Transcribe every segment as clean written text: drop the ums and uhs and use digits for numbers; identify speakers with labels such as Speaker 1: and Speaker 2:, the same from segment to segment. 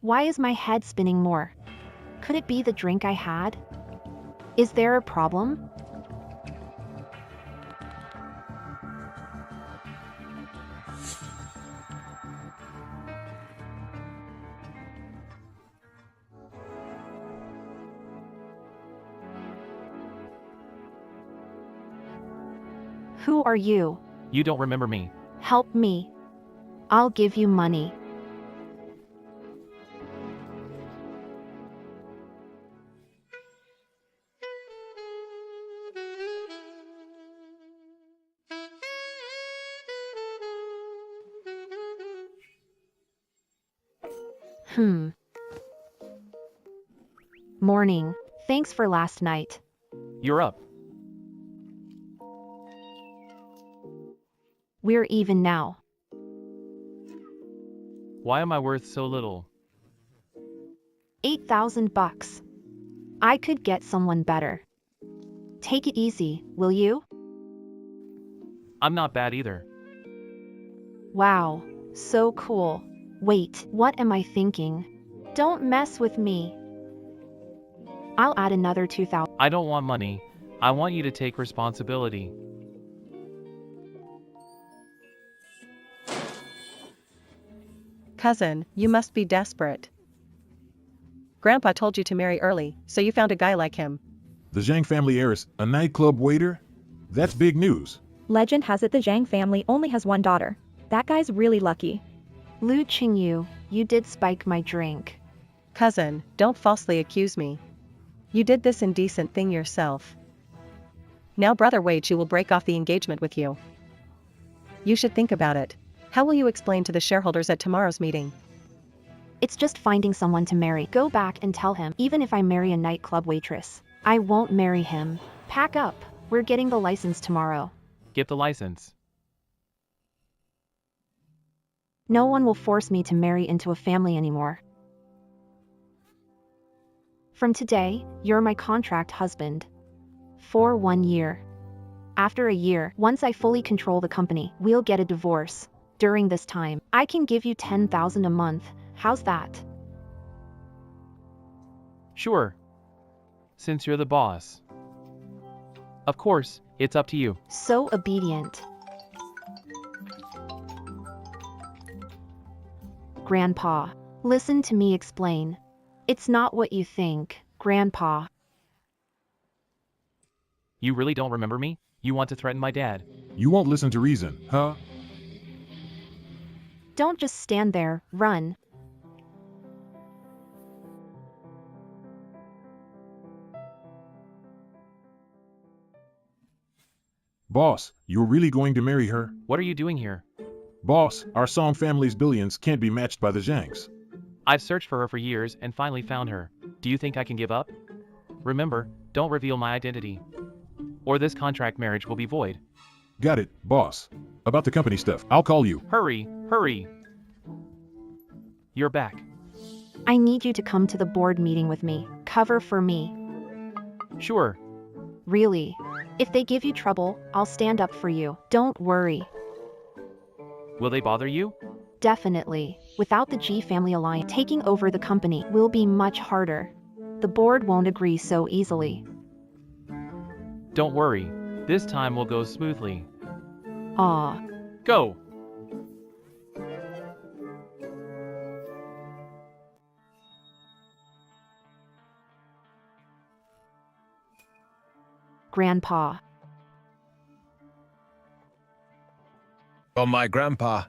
Speaker 1: Why is my head spinning more? Could it be the drink I had? Is there a problem? Who are you?
Speaker 2: You don't remember me.
Speaker 1: Help me. I'll give you money. Morning. Thanks for last night.
Speaker 2: You're up.
Speaker 1: We're even now.
Speaker 2: Why am I worth so little?
Speaker 1: $8,000. I could get someone better. Take it easy, will you?
Speaker 2: I'm not bad either.
Speaker 1: Wow, so cool. Wait, what am I thinking? Don't mess with me. I'll add another 2,000.
Speaker 2: I don't want money. I want you to take responsibility.
Speaker 3: Cousin, you must be desperate. Grandpa told you to marry early, so you found a guy like him.
Speaker 4: The Zhang family heiress, a nightclub waiter? That's big news.
Speaker 5: Legend has it the Zhang family only has one daughter. That guy's really lucky.
Speaker 1: Lu Qingyu, you did spike my drink.
Speaker 3: Cousin, don't falsely accuse me. You did this indecent thing yourself. Now Brother Wei Chu will break off the engagement with you. You should think about it. How will you explain to the shareholders at tomorrow's meeting?
Speaker 1: It's just finding someone to marry. Go back and tell him, even if I marry a nightclub waitress, I won't marry him. Pack up. We're getting the license tomorrow.
Speaker 2: Get the license.
Speaker 1: No one will force me to marry into a family anymore. From today, you're my contract husband. For 1 year. After a year, once I fully control the company, we'll get a divorce. During this time, I can give you 10,000 a month. How's that?
Speaker 2: Sure. Since you're the boss. Of course, it's up to you.
Speaker 1: So obedient. Grandpa, listen to me explain. It's not what you think, Grandpa.
Speaker 2: You really don't remember me? You want to threaten my dad?
Speaker 4: You won't listen to reason, huh?
Speaker 1: Don't just stand there, run.
Speaker 4: Boss, you're really going to marry her?
Speaker 2: What are you doing here?
Speaker 4: Boss, our Song family's billions can't be matched by the Zhangs.
Speaker 2: I've searched for her for years and finally found her. Do you think I can give up? Remember, don't reveal my identity. Or this contract marriage will be void.
Speaker 4: Got it, boss. About the company stuff, I'll call you.
Speaker 2: Hurry, hurry. You're back.
Speaker 1: I need you to come to the board meeting with me. Cover for me.
Speaker 2: Sure.
Speaker 1: Really. If they give you trouble, I'll stand up for you. Don't worry.
Speaker 2: Will they bother you?
Speaker 1: Definitely. Without the G family alliance taking over the company will be much harder. The board won't agree so easily.
Speaker 2: Don't worry. This time will go smoothly.
Speaker 1: Ah.
Speaker 2: Go!
Speaker 1: Grandpa.
Speaker 6: Oh, my grandpa.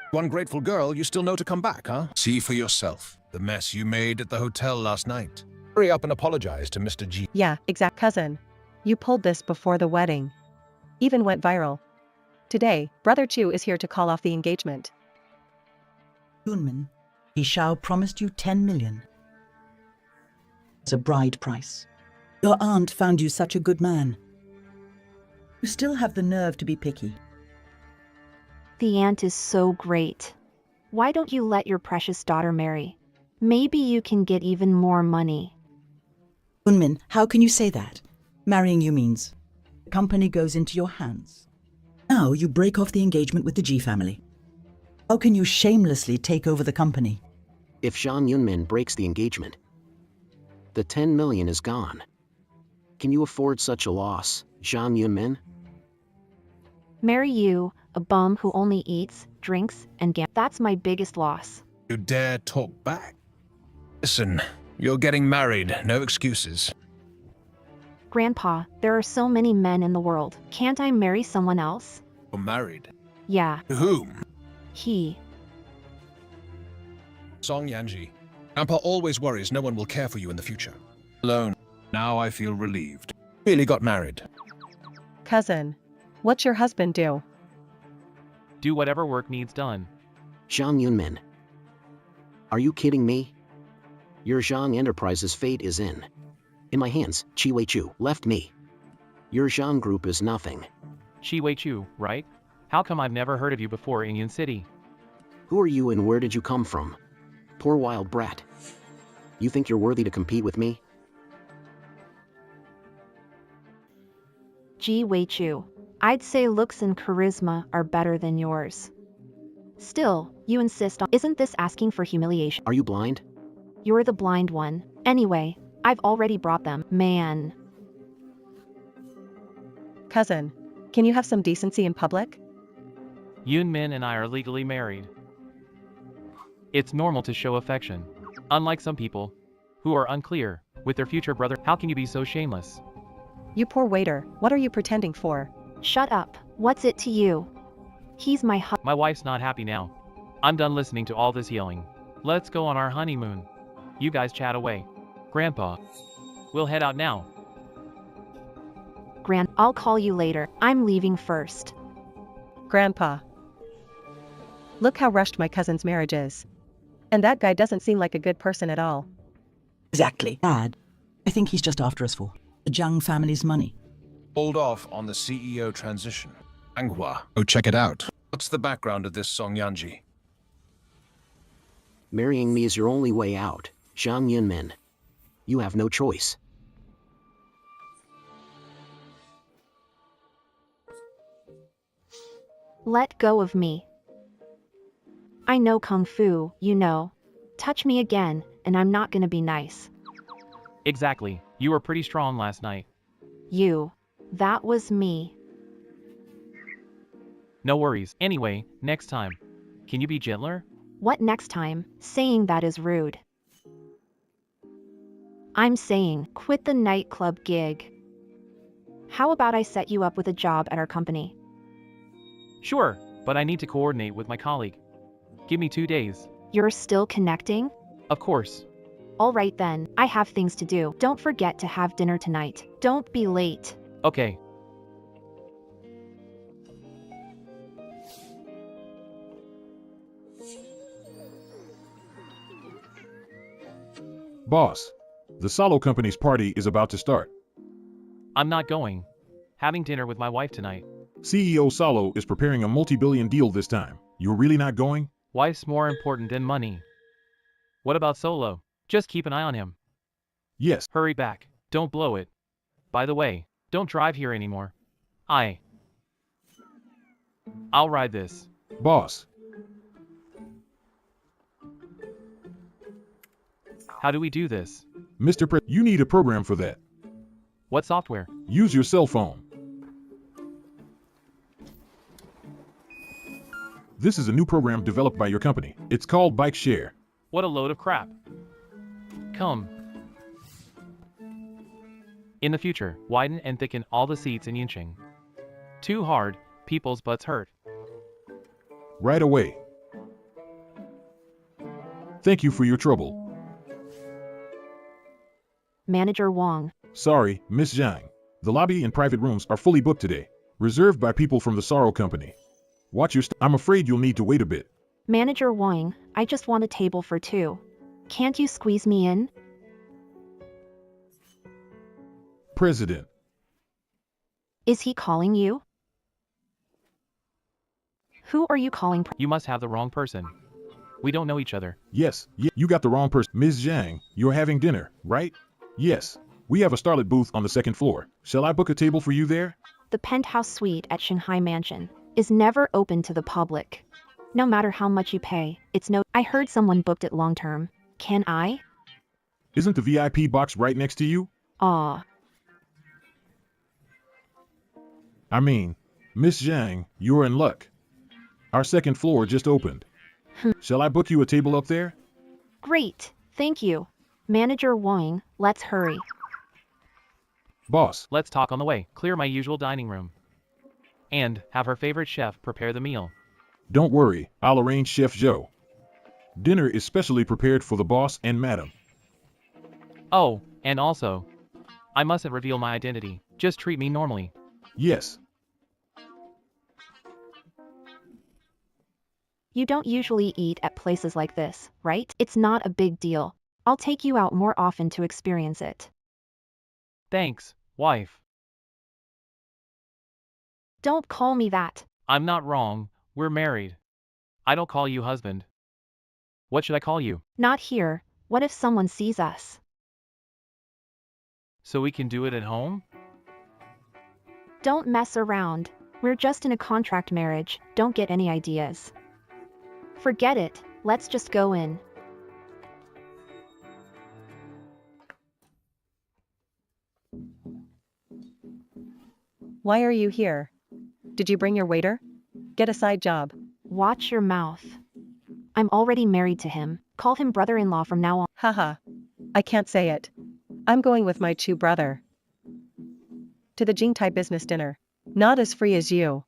Speaker 6: One grateful girl you still know to come back, huh? See for yourself the mess you made at the hotel last night. Hurry up and apologize to Mr. G.
Speaker 3: Yeah, exact cousin. You pulled this before the wedding. Even went viral. Today, Brother Chu is here to call off the engagement.
Speaker 7: Yunmin, he Shao promised you 10 million. It's a bride price. Your aunt found you such a good man. You still have the nerve to be picky.
Speaker 1: The aunt is so great. Why don't you let your precious daughter marry? Maybe you can get even more money.
Speaker 7: Yunmin, how can you say that? Marrying you means the company goes into your hands. Now you break off the engagement with the G family. How can you shamelessly take over the company?
Speaker 8: If Zhang Yunmin breaks the engagement, the 10 million is gone. Can you afford such a loss, Zhang Yunmin?
Speaker 1: Marry you, a bum who only eats, drinks, and gambles. That's my biggest loss.
Speaker 6: You dare talk back? Listen, you're getting married, no excuses.
Speaker 1: Grandpa, there are so many men in the world. Can't I marry someone else?
Speaker 6: You're married.
Speaker 1: Yeah,
Speaker 6: To whom?
Speaker 1: he.
Speaker 6: Song Yanji. Grandpa always worries no one will care for you in the future. Alone. Now I feel relieved. Really got married.
Speaker 3: Cousin, what's your husband do?
Speaker 2: Do whatever work needs done.
Speaker 8: Zhang Yunmin. Are you kidding me? Your Zhang Enterprises' fate is in my hands. Chi Weichu left me. Your Zhang Group is nothing.
Speaker 2: Shi Wei Chu, right? How come I've never heard of you before in Yun City?
Speaker 8: Who are you and where did you come from? Poor wild brat. You think you're worthy to compete with me?
Speaker 1: Ji Wei Chu. I'd say looks and charisma are better than yours. Still, you insist on. Isn't this asking for humiliation?
Speaker 8: Are you blind?
Speaker 1: You're the blind one. Anyway, I've already brought them. Man.
Speaker 3: Cousin, can you have some decency in public?
Speaker 2: Yun Min and I are legally married. It's normal to show affection. Unlike some people, who are unclear with their future brother. How can you be so shameless?
Speaker 3: You poor waiter, what are you pretending for?
Speaker 1: Shut up. What's it to you? He's my
Speaker 2: My wife's not happy now. I'm done listening to all this yelling. Let's go on our honeymoon. You guys chat away. Grandpa. We'll head out now.
Speaker 1: I'll call you later. I'm leaving first.
Speaker 3: Grandpa. Look how rushed my cousin's marriage is. And that guy doesn't seem like a good person at all.
Speaker 7: Exactly. Dad, I think he's just after us for the Zhang family's money.
Speaker 6: Hold off on the CEO transition. Anghua. Oh, check it out. What's the background of this Song Yanji?
Speaker 8: Marrying me is your only way out, Zhang Yunmin. You have no choice.
Speaker 1: Let go of me. I know Kung Fu, you know. Touch me again, and I'm not gonna be nice.
Speaker 2: Exactly. You were pretty strong last night.
Speaker 1: You. That was me.
Speaker 2: No worries. Anyway, next time. Can you be gentler?
Speaker 1: What next time? Saying that is rude. I'm saying, quit the nightclub gig. How about I set you up with a job at our company?
Speaker 2: Sure, but I need to coordinate with my colleague. Give me 2 days.
Speaker 1: You're still connecting?
Speaker 2: Of course.
Speaker 1: All right then, I have things to do. Don't forget to have dinner tonight. Don't be late.
Speaker 2: Okay.
Speaker 4: Boss, the Solo Company's party is about to start.
Speaker 2: I'm not going. Having dinner with my wife tonight.
Speaker 4: CEO Solo is preparing a multi-billion deal this time. You're really not going?
Speaker 2: Wife's more important than money. What about Solo? Just keep an eye on him.
Speaker 4: Yes.
Speaker 2: Hurry back. Don't blow it. By the way, don't drive here anymore. I'll ride this.
Speaker 4: Boss.
Speaker 2: How do we do this?
Speaker 4: Mr. You need a program for that.
Speaker 2: What software?
Speaker 4: Use your cell phone. This is a new program developed by your company. It's called Bike Share.
Speaker 2: What a load of crap. Come. In the future, widen and thicken all the seats in Yincheng. Too hard, people's butts hurt.
Speaker 4: Right away. Thank you for your trouble.
Speaker 1: Manager Wang.
Speaker 4: Sorry, Miss Zhang. The lobby and private rooms are fully booked today. Reserved by people from the Sorrow Company. Watch your I'm afraid you'll need to wait a bit.
Speaker 1: Manager Wang, I just want a table for 2. Can't you squeeze me in?
Speaker 4: President.
Speaker 1: Is he calling you? Who are you calling?
Speaker 2: You must have the wrong person. We don't know each other.
Speaker 4: Yes, you got the wrong person. Ms. Zhang, you're having dinner, right? Yes. We have a starlit booth on the 2nd floor. Shall I book a table for you there?
Speaker 1: The penthouse suite at Shanghai Mansion is never open to the public. No matter how much you pay, it's no. I heard someone booked it long term. Can I?
Speaker 4: Isn't the VIP box right next to you?
Speaker 1: Aw.
Speaker 4: I mean, Miss Zhang, you're in luck. Our second floor just opened. Shall I book you a table up there?
Speaker 1: Great. Thank you. Manager Wang, let's hurry.
Speaker 4: Boss,
Speaker 2: Let's talk on the way. Clear my usual dining room. And have her favorite chef prepare the meal.
Speaker 4: don't worry, I'll arrange Chef Joe. Dinner is specially prepared for the boss and madam.
Speaker 2: Oh, and also, I mustn't reveal my identity. Just treat me normally.
Speaker 4: Yes,
Speaker 1: You don't usually eat at places like this, right? It's not a big deal. I'll take you out more often to experience it.
Speaker 2: Thanks, wife.
Speaker 1: Don't call me that.
Speaker 2: I'm not wrong, we're married. I don't call you husband. What should I call you?
Speaker 1: Not here. What if someone sees us?
Speaker 2: So we can do it at home?
Speaker 1: Don't mess around. We're just in a contract marriage. Don't get any ideas. Forget it. Let's just go in.
Speaker 3: Why are you here? Did you bring your waiter? Get a side job.
Speaker 1: Watch your mouth. I'm already married to him. Call him brother-in-law from now on.
Speaker 3: Haha. I can't say it. I'm going with my Chu brother. To the Jingtai business dinner. Not as free as you.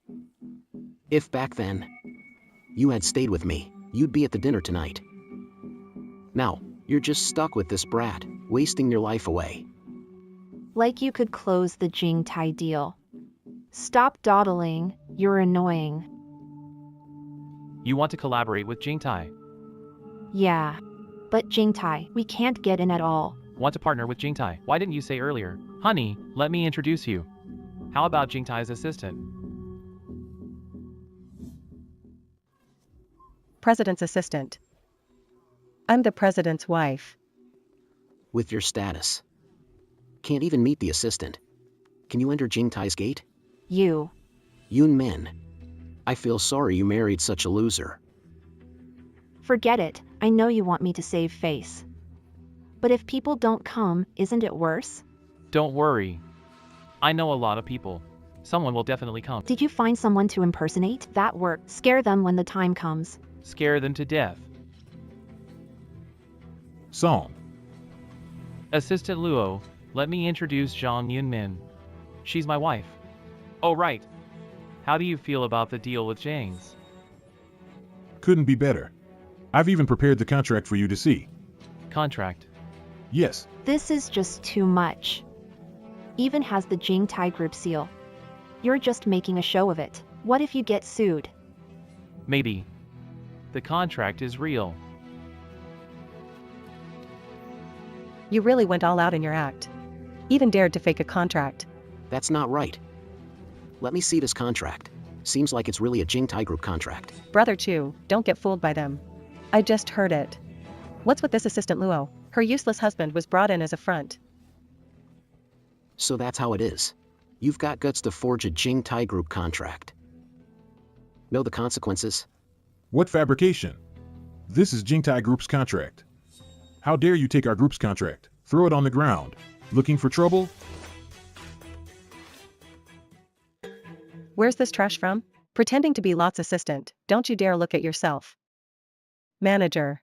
Speaker 8: If back then you had stayed with me, you'd be at the dinner tonight. Now, you're just stuck with this brat, wasting your life away.
Speaker 1: Like you could close the Jing Tai deal. Stop dawdling. You're annoying.
Speaker 2: You want to collaborate with Jingtai.
Speaker 1: Yeah. But Jing Tai, we can't get in at all.
Speaker 2: Want to partner with Jingtai. Why didn't you say earlier? Honey, let me introduce you. How about Jingtai's assistant?
Speaker 3: President's assistant. I'm the president's wife.
Speaker 8: With your status. Can't even meet the assistant. Can you enter Jingtai's gate?
Speaker 1: You.
Speaker 8: Yun Min. I feel sorry you married such a loser.
Speaker 1: Forget it. I know you want me to save face. But if people don't come, isn't it worse?
Speaker 2: Don't worry. I know a lot of people. Someone will definitely come.
Speaker 1: Did you find someone to impersonate? That worked. Scare them when the time comes.
Speaker 2: Scare them to death.
Speaker 4: Song.
Speaker 2: Assistant Luo, let me introduce Zhang Yunmin. She's my wife. Oh right. How do you feel about the deal with Zhang's?
Speaker 4: Couldn't be better. I've even prepared the contract for you to see.
Speaker 2: Contract.
Speaker 4: Yes,
Speaker 1: This is just too much. Even has the Jing Tai Group seal. You're just making a show of it. What if you get sued?
Speaker 2: Maybe. The contract is real.
Speaker 3: You really went all out in your act. Even dared to fake a contract.
Speaker 8: That's not right. Let me see this contract. Seems like it's really a Jingtai Group contract.
Speaker 3: Brother Chu, don't get fooled by them. I just heard it. What's with this assistant Luo? Her useless husband was brought in as a front.
Speaker 8: So that's how it is. You've got guts to forge a Jingtai Group contract. Know the consequences?
Speaker 4: what fabrication? This is Jingtai Group's contract. How dare you take our group's contract? Throw it on the ground. Looking for trouble?
Speaker 3: Where's this trash from? Pretending to be Lot's assistant, don't you dare look at yourself. Manager.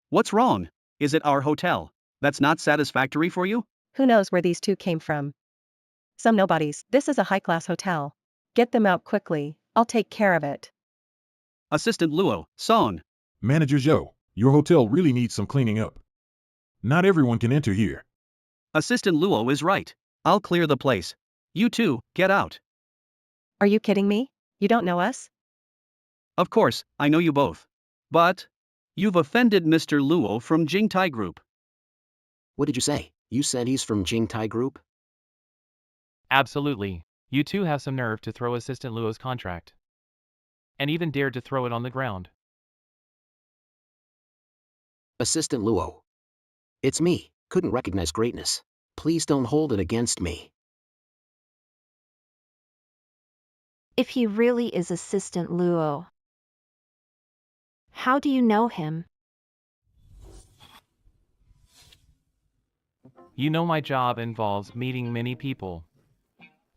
Speaker 9: What's wrong? Is it our hotel that's not satisfactory for you?
Speaker 3: Who knows where these two came from? Some nobodies. This is a high-class hotel. Get them out quickly. I'll take care of it.
Speaker 9: Assistant Luo, Song.
Speaker 4: Manager Joe, your hotel really needs some cleaning up. Not everyone can enter here.
Speaker 9: Assistant Luo is right. I'll clear the place. You two, get out.
Speaker 3: Are you kidding me? You don't know us?
Speaker 9: Of course, I know you both. But you've offended Mr. Luo from Jingtai Group.
Speaker 8: What did you say? You said he's from Jingtai Group?
Speaker 2: Absolutely. You two have some nerve to throw Assistant Luo's contract. And even dared to throw it on the ground.
Speaker 8: Assistant Luo. It's me. Couldn't recognize greatness. Please don't hold it against me.
Speaker 1: If he really is Assistant Luo, How do you know him?
Speaker 2: You know my job involves meeting many people.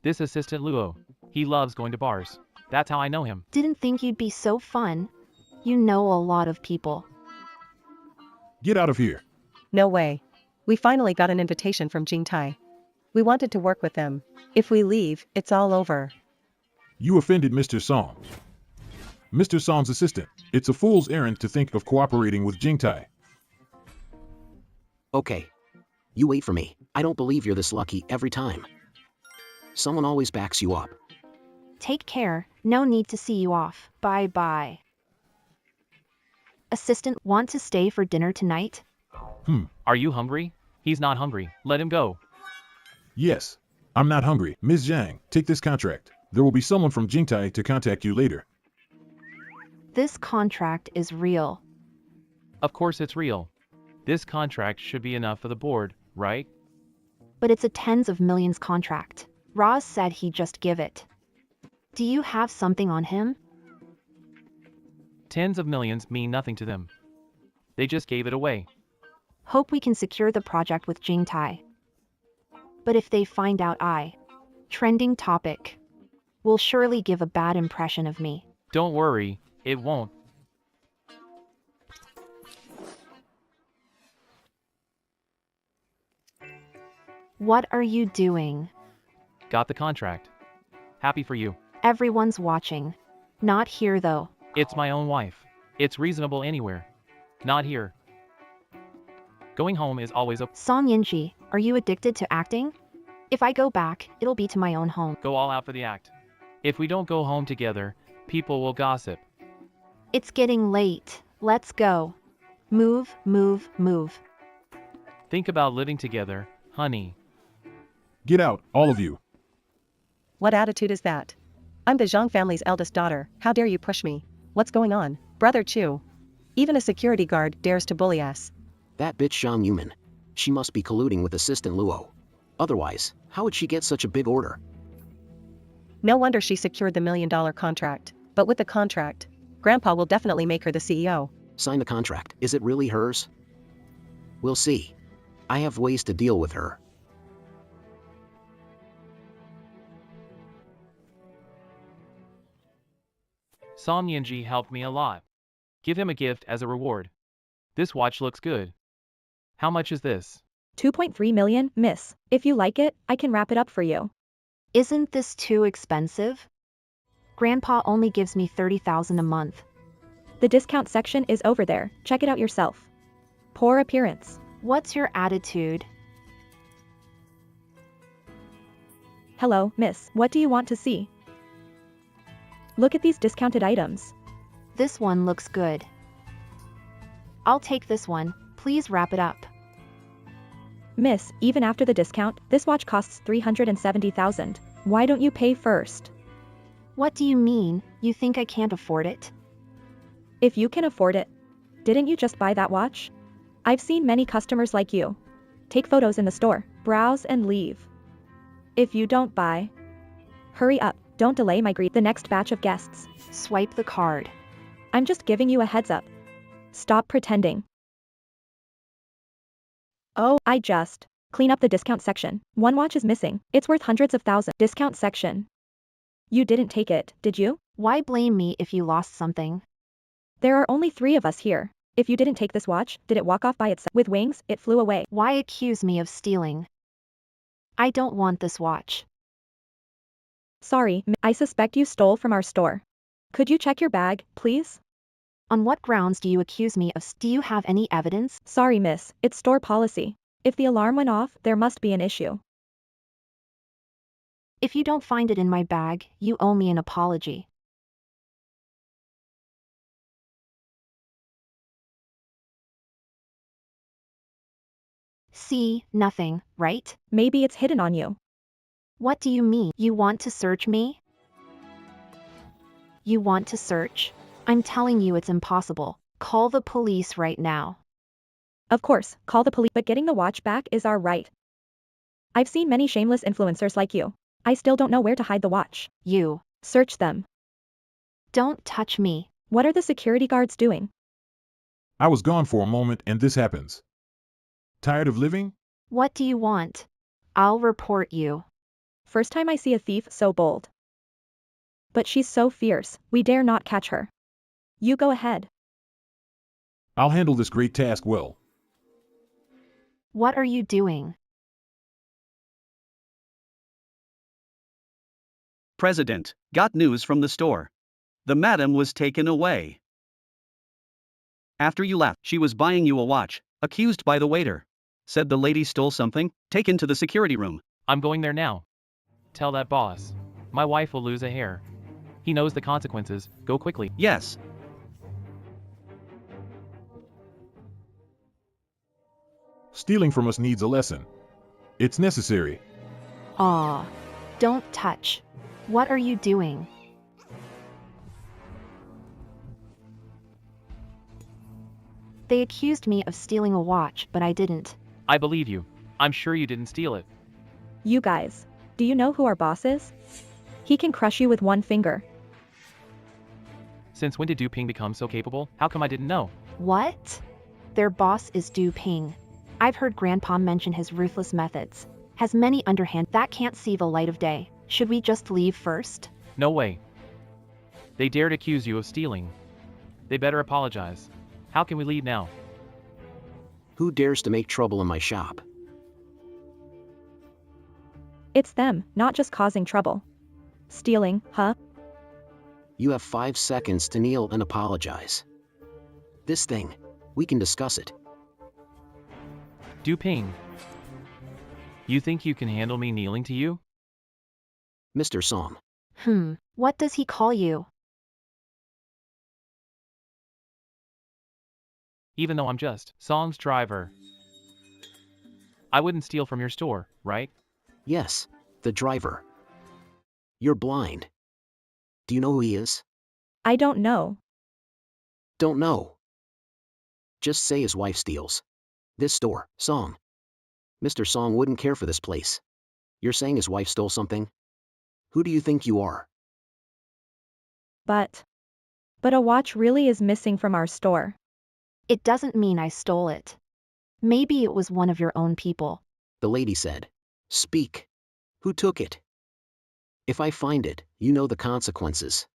Speaker 2: This assistant Luo, he loves going to bars. That's how I know him.
Speaker 1: Didn't think you'd be so fun. You know a lot of people.
Speaker 4: Get out of here.
Speaker 3: No way. We finally got an invitation from Jingtai. We wanted to work with them. If we leave, it's all over.
Speaker 4: You offended Mr. Song. Mr. Song's assistant. It's a fool's errand to think of cooperating with Jingtai.
Speaker 8: Okay. You wait for me. I don't believe you're this lucky every time. Someone always backs you up.
Speaker 1: Take care, no need to see you off. Bye-bye. Assistant, want to stay for dinner tonight?
Speaker 2: Are you hungry? He's not hungry. Let him go.
Speaker 4: Yes. I'm not hungry. Ms. Zhang, take this contract. There will be someone from Jingtai to contact you later.
Speaker 1: This contract is real.
Speaker 2: Of course it's real. This contract should be enough for the board, right?
Speaker 1: But it's a tens of millions contract. Roz said he'd just give it. Do you have something on him?
Speaker 2: Tens of millions mean nothing to them. They just gave it away.
Speaker 1: Hope we can secure the project with Jingtai. But if they find out trending topic, will surely give a bad impression of me.
Speaker 2: Don't worry, it won't.
Speaker 1: What are you doing?
Speaker 2: Got the contract. Happy for you.
Speaker 1: Everyone's watching. Not here though.
Speaker 2: It's my own wife. It's reasonable anywhere. Not here. Going home is always a...
Speaker 1: Song Yinji, are you addicted to acting? If I go back, it'll be to my own home.
Speaker 2: Go all out for the act. If we don't go home together, people will gossip.
Speaker 1: It's getting late. Let's go. Move, move, move.
Speaker 2: Think about living together, honey.
Speaker 4: Get out, all of you.
Speaker 3: What attitude is that? I'm the Zhang family's eldest daughter. How dare you push me? What's going on? Brother Chu. Even a security guard dares to bully us.
Speaker 8: That bitch Zhang Yuman. She must be colluding with assistant Luo. Otherwise, how would she get such a big order?
Speaker 3: No wonder she secured the $1 million contract. But with the contract, Grandpa will definitely make her the CEO.
Speaker 8: Sign the contract. Is it really hers? We'll see. I have ways to deal with her.
Speaker 2: Song Yinji helped me a lot. Give him a gift as a reward. This watch looks good. How much is this?
Speaker 5: 2.3 million, miss. If you like it, I can wrap it up for you.
Speaker 1: Isn't this too expensive? Grandpa only gives me 30,000 a month.
Speaker 5: The discount section is over there. Check it out yourself. Poor appearance.
Speaker 1: What's your attitude?
Speaker 5: Hello, miss. What do you want to see? Look at these discounted items.
Speaker 1: This one looks good. I'll take this one. Please wrap it up.
Speaker 5: Miss, even after the discount, this watch costs 370,000. Why don't you pay first?
Speaker 1: What do you mean? You think I can't afford it?
Speaker 5: If you can afford it, didn't you just buy that watch? I've seen many customers like you. Take photos in the store, browse and leave. If you don't buy, hurry up, don't delay my the next batch of guests.
Speaker 1: Swipe the card.
Speaker 5: I'm just giving you a heads up. Stop pretending. Oh, I just clean up the discount section. One watch is missing. It's worth hundreds of thousands. Discount section. You didn't take it, did you?
Speaker 1: Why blame me if you lost something?
Speaker 5: There are only 3 of us here. If you didn't take this watch, did it walk off by itself? With wings, it flew away.
Speaker 1: Why accuse me of stealing? I don't want this watch.
Speaker 5: Sorry, I suspect you stole from our store. Could you check your bag, please?
Speaker 1: On what grounds do you accuse me of? Do you have any evidence?
Speaker 5: Sorry, miss, it's store policy. If the alarm went off, there must be an issue.
Speaker 1: If you don't find it in my bag, you owe me an apology. See, nothing, right?
Speaker 5: Maybe it's hidden on you.
Speaker 1: What do you mean? You want to search me? You want to search? I'm telling you it's impossible. Call the police right now.
Speaker 5: Of course, call the police, but getting the watch back is our right. I've seen many shameless influencers like you. I still don't know where to hide the watch.
Speaker 1: You.
Speaker 5: Search them.
Speaker 1: Don't touch me.
Speaker 5: What are the security guards doing?
Speaker 4: I was gone for a moment and this happens. Tired of living?
Speaker 1: What do you want? I'll report you.
Speaker 5: First time I see a thief so bold. But she's so fierce, we dare not catch her. You go ahead.
Speaker 4: I'll handle this great task well.
Speaker 1: What are you doing?
Speaker 9: President, got news from the store. The madam was taken away. After you left, she was buying you a watch, accused by the waiter. Said the lady stole something, taken to the security room.
Speaker 2: I'm going there now. Tell that boss. My wife will lose a hair. He knows the consequences. Go quickly.
Speaker 9: Yes.
Speaker 4: Stealing from us needs a lesson. It's necessary.
Speaker 1: Aw. Don't touch. What are you doing? They accused me of stealing a watch, but I didn't.
Speaker 2: I believe you. I'm sure you didn't steal it.
Speaker 5: You guys, do you know who our boss is? He can crush you with one finger.
Speaker 2: Since when did Du Ping become so capable? How come I didn't know?
Speaker 1: What? Their boss is Du Ping. I've heard Grandpa mention his ruthless methods. Has many underhand that can't see the light of day. Should we just leave first?
Speaker 2: No way. They dared accuse you of stealing. They better apologize. How can we leave now?
Speaker 8: Who dares to make trouble in my shop?
Speaker 5: It's them, not just causing trouble. Stealing, huh?
Speaker 8: You have 5 seconds to kneel and apologize. This thing, we can discuss it.
Speaker 2: Du Ping. You think you can handle me kneeling to you?
Speaker 8: Mr. Song.
Speaker 1: What does he call you?
Speaker 2: Even though I'm just Song's driver. I wouldn't steal from your store, right?
Speaker 8: Yes, the driver. You're blind. Do you know who he is?
Speaker 5: I don't know.
Speaker 8: Don't know. Just say his wife steals. This store, Song. Mr. Song wouldn't care for this place. You're saying his wife stole something? Who do you think you are?
Speaker 5: But a watch really is missing from our store.
Speaker 1: It doesn't mean I stole it. Maybe it was one of your own people.
Speaker 8: The lady said. Speak. Who took it? If I find it, you know the consequences.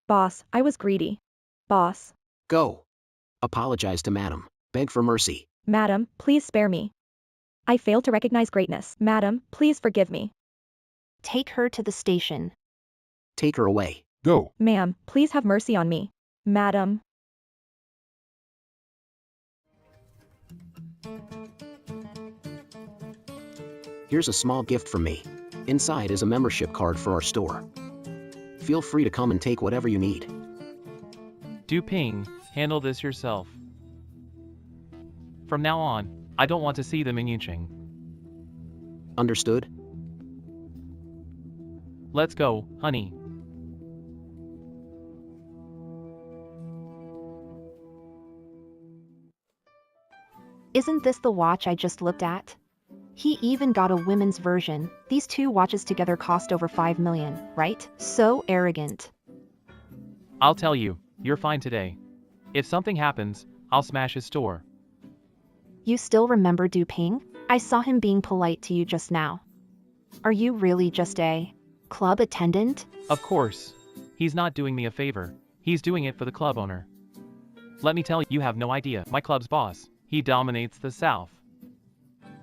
Speaker 5: Boss, I was greedy. Boss.
Speaker 8: Go. Apologize to Madam. Beg for mercy.
Speaker 5: Madam, please spare me. I failed to recognize greatness. Madam, please forgive me.
Speaker 1: Take her to the station.
Speaker 8: Take her away.
Speaker 4: Go.
Speaker 5: Ma'am, please have mercy on me. Madam.
Speaker 8: Here's a small gift from me. Inside is a membership card for our store. Feel free to come and take whatever you need.
Speaker 2: Du Ping, handle this yourself. From now on, I don't want to see them in Yunqing.
Speaker 8: Understood?
Speaker 2: Let's go, honey.
Speaker 1: Isn't this the watch I just looked at? He even got a women's version. These two watches together cost over 5 million, right? So arrogant.
Speaker 2: I'll tell you, you're fine today. If something happens, I'll smash his store.
Speaker 1: You still remember Du Ping? I saw him being polite to you just now. Are you really just a club attendant?
Speaker 2: Of course. He's not doing me a favor. He's doing it for the club owner. Let me tell you, you have no idea. My club's boss. He dominates the South.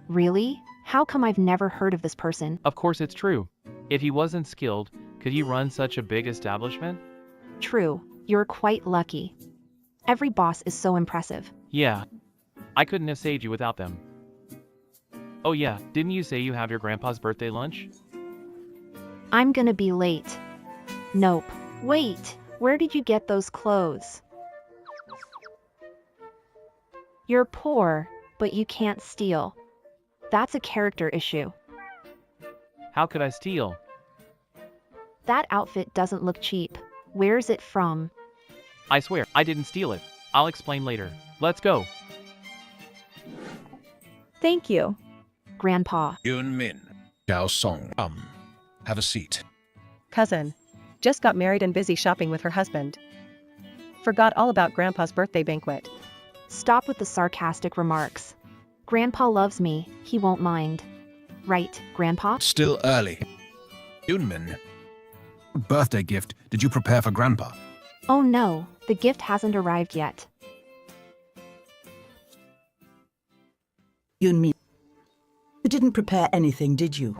Speaker 1: Really? How come I've never heard of this person?
Speaker 2: Of course it's true. If he wasn't skilled, could he run such a big establishment?
Speaker 1: True. You're quite lucky. Every boss is so impressive.
Speaker 2: Yeah. I couldn't have saved you without them. Oh yeah, didn't you say you have your grandpa's birthday lunch?
Speaker 1: I'm gonna be late. Nope. Wait, where did you get those clothes? You're poor, but you can't steal. That's a character issue.
Speaker 2: How could I steal?
Speaker 1: That outfit doesn't look cheap. Where's it from?
Speaker 2: I swear, I didn't steal it. I'll explain later. Let's go.
Speaker 5: Thank you.
Speaker 1: Grandpa.
Speaker 6: Yun Min. Xiao Song. Have a seat.
Speaker 3: Cousin. Just got married and busy shopping with her husband. Forgot all about Grandpa's birthday banquet.
Speaker 1: Stop with the sarcastic remarks. Grandpa loves me, he won't mind. Right, Grandpa?
Speaker 6: Still early. Yunmin, what birthday gift did you prepare for Grandpa?
Speaker 1: Oh no, the gift hasn't arrived yet.
Speaker 7: Yunmin, you didn't prepare anything, did you?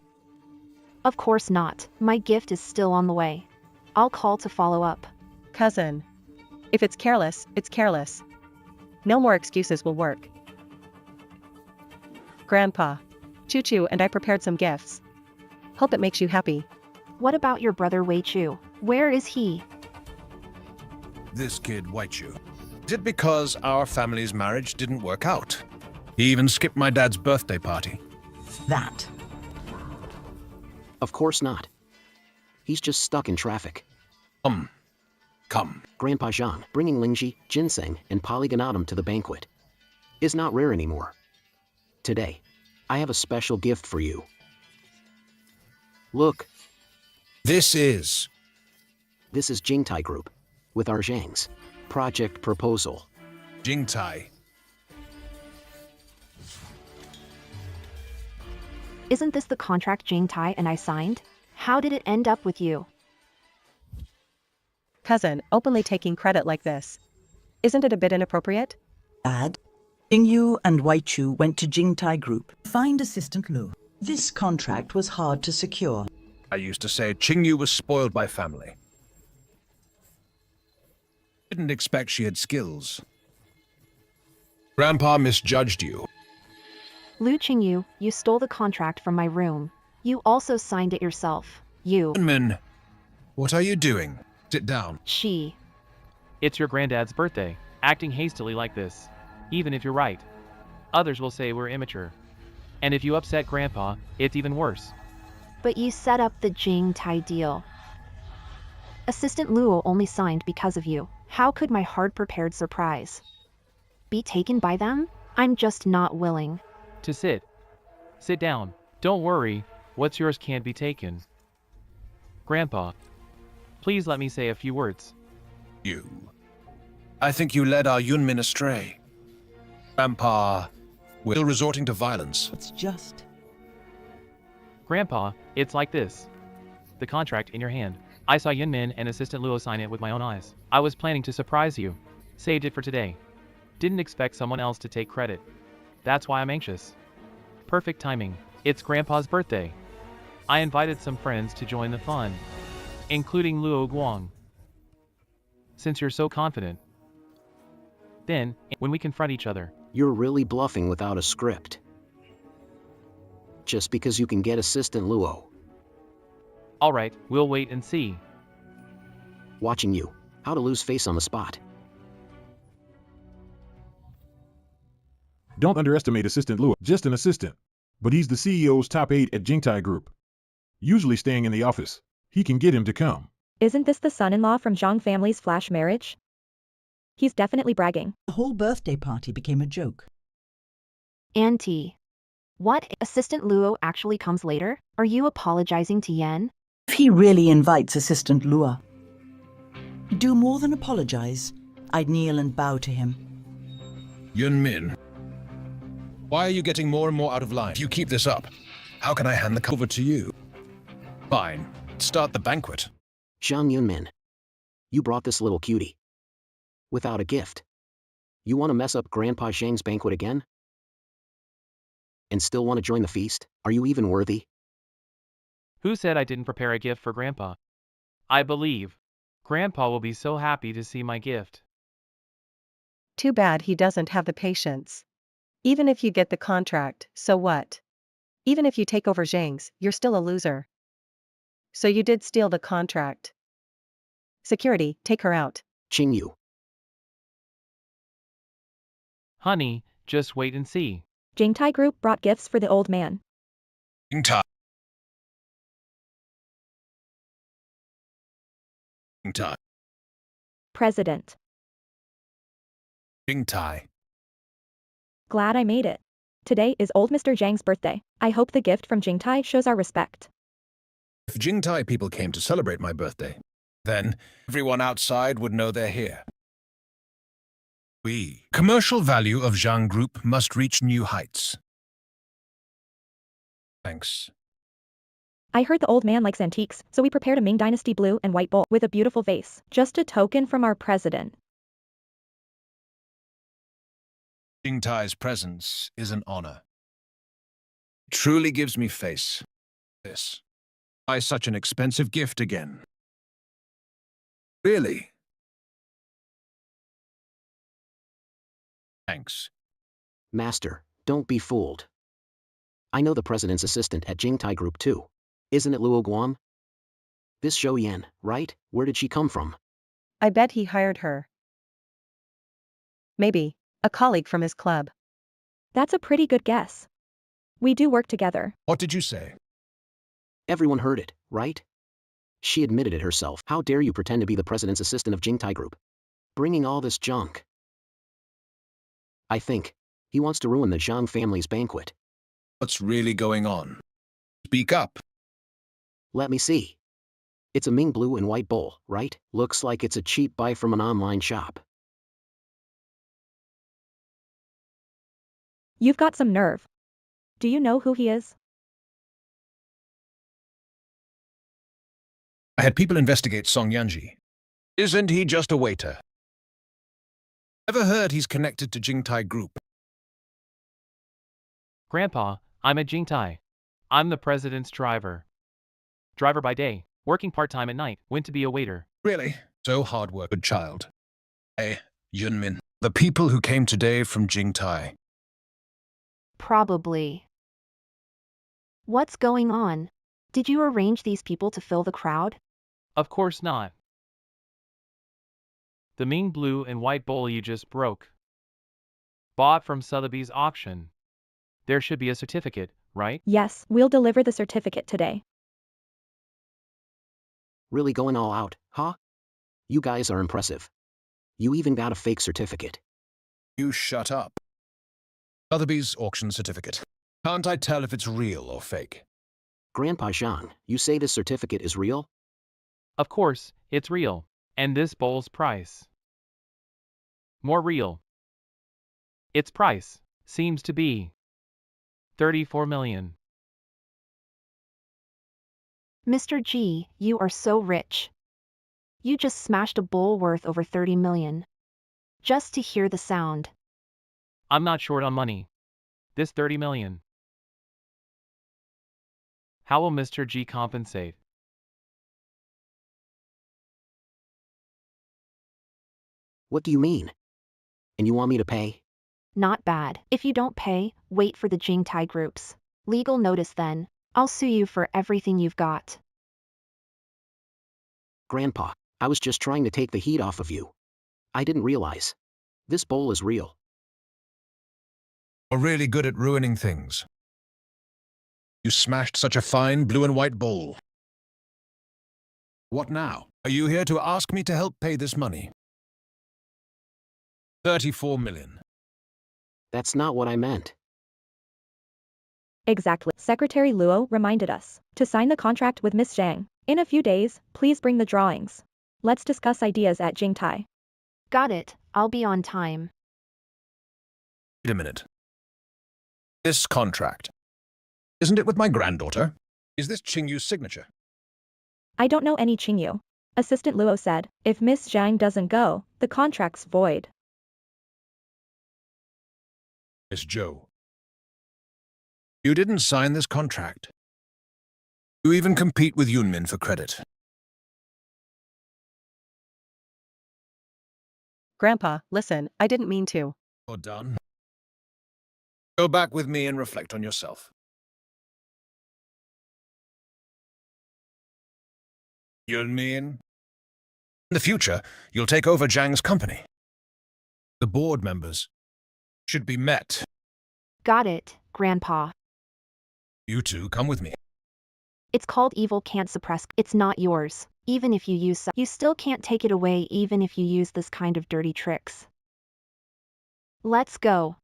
Speaker 1: Of course not, my gift is still on the way. I'll call to follow up.
Speaker 3: Cousin. If it's careless, it's careless. No more excuses will work. Grandpa. Choo-Choo and I prepared some gifts. Hope it makes you happy.
Speaker 1: What about your brother Wei Chu? Where is he?
Speaker 6: This kid, Waichu. Is it because our family's marriage didn't work out? He even skipped my dad's birthday party.
Speaker 7: That.
Speaker 8: Of course not. He's just stuck in traffic.
Speaker 6: Come.
Speaker 8: Grandpa Zhang, bringing Lingji, ginseng, and polygonatum to the banquet, is not rare anymore. Today, I have a special gift for you. Look.
Speaker 6: This is
Speaker 8: Jingtai Group, with our Zhang's project proposal.
Speaker 6: Jingtai.
Speaker 1: Isn't this the contract Jing Tai and I signed? How did it end up with you?
Speaker 3: Cousin, openly taking credit like this. Isn't it a bit inappropriate?
Speaker 7: Dad, Jingyu and Waichu went to Jingtai Group to find assistant Lu. This contract was hard to secure.
Speaker 6: I used to say Qingyu was spoiled by family. Didn't expect she had skills. Grandpa misjudged you.
Speaker 1: Lu Qingyu, you stole the contract from my room. You also signed it yourself. You.
Speaker 6: Min, what are you doing? Sit down.
Speaker 1: She.
Speaker 2: It's your granddad's birthday. Acting hastily like this. Even if you're right. Others will say we're immature. And if you upset Grandpa, it's even worse.
Speaker 1: But you set up the Jing Tai deal. Assistant Luo only signed because of you. How could my hard-prepared surprise be taken by them? I'm just not willing.
Speaker 2: To sit. Sit down. Don't worry, what's yours can't be taken. Grandpa, please let me say a few words.
Speaker 6: I think you led our Yunmin astray. Grandpa, we're still resorting to violence.
Speaker 7: It's just...
Speaker 2: Grandpa, it's like this. The contract in your hand. I saw Yunmin and Assistant Luo sign it with my own eyes. I was planning to surprise you. Saved it for today. Didn't expect someone else to take credit. That's why I'm anxious. Perfect timing. It's Grandpa's birthday. I invited some friends to join the fun, including Luo Guang. Since you're so confident, then, when we confront each other,
Speaker 8: You're really bluffing without a script. Just because you can get Assistant Luo.
Speaker 2: alright, we'll wait and see.
Speaker 8: Watching you. How to lose face on the spot.
Speaker 4: Don't underestimate Assistant Luo. Just an assistant. But he's the CEO's top 8 at Jingtai Group. Usually staying in the office. He can get him to come.
Speaker 5: Isn't this the son-in-law from Zhang family's flash marriage? He's definitely bragging.
Speaker 7: The whole birthday party became a joke.
Speaker 1: Auntie. What? Assistant Luo actually comes later? Are you apologizing to Yen?
Speaker 7: If he really invites assistant Lua, he'd do more than apologize. I'd kneel and bow to him.
Speaker 6: Yunmin, why are you getting more and more out of line? If you keep this up, how can I hand the cover to you? Fine, start the banquet.
Speaker 8: Zhang Yunmin. You brought this little cutie. Without a gift. You want to mess up Grandpa Zhang's banquet again? And still want to join the feast? Are you even worthy?
Speaker 2: Who said I didn't prepare a gift for Grandpa? I believe Grandpa will be so happy to see my gift.
Speaker 3: Too bad he doesn't have the patience. Even if you get the contract, so what? Even if you take over Zhang's, you're still a loser. So you did steal the contract. Security, take her out.
Speaker 8: Qingyu.
Speaker 2: Honey, just wait and see.
Speaker 5: Jingtai Group brought gifts for the old man.
Speaker 6: Jingtai. Jingtai.
Speaker 5: President.
Speaker 6: Jingtai.
Speaker 5: Glad I made it. Today is old Mr. Zhang's birthday. I hope the gift from Jingtai shows our respect.
Speaker 6: If Jingtai people came to celebrate my birthday, then everyone outside would know they're here. Commercial value of Zhang Group must reach new heights. Thanks.
Speaker 5: I heard the old man likes antiques, so we prepared a Ming Dynasty blue and white bowl with a beautiful vase. Just a token from our president.
Speaker 6: Jingtai's presence is an honor. It truly gives me face. This. Buy such an expensive gift again. Really? Thanks.
Speaker 8: Master, don't be fooled. I know the president's assistant at Jingtai Group too. Isn't it Luo Guam? This Zhou Yan, right? Where did she come from?
Speaker 3: I bet he hired her. Maybe. A colleague from his club.
Speaker 5: That's a pretty good guess. We do work together.
Speaker 6: What did you say?
Speaker 8: Everyone heard it, right? She admitted it herself. How dare you pretend to be the president's assistant of Jingtai Group? Bringing all this junk. I think he wants to ruin the Zhang family's banquet.
Speaker 6: What's really going on? Speak up.
Speaker 8: Let me see. It's a Ming blue and white bowl, right? Looks like it's a cheap buy from an online shop.
Speaker 5: You've got some nerve. Do you know who he is?
Speaker 6: I had people investigate Song Yanji. Isn't he just a waiter? Ever heard he's connected to Jingtai Group?
Speaker 2: Grandpa, I'm at Jingtai. I'm the president's driver. Driver by day, working part-time at night, went to be a waiter.
Speaker 6: Really? So hard work, good child. Hey, Yunmin. The people who came today from Jingtai.
Speaker 1: Probably. What's going on? Did you arrange these people to fill the crowd?
Speaker 2: Of course not. The Ming blue and white bowl you just broke. Bought from Sotheby's auction. There should be a certificate, right?
Speaker 5: Yes, we'll deliver the certificate today.
Speaker 8: Really going all out, huh? You guys are impressive. You even got a fake certificate.
Speaker 6: You shut up. Sotheby's auction certificate. Can't I tell if it's real or fake?
Speaker 8: Grandpa Zhang, you say this certificate is real?
Speaker 2: Of course, it's real. And this bowl's price. More real. Its price seems to be 34 million.
Speaker 1: Mr. G, you are so rich. You just smashed a bowl worth over 30 million. Just to hear the sound.
Speaker 2: I'm not short on money. This 30 million. How will Mr. G compensate?
Speaker 8: What do you mean? And you want me to pay?
Speaker 1: Not bad. If you don't pay, wait for the Jingtai Group's legal notice then. I'll sue you for everything you've got.
Speaker 8: Grandpa, I was just trying to take the heat off of you. I didn't realize. This bowl is real.
Speaker 6: You're really good at ruining things. You smashed such a fine blue and white bowl. What now? Are you here to ask me to help pay this money? 34 million.
Speaker 8: That's not what I meant.
Speaker 5: Exactly. Secretary Luo reminded us to sign the contract with Miss Zhang. In a few days, please bring the drawings. Let's discuss ideas at Jingtai.
Speaker 1: Got it. I'll be on time.
Speaker 6: Wait a minute. This contract. Isn't it with my granddaughter? Is this Qingyu's signature?
Speaker 5: I don't know any Qingyu. Assistant Luo said, if Miss Zhang doesn't go, the contract's void.
Speaker 6: Miss Zhou. You didn't sign this contract. You even compete with Yunmin for credit.
Speaker 3: Grandpa, listen, I didn't mean to.
Speaker 6: You're done. Go back with me and reflect on yourself. Yunmin. In the future, you'll take over Zhang's company. The board members should be met.
Speaker 1: Got it, Grandpa.
Speaker 6: You two come with me.
Speaker 1: It's called evil can't suppress. It's not yours. Even if you use you still can't take it away even if you use this kind of dirty tricks. Let's go.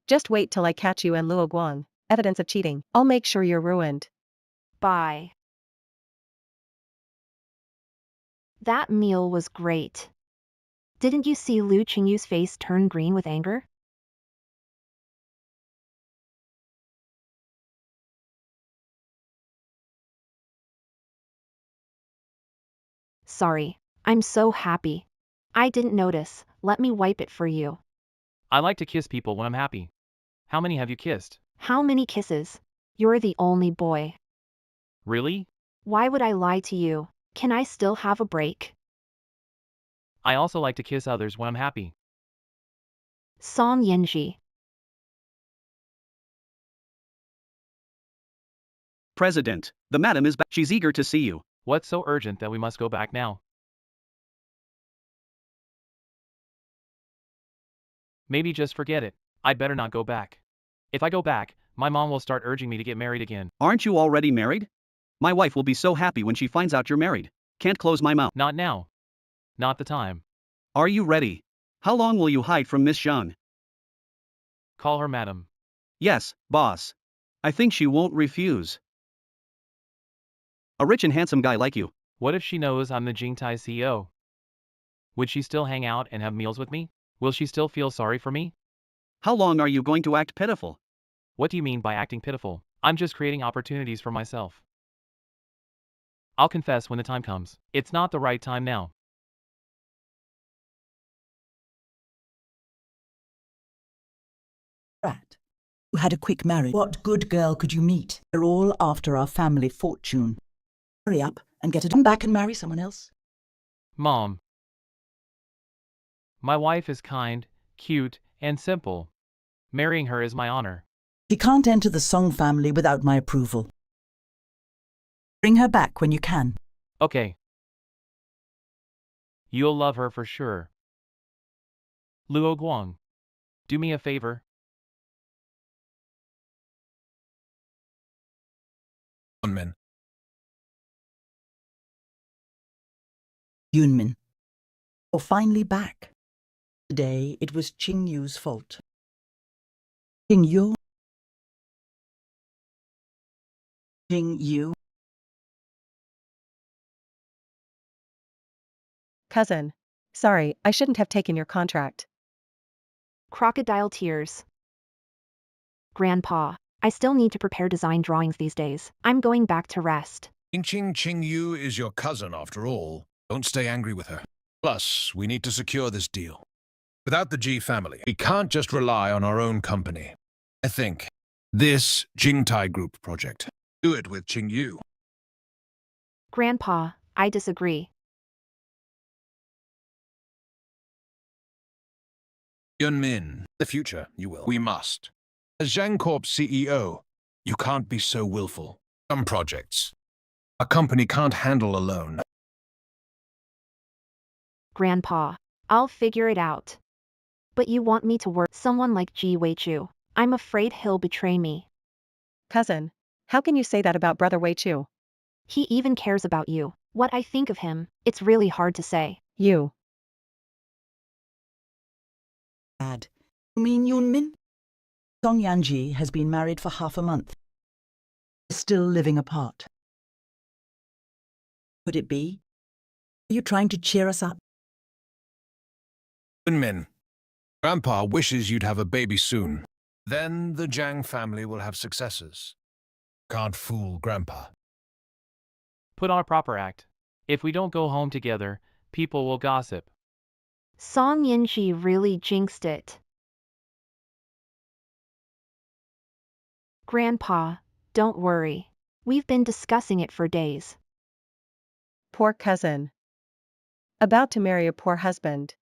Speaker 3: Just wait till I catch you and Luo Guang. Evidence of cheating. I'll make sure you're ruined.
Speaker 1: Bye. That meal was great. Didn't you see Lu Qingyu's face turn green with anger? Sorry. I'm so happy. I didn't notice. Let me wipe it for you.
Speaker 2: I like to kiss people when I'm happy. How many have you kissed?
Speaker 1: How many kisses? You're the only boy.
Speaker 2: Really?
Speaker 1: Why would I lie to you? Can I still have a break?
Speaker 2: I also like to kiss others when I'm happy.
Speaker 1: Song Yanji.
Speaker 9: President, the madam is back. She's eager to see you.
Speaker 2: What's so urgent that we must go back now? Maybe just forget it. I'd better not go back. If I go back, my mom will start urging me to get married again.
Speaker 9: Aren't you already married? My wife will be so happy when she finds out you're married. Can't close my mouth.
Speaker 2: Not now. Not the time.
Speaker 9: Are you ready? How long will you hide from Miss Zhang?
Speaker 2: Call her madam.
Speaker 9: Yes, boss. I think she won't refuse. A rich and handsome guy like you.
Speaker 2: What if she knows I'm the Jingtai CEO? Would she still hang out and have meals with me? Will she still feel sorry for me?
Speaker 9: How long are you going to act pitiful?
Speaker 2: What do you mean by acting pitiful? I'm just creating opportunities for myself. I'll confess when the time comes. It's not the right time now.
Speaker 7: Rat. You had a quick marriage. What good girl could you meet? They're all after our family fortune. Hurry up and get come back and marry someone else.
Speaker 2: Mom. My wife is kind, cute, and simple. Marrying her is my honor.
Speaker 7: She can't enter the Song family without my approval. Bring her back when you can.
Speaker 2: Okay. You'll love her for sure. Luo Guang. Do me a favor.
Speaker 6: Yunmin.
Speaker 7: Yunmin. You're finally back. Today it was Qingyu's fault. Qingyu? Qingyu?
Speaker 3: Cousin. Sorry, I shouldn't have taken your contract.
Speaker 1: Crocodile tears. Grandpa, I still need to prepare design drawings these days. I'm going back to rest.
Speaker 6: Qingyu is your cousin after all. Don't stay angry with her. Plus, we need to secure this deal. Without the G family, we can't just rely on our own company. I think this Jingtai Group project. Do it with Qingyu.
Speaker 1: Grandpa, I disagree.
Speaker 6: Yunmin, the future, you will. We must. As Zhang Corp's CEO, you can't be so willful. Some projects, a company can't handle alone.
Speaker 1: Grandpa, I'll figure it out. But you want me to work someone like Ji Weichu. I'm afraid he'll betray me.
Speaker 3: Cousin. How can you say that about Brother Wei Chu?
Speaker 1: He even cares about you. What I think of him, it's really hard to say.
Speaker 3: You.
Speaker 7: Dad. You mean Yunmin? Song Yanji has been married for half a month. They're still living apart. Could it be? Are you trying to cheer us up?
Speaker 6: Yunmin, Grandpa wishes you'd have a baby soon. Then the Zhang family will have successors. Can't fool Grandpa.
Speaker 2: Put on a proper act. If we don't go home together, people will gossip.
Speaker 1: Song Yinji really jinxed it. Grandpa, don't worry. We've been discussing it for days.
Speaker 3: Poor cousin. About to marry a poor husband.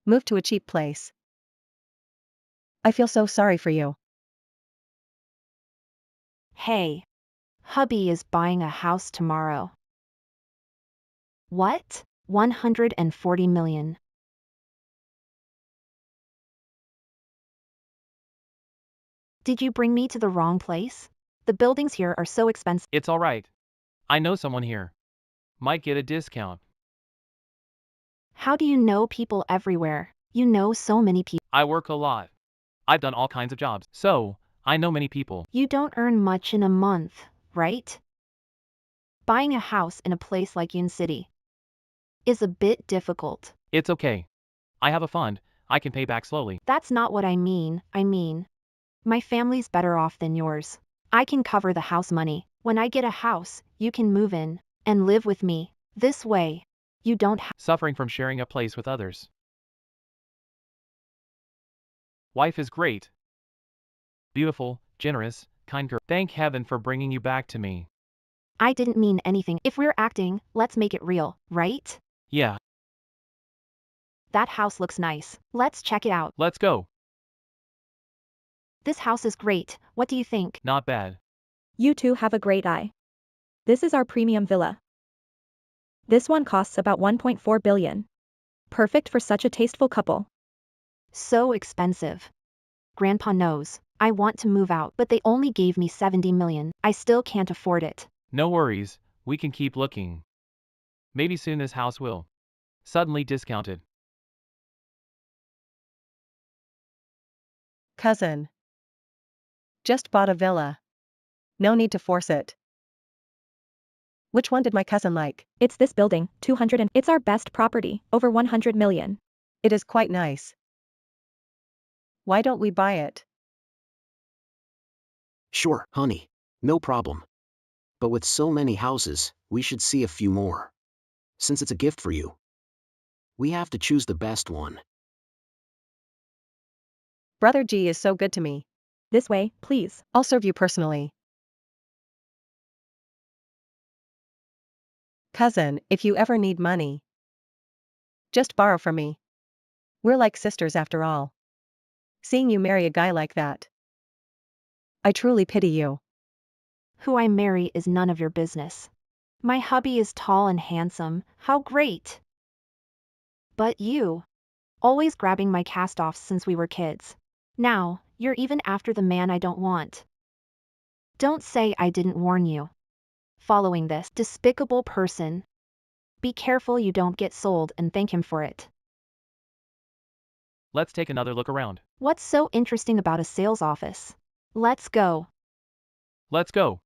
Speaker 3: Move to a cheap place. I feel so sorry for you.
Speaker 1: Hey. Hubby is buying a house tomorrow. What? 140 million. Did you bring me to the wrong place? The buildings here are so expensive.
Speaker 2: It's all right. I know someone here. Might get a discount.
Speaker 1: How do you know people everywhere? You know so many people.
Speaker 2: I work a lot. I've done all kinds of jobs, so I know many people.
Speaker 1: You don't earn much in a month, right? Buying a house in a place like Yun City is a bit difficult.
Speaker 2: It's okay. I have a fund, I can pay back slowly.
Speaker 1: That's not what I mean. My family's better off than yours. I can cover the house money. When I get a house, you can move in and live with me. This way, you don't have
Speaker 2: Suffering from sharing a place with others. Wife is great. Beautiful, generous, kind girl. Thank heaven for bringing you back to me.
Speaker 1: I didn't mean anything. If we're acting, let's make it real, right?
Speaker 2: Yeah,
Speaker 1: That house looks nice. Let's check it out.
Speaker 2: let's go.
Speaker 1: This house is great. What do you think?
Speaker 2: Not bad.
Speaker 5: You two have a great eye. This is our premium villa. This one costs about 1.4 billion. Perfect for such a tasteful couple.
Speaker 1: So expensive. Grandpa knows. I want to move out, but they only gave me 70 million. I still can't afford it.
Speaker 2: No worries, we can keep looking. Maybe soon this house will. Suddenly discounted.
Speaker 3: Cousin. Just bought a villa. No need to force it. Which one did my cousin like?
Speaker 5: It's this building, 200 and it's our best property, over 100 million.
Speaker 3: It is quite nice. Why don't we buy it?
Speaker 8: Sure, honey. No problem. But with so many houses, we should see a few more. Since it's a gift for you, we have to choose the best one.
Speaker 3: Brother G is so good to me.
Speaker 5: This way, please.
Speaker 3: I'll serve you personally. Cousin, if you ever need money, just borrow from me. We're like sisters after all. Seeing you marry a guy like that, I truly pity you.
Speaker 1: Who I marry is none of your business. My hubby is tall and handsome. How great! But you, always grabbing my cast-offs since we were kids. Now, you're even after the man I don't want. Don't say I didn't warn you. Following this despicable person. Be careful you don't get sold and thank him for it.
Speaker 2: Let's take another look around.
Speaker 1: What's so interesting about a sales office? Let's go.
Speaker 2: Let's go.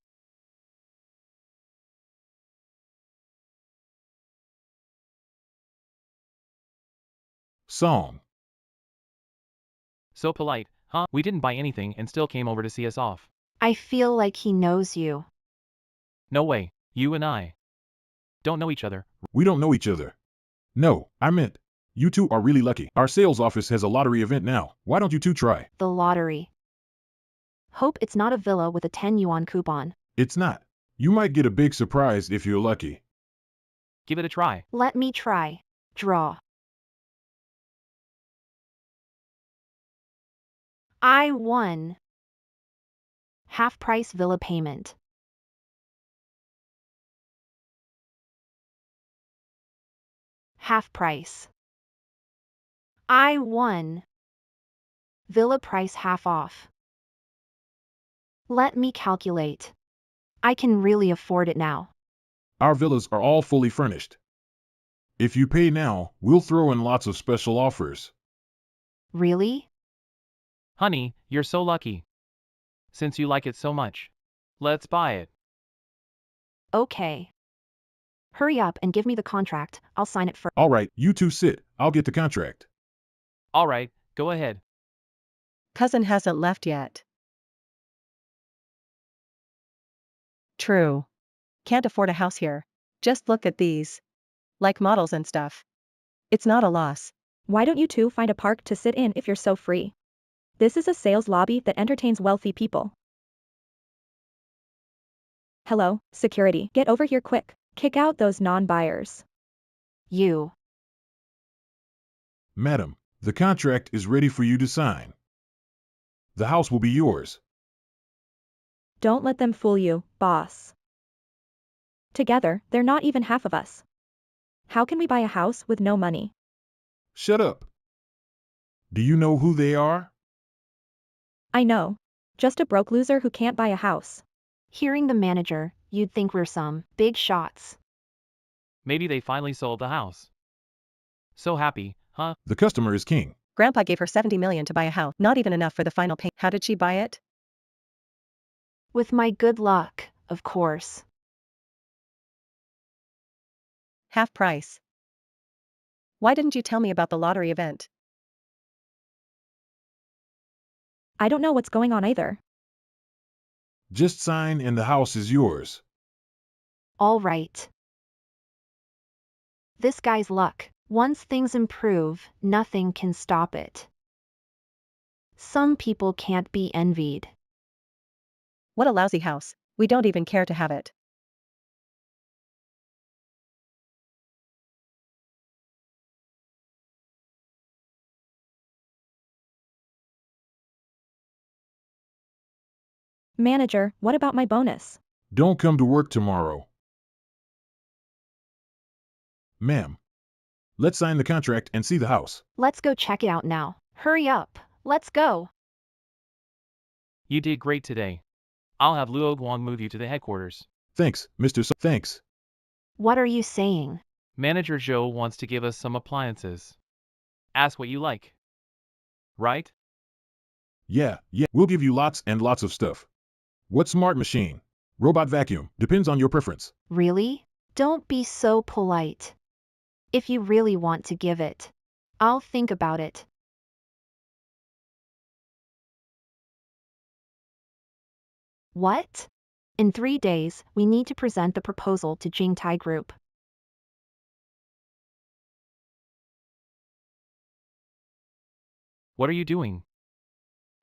Speaker 4: Song.
Speaker 2: So polite, huh? We didn't buy anything and still came over to see us off.
Speaker 1: I feel like he knows you.
Speaker 2: No way, you and I don't know each other.
Speaker 4: We don't know each other. No, I meant, you two are really lucky. Our sales office has a lottery event now. Why don't you two try?
Speaker 1: The lottery. Hope it's not a villa with a 10 yuan coupon.
Speaker 4: It's not. You might get a big surprise if you're lucky.
Speaker 2: Give it a try.
Speaker 1: Let me try. Draw. I won. Half-price villa payment. Half price. I won. Villa price half off. Let me calculate. I can really afford it now.
Speaker 4: Our villas are all fully furnished. If you pay now, we'll throw in lots of special offers.
Speaker 1: Really?
Speaker 2: Honey, you're so lucky. Since you like it so much, let's buy it.
Speaker 1: Okay. Hurry up and give me the contract. I'll sign it first.
Speaker 4: All right, you two sit. I'll get the contract.
Speaker 2: All right, go ahead.
Speaker 3: Cousin hasn't left yet. True. Can't afford a house here. Just look at these. Like models and stuff. It's not a loss.
Speaker 5: Why don't you two find a park to sit in if you're so free? This is a sales lobby that entertains wealthy people. Hello, security. Get over here quick. Kick out those non-buyers.
Speaker 1: You.
Speaker 4: Madam, the contract is ready for you to sign. The house will be yours.
Speaker 5: Don't let them fool you, boss. Together, they're not even half of us. How can we buy a house with no money?
Speaker 4: Shut up. Do you know who they are?
Speaker 5: I know. Just a broke loser who can't buy a house.
Speaker 1: Hearing the manager, you'd think we're some big shots.
Speaker 2: Maybe they finally sold the house. So happy, huh?
Speaker 4: The customer is king.
Speaker 3: Grandpa gave her 70 million to buy a house, not even enough for the final payment. How did she buy it?
Speaker 1: With my good luck, of course.
Speaker 3: Half price. Why didn't you tell me about the lottery event?
Speaker 5: I don't know what's going on either.
Speaker 4: Just sign and the house is yours.
Speaker 1: All right. This guy's luck. Once things improve, nothing can stop it. Some people can't be envied.
Speaker 3: What a lousy house. We don't even care to have it.
Speaker 5: Manager, what about my bonus?
Speaker 4: Don't come to work tomorrow. Ma'am. Let's sign the contract and see the house.
Speaker 1: Let's go check it out now. Hurry up. Let's go.
Speaker 2: You did great today. I'll have Luo Guang move you to the headquarters.
Speaker 4: Thanks, Mr. Thanks.
Speaker 1: What are you saying?
Speaker 2: Manager Zhou wants to give us some appliances. Ask what you like. Right?
Speaker 4: Yeah, we'll give you lots and lots of stuff. What smart machine? Robot vacuum, depends on your preference.
Speaker 1: Really? Don't be so polite. If you really want to give it, I'll think about it. What? In 3 days, we need to present the proposal to Jingtai Group.
Speaker 2: What are you doing?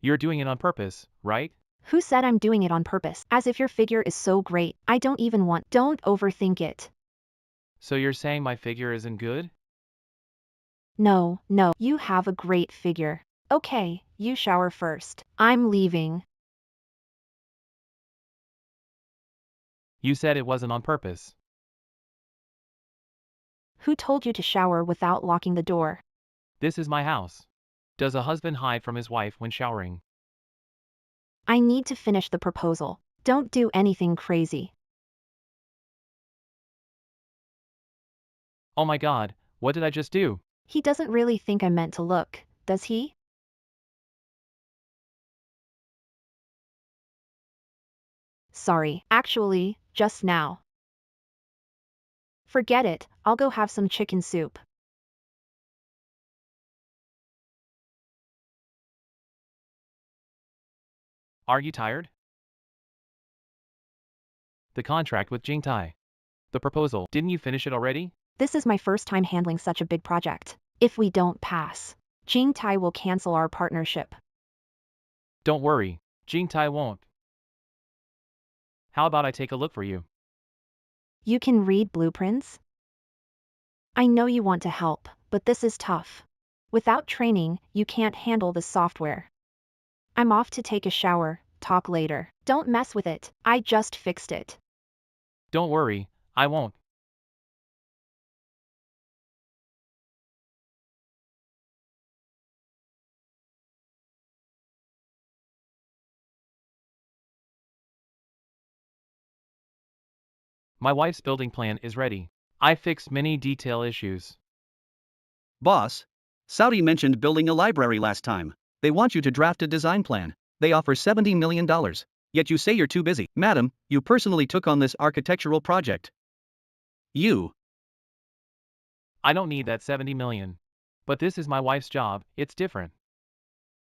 Speaker 2: You're doing it on purpose, right?
Speaker 1: Who said I'm doing it on purpose? As if your figure is so great, I don't even want. Don't overthink it.
Speaker 2: So you're saying my figure isn't good?
Speaker 1: No, you have a great figure. Okay, you shower first. I'm leaving.
Speaker 2: You said it wasn't on purpose.
Speaker 1: Who told you to shower without locking the door?
Speaker 2: This is my house. Does a husband hide from his wife when showering?
Speaker 1: I need to finish the proposal. Don't do anything crazy.
Speaker 2: Oh my god, what did I just do?
Speaker 1: He doesn't really think I meant to look, does he? Sorry, actually, just now. Forget it, I'll go have some chicken soup.
Speaker 2: Are you tired? The contract with Jingtai. The proposal, didn't you finish it already?
Speaker 1: This is my first time handling such a big project. If we don't pass, Jingtai will cancel our partnership.
Speaker 2: Don't worry, Jingtai won't. How about I take a look for you?
Speaker 1: You can read blueprints? I know you want to help, but this is tough. Without training, you can't handle the software. I'm off to take a shower, talk later. Don't mess with it, I just fixed it.
Speaker 2: Don't worry, I won't. My wife's building plan is ready. I fixed many detail issues.
Speaker 9: Boss, Saudi mentioned building a library last time. They want you to draft a design plan. They offer $70 million. Yet you say you're too busy. Madam, you personally took on this architectural project.
Speaker 2: I don't need that 70 million. But this is my wife's job, it's different.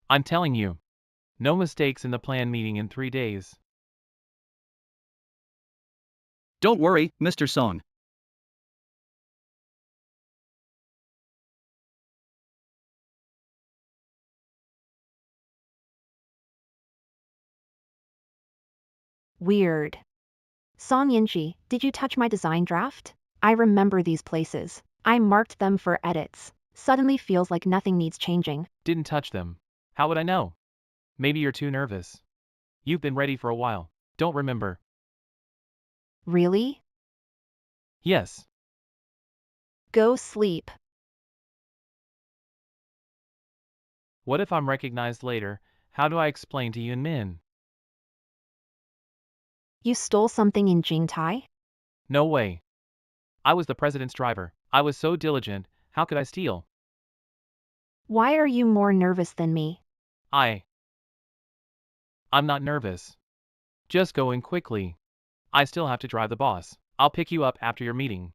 Speaker 2: I'm telling you. No mistakes in the plan meeting in 3 days.
Speaker 9: Don't worry, Mr. Song.
Speaker 1: Weird. Song Yinji, did you touch my design draft? I remember these places. I marked them for edits. Suddenly feels like nothing needs changing.
Speaker 2: Didn't touch them. How would I know? Maybe you're too nervous. You've been ready for a while. Don't remember.
Speaker 1: Really?
Speaker 2: Yes.
Speaker 1: Go sleep.
Speaker 2: What if I'm recognized later? How do I explain to Yun Min?
Speaker 1: You stole something in Jingtai?
Speaker 2: No way. I was the president's driver. I was so diligent, how could I steal?
Speaker 1: Why are you more nervous than me?
Speaker 2: I'm not nervous. Just go in quickly. I still have to drive the boss. I'll pick you up after your meeting.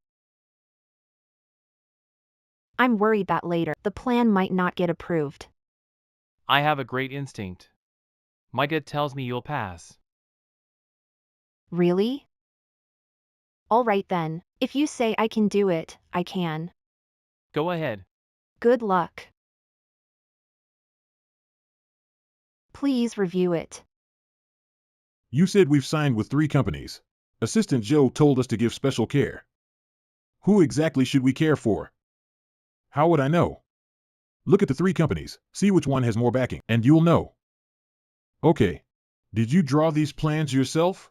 Speaker 1: I'm worried that later, the plan might not get approved.
Speaker 2: I have a great instinct. My gut tells me you'll pass.
Speaker 1: Really? All right then, if you say I can do it, I can.
Speaker 2: Go ahead.
Speaker 1: Good luck. Please review it.
Speaker 4: You said we've signed with 3 companies. Assistant Joe told us to give special care. Who exactly should we care for? How would I know? Look at the 3 companies, see which one has more backing, and you'll know. Okay. Did you draw these plans yourself?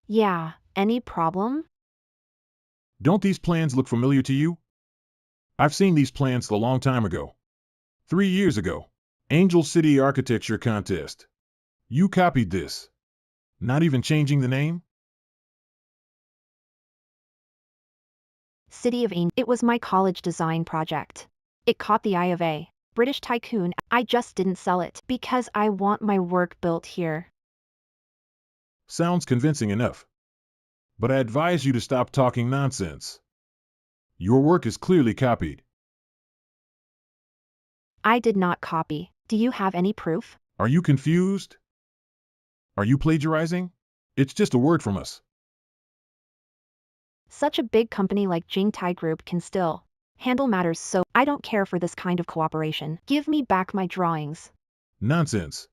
Speaker 1: Yeah, any problem?
Speaker 4: Don't these plans look familiar to you? I've seen these plans a long time ago. 3 years ago. Angel City Architecture Contest. You copied this. Not even changing the name?
Speaker 1: City of Angel. It was my college design project. It caught the eye of a British tycoon. I just didn't sell it because I want my work built here.
Speaker 4: Sounds convincing enough. But I advise you to stop talking nonsense. Your work is clearly copied.
Speaker 1: I did not copy. Do you have any proof?
Speaker 4: Are you confused? Are you plagiarizing? It's just a word from us.
Speaker 1: Such a big company like Jingtai Group can still handle matters, so I don't care for this kind of cooperation. Give me back my drawings.
Speaker 4: Nonsense.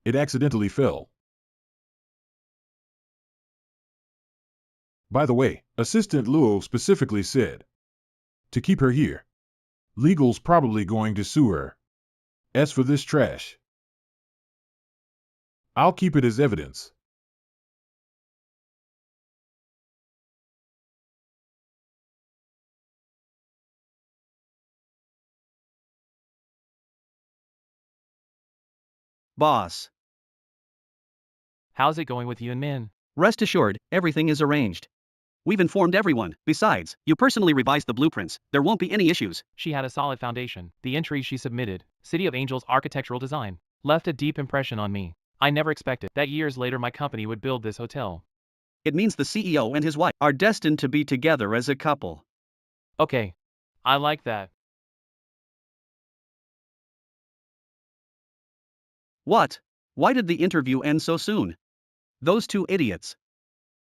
Speaker 4: It accidentally fell. By the way, Assistant Luo specifically said to keep her here. Legal's probably going to sue her. As for this trash, I'll keep it as evidence.
Speaker 9: Boss.
Speaker 2: How's it going with you and Min?
Speaker 9: Rest assured, everything is arranged. We've informed everyone. Besides, you personally revised the blueprints. There won't be any issues.
Speaker 2: She had a solid foundation. The entries she submitted, City of Angels architectural design, left a deep impression on me. I never expected that years later my company would build this hotel.
Speaker 9: It means the CEO and his wife are destined to be together as a couple.
Speaker 2: Okay. I like that.
Speaker 9: What? Why did the interview end so soon? Those 2 idiots.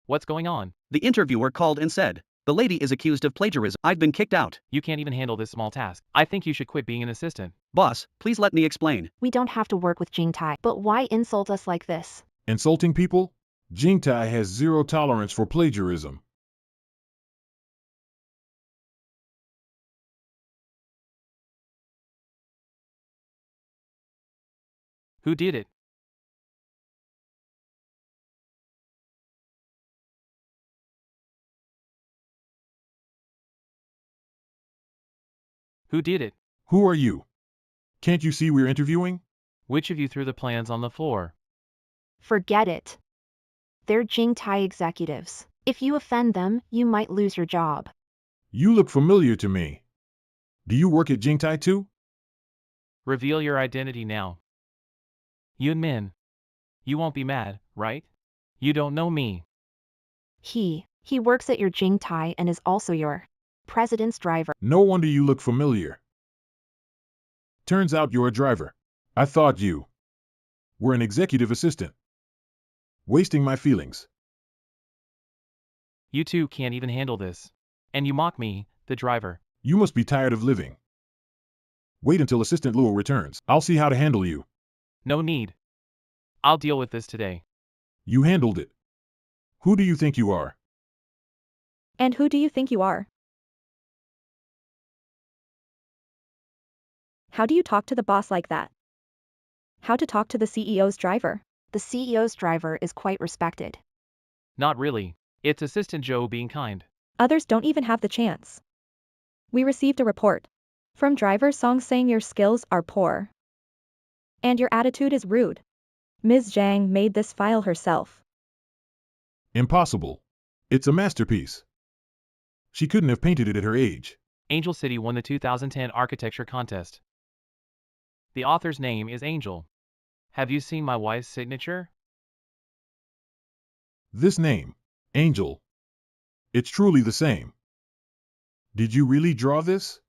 Speaker 2: What's going on?
Speaker 9: The interviewer called and said, the lady is accused of plagiarism. I've been kicked out.
Speaker 2: You can't even handle this small task. I think you should quit being an assistant.
Speaker 9: Boss, please let me explain.
Speaker 1: We don't have to work with Jingtai, but why insult us like this?
Speaker 4: Insulting people? Jingtai has 0 tolerance for plagiarism.
Speaker 2: Who did it? Who did it?
Speaker 4: Who are you? Can't you see we're interviewing?
Speaker 2: Which of you threw the plans on the floor?
Speaker 1: Forget it. They're Jingtai executives. If you offend them, you might lose your job.
Speaker 4: You look familiar to me. Do you work at Jingtai too?
Speaker 2: Reveal your identity now. Yun Min. You won't be mad, right? You don't know me.
Speaker 1: He works at your Jingtai and is also your president's driver.
Speaker 4: No wonder you look familiar. Turns out you're a driver. I thought you were an executive assistant. Wasting my feelings.
Speaker 2: You two can't even handle this. And you mock me, the driver.
Speaker 4: You must be tired of living. Wait until Assistant Luo returns. I'll see how to handle you.
Speaker 2: No need. I'll deal with this today.
Speaker 4: You handled it. Who do you think you are?
Speaker 5: And who do you think you are? How do you talk to the boss like that? How to talk to the CEO's driver?
Speaker 1: The CEO's driver is quite respected.
Speaker 2: Not really. It's Assistant Joe being kind.
Speaker 5: Others don't even have the chance. We received a report from driver Song saying your skills are poor. And your attitude is rude. Ms. Zhang made this file herself.
Speaker 4: Impossible. It's a masterpiece. She couldn't have painted it at her age.
Speaker 2: Angel City won the 2010 architecture contest. The author's name is Angel. Have you seen my wife's signature?
Speaker 4: This name, Angel. It's truly the same. Did you really draw this?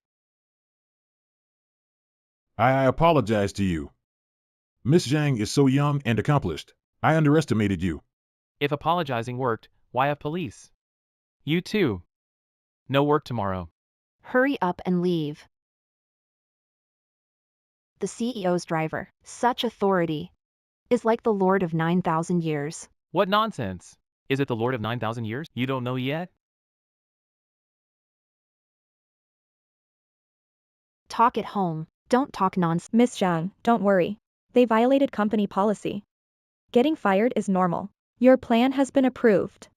Speaker 4: I apologize to you. Miss Zhang is so young and accomplished. I underestimated you.
Speaker 2: If apologizing worked, why have police? You too. No work tomorrow.
Speaker 1: Hurry up and leave. The CEO's driver, such authority, is like the Lord of 9,000 years.
Speaker 2: What nonsense! Is it the Lord of 9,000 years? You don't know yet?
Speaker 1: Talk at home, don't talk nonsense.
Speaker 5: Miss Zhang, don't worry. They violated company policy. Getting fired is normal. Your plan has been approved.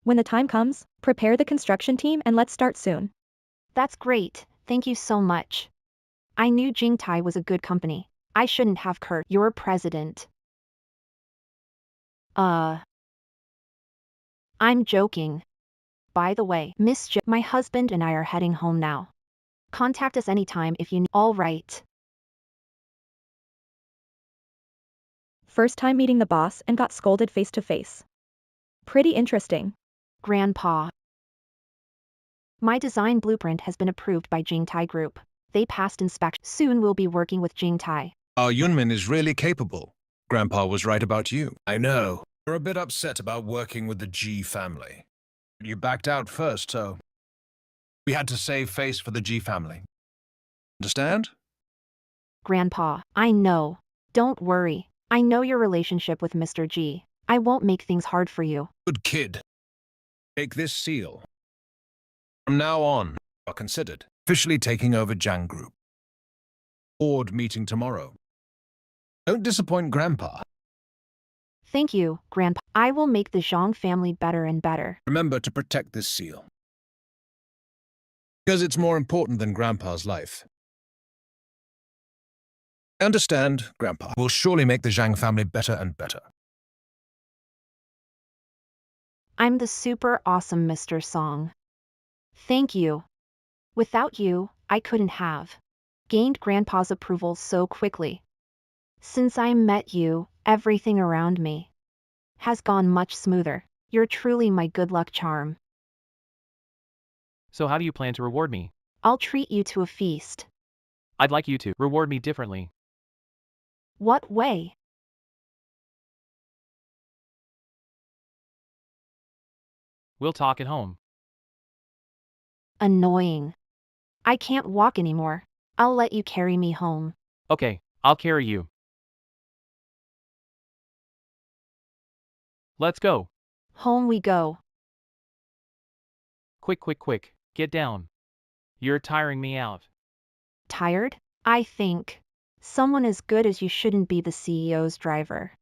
Speaker 5: When the time comes, prepare the construction team and let's start soon.
Speaker 1: That's great, thank you so much. I knew Jingtai was a good company. I shouldn't have cursed your president. I'm joking. By the way, Miss J, my husband and I are heading home now. Contact us anytime if you need. All right.
Speaker 5: First time meeting the boss and got scolded face to face. Pretty interesting.
Speaker 1: Grandpa. My design blueprint has been approved by Jingtai Group. They passed inspection. Soon we'll be working with Jingtai.
Speaker 6: Our Yunmin is really capable. Grandpa was right about you. I know. We're a bit upset about working with the G family. You backed out first, so we had to save face for the G family. Understand?
Speaker 1: Grandpa, I know. Don't worry. I know your relationship with Mr. G. I won't make things hard for you.
Speaker 6: Good kid. Take this seal. From now on, you are considered officially taking over Jiang Group. Board meeting tomorrow. Don't disappoint Grandpa.
Speaker 1: Thank you, Grandpa. I will make the Zhang family better and better.
Speaker 6: Remember to protect this seal. Because it's more important than Grandpa's life. I understand, Grandpa. We'll surely make the Zhang family better and better.
Speaker 1: I'm the super awesome Mr. Song. Thank you. Without you, I couldn't have gained Grandpa's approval so quickly. Since I met you, everything around me has gone much smoother. You're truly my good luck charm.
Speaker 2: So how do you plan to reward me?
Speaker 1: I'll treat you to a feast.
Speaker 2: I'd like you to reward me differently.
Speaker 1: What way?
Speaker 2: We'll talk at home.
Speaker 1: Annoying. I can't walk anymore. I'll let you carry me home.
Speaker 2: Okay, I'll carry you. Let's go.
Speaker 1: Home we go.
Speaker 2: Quick, quick, quick. Get down. You're tiring me out.
Speaker 1: Tired? I think. Someone as good as you shouldn't be the CEO's driver.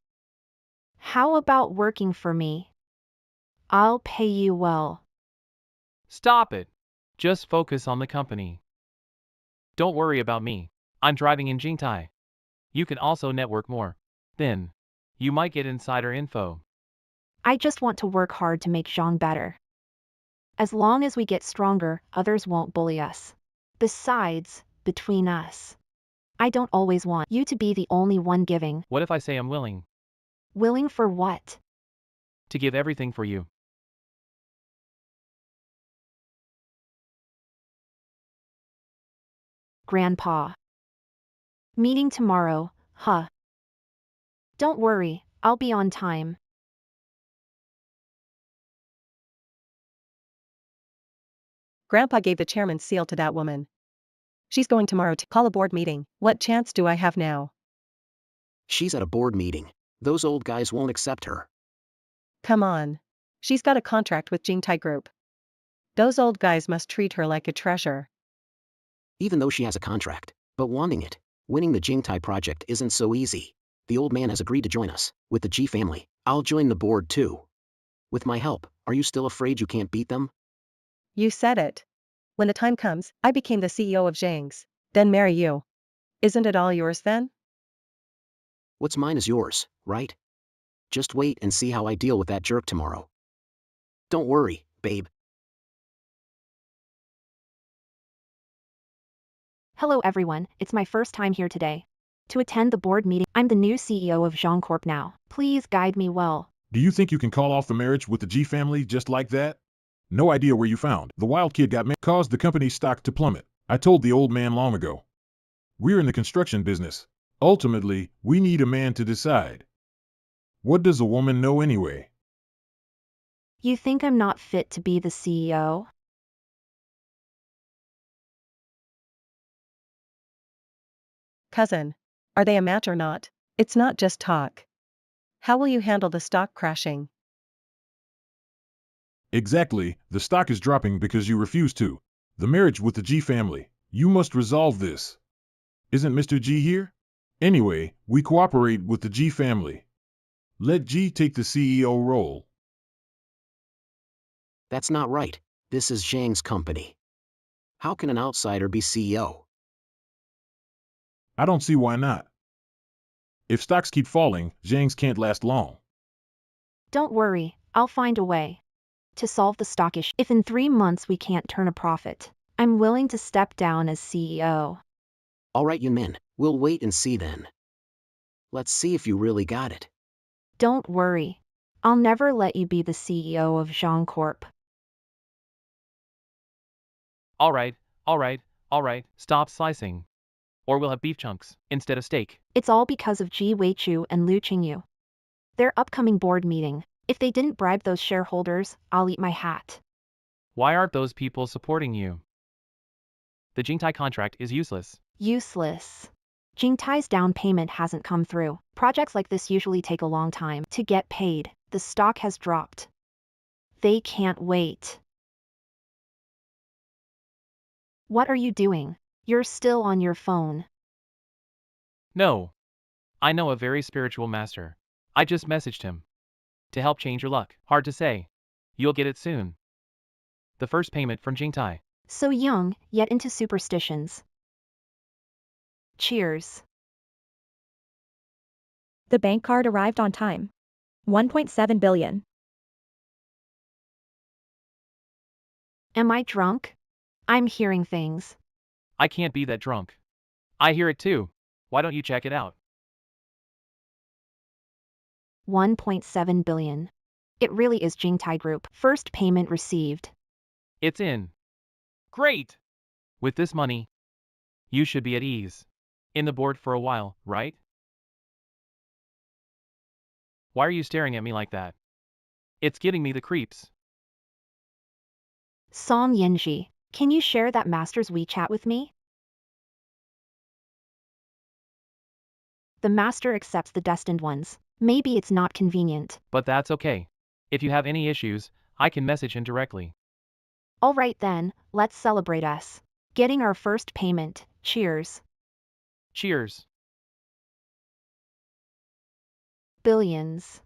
Speaker 1: How about working for me? I'll pay you well.
Speaker 2: Stop it. Just focus on the company. Don't worry about me. I'm driving in Jingtai. You can also network more. Then, you might get insider info.
Speaker 1: I just want to work hard to make Zhang better. As long as we get stronger, others won't bully us. Besides, between us, I don't always want you to be the only one giving.
Speaker 2: What if I say I'm willing?
Speaker 1: Willing for what?
Speaker 2: To give everything for you.
Speaker 1: Grandpa. Meeting tomorrow, huh? Don't worry, I'll be on time.
Speaker 3: Grandpa gave the chairman's seal to that woman. She's going tomorrow to call a board meeting. What chance do I have now?
Speaker 8: She's at a board meeting. Those old guys won't accept her.
Speaker 3: Come on. She's got a contract with Jingtai Group. Those old guys must treat her like a treasure.
Speaker 8: Even though she has a contract, but wanting it, winning the Jingtai project isn't so easy. The old man has agreed to join us, with the G family. I'll join the board too. With my help, are you still afraid you can't beat them?
Speaker 3: You said it. When the time comes, I became the CEO of Zhang's, then marry you. Isn't it all yours then?
Speaker 8: What's mine is yours, right? Just wait and see how I deal with that jerk tomorrow. Don't worry, babe.
Speaker 1: Hello everyone, it's my first time here today. To attend the board meeting, I'm the new CEO of Zhang Corp now. Please guide me well.
Speaker 4: Do you think you can call off the marriage with the G family just like that? No idea where you found. The wild kid got mad, caused the company's stock to plummet. I told the old man long ago. We're in the construction business. Ultimately, we need a man to decide. What does a woman know anyway?
Speaker 1: You think I'm not fit to be the CEO?
Speaker 3: Cousin, are they a match or not? It's not just talk. How will you handle the stock crashing?
Speaker 4: Exactly, the stock is dropping because you refuse to. The marriage with the G family. You must resolve this. Isn't Mr. G here? Anyway, we cooperate with the G family. Let G take the CEO role.
Speaker 8: That's not right. This is Zhang's company. How can an outsider be CEO?
Speaker 4: I don't see why not. If stocks keep falling, Zhang's can't last long.
Speaker 1: Don't worry, I'll find a way to solve the stock issue. If in 3 months we can't turn a profit, I'm willing to step down as CEO.
Speaker 8: All right, Yunmin, we'll wait and see then. Let's see if you really got it.
Speaker 1: Don't worry. I'll never let you be the CEO of Zhang Corp.
Speaker 2: All right, all right, all right, stop slicing. Or we'll have beef chunks instead of steak.
Speaker 1: It's all because of Ji Weichu and Lu Qingyu. Their upcoming board meeting. If they didn't bribe those shareholders, I'll eat my hat.
Speaker 2: Why aren't those people supporting you? The Jingtai contract is useless.
Speaker 1: Useless. Jingtai's down payment hasn't come through. Projects like this usually take a long time to get paid. The stock has dropped. They can't wait. What are you doing? You're still on your phone.
Speaker 2: No. I know a very spiritual master. I just messaged him. To help change your luck. Hard to say. You'll get it soon. The first payment from Jingtai.
Speaker 1: So young, yet into superstitions. Cheers.
Speaker 5: The bank card arrived on time. 1.7 billion.
Speaker 1: Am I drunk? I'm hearing things.
Speaker 2: I can't be that drunk. I hear it too. Why don't you check it out?
Speaker 1: 1.7 billion. It really is Jingtai Group. First payment received.
Speaker 2: It's in. Great! With this money, you should be at ease. In the board for a while, right? Why are you staring at me like that? It's getting me the creeps.
Speaker 1: Song Yinji, can you share that master's WeChat with me? The master accepts the destined ones. Maybe it's not convenient.
Speaker 2: But that's okay. If you have any issues, I can message him directly.
Speaker 1: All right then, let's celebrate us. Getting our first payment. Cheers.
Speaker 2: Cheers.
Speaker 1: Billions.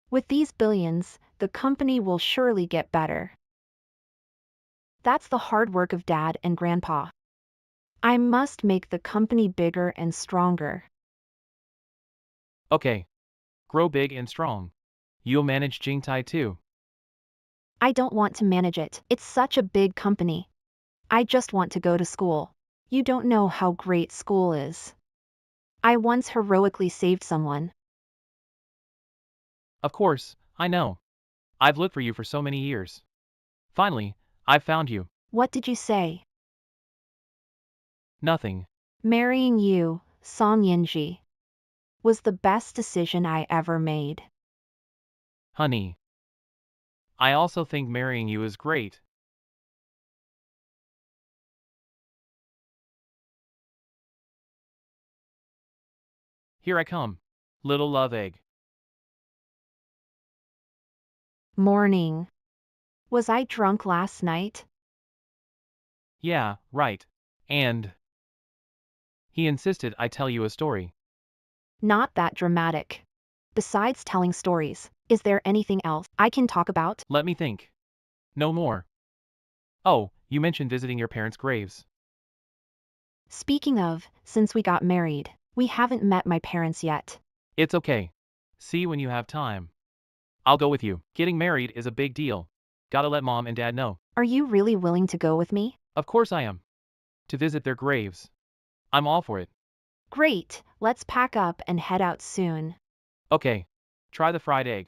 Speaker 1: With these billions, the company will surely get better. That's the hard work of Dad and Grandpa. I must make the company bigger and stronger.
Speaker 2: Okay. Grow big and strong. You'll manage Jingtai too.
Speaker 1: I don't want to manage it. It's such a big company. I just want to go to school. You don't know how great school is. I once heroically saved someone.
Speaker 2: Of course, I know. I've looked for you for so many years. Finally, I've found you.
Speaker 1: What did you say?
Speaker 2: Nothing.
Speaker 1: Marrying you, Song Yinji, was the best decision I ever made.
Speaker 2: Honey. I also think marrying you is great. Here I come. Little love egg.
Speaker 1: Morning. Was I drunk last night?
Speaker 2: Yeah, right. And he insisted I tell you a story.
Speaker 1: Not that dramatic. Besides telling stories, is there anything else I can talk about?
Speaker 2: Let me think. No more. Oh, you mentioned visiting your parents' graves.
Speaker 1: Speaking of, since we got married, we haven't met my parents yet.
Speaker 2: It's okay. See when you have time. I'll go with you. Getting married is a big deal. Gotta let mom and dad know.
Speaker 1: Are you really willing to go with me?
Speaker 2: Of course I am. To visit their graves. I'm all for it.
Speaker 1: Great, let's pack up and head out soon.
Speaker 2: Okay. Try the fried egg.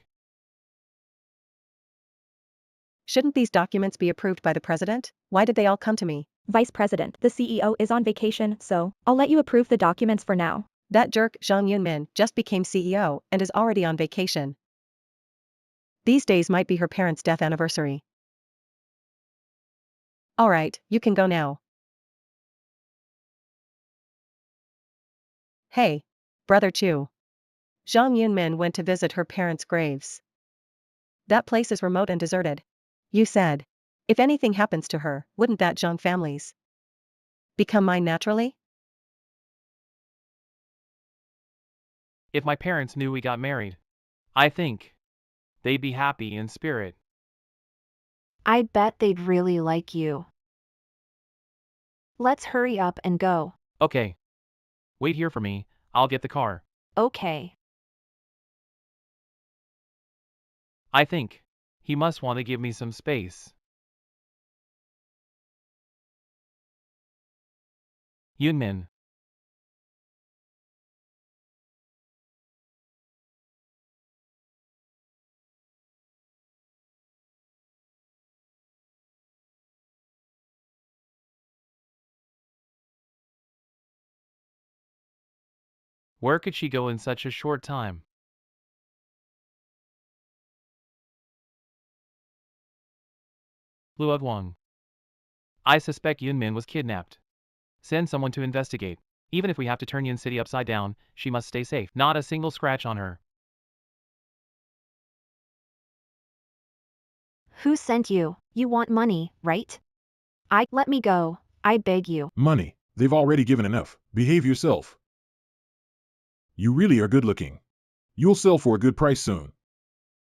Speaker 3: Shouldn't these documents be approved by the president? Why did they all come to me?
Speaker 5: Vice President, the CEO is on vacation, so I'll let you approve the documents for now.
Speaker 3: That jerk Zhang Yunmin just became CEO and is already on vacation. These days might be her parents' death anniversary. Alright, you can go now. Hey, Brother Chu. Zhang Yunmin went to visit her parents' graves. That place is remote and deserted. You said. If anything happens to her, wouldn't that Zhang families become mine naturally?
Speaker 2: If my parents knew we got married, I think they'd be happy in spirit.
Speaker 1: I bet they'd really like you. Let's hurry up and go.
Speaker 2: Okay. Wait here for me, I'll get the car.
Speaker 1: Okay.
Speaker 2: I think he must want to give me some space. Yunmin. Where could she go in such a short time? Luo Wang. I suspect Yunmin was kidnapped. Send someone to investigate. Even if we have to turn Yin City upside down, she must stay safe. Not a single scratch on her.
Speaker 1: Who sent you? You want money, right? Let me go. I beg you.
Speaker 4: Money. They've already given enough. Behave yourself. You really are good looking. You'll sell for a good price soon.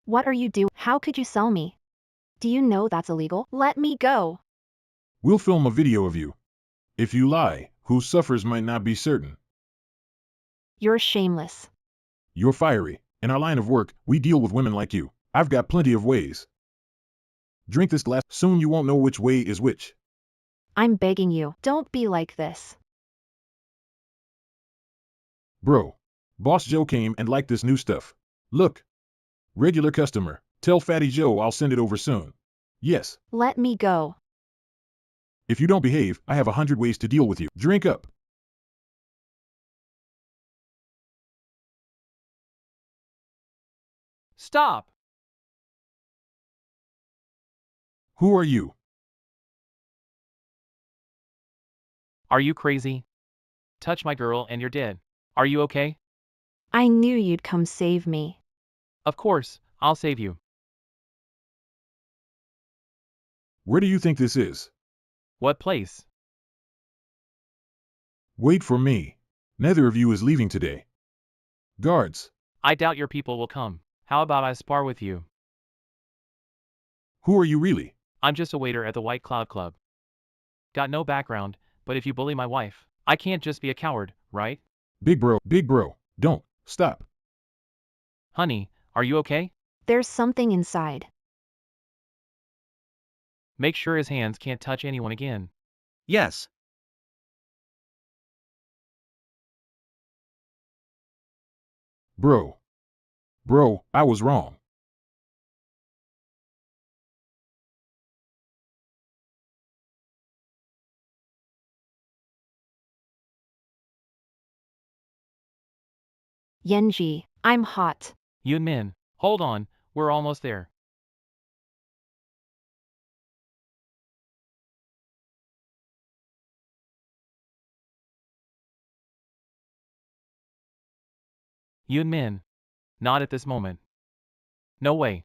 Speaker 1: What are you doing? How could you sell me? Do you know that's illegal? Let me go.
Speaker 4: We'll film a video of you. If you lie, who suffers might not be certain.
Speaker 1: You're shameless.
Speaker 4: You're fiery. In our line of work, we deal with women like you. I've got plenty of ways. Drink this glass, soon you won't know which way is which.
Speaker 1: I'm begging you, don't be like this.
Speaker 4: Bro. Boss Joe came and liked this new stuff. Look. Regular customer. Tell Fatty Joe I'll send it over soon. Yes.
Speaker 1: Let me go.
Speaker 4: If you don't behave, I have 100 ways to deal with you. Drink up.
Speaker 2: Stop!
Speaker 4: Who are you?
Speaker 2: Are you crazy? Touch my girl and you're dead. Are you okay?
Speaker 1: I knew you'd come save me.
Speaker 2: Of course, I'll save you.
Speaker 4: Where do you think this is?
Speaker 2: What place?
Speaker 4: Wait for me. Neither of you is leaving today. Guards.
Speaker 2: I doubt your people will come. How about I spar with you?
Speaker 4: Who are you really?
Speaker 2: I'm just a waiter at the White Cloud Club. Got no background, but if you bully my wife, I can't just be a coward, right?
Speaker 4: Big bro, don't, stop.
Speaker 2: Honey, are you okay?
Speaker 1: There's something inside.
Speaker 2: Make sure his hands can't touch anyone again.
Speaker 9: Yes.
Speaker 4: Bro, I was wrong.
Speaker 1: Yenji, I'm hot.
Speaker 2: Yunmin, hold on, we're almost there. Yunmin. Not at this moment. No way.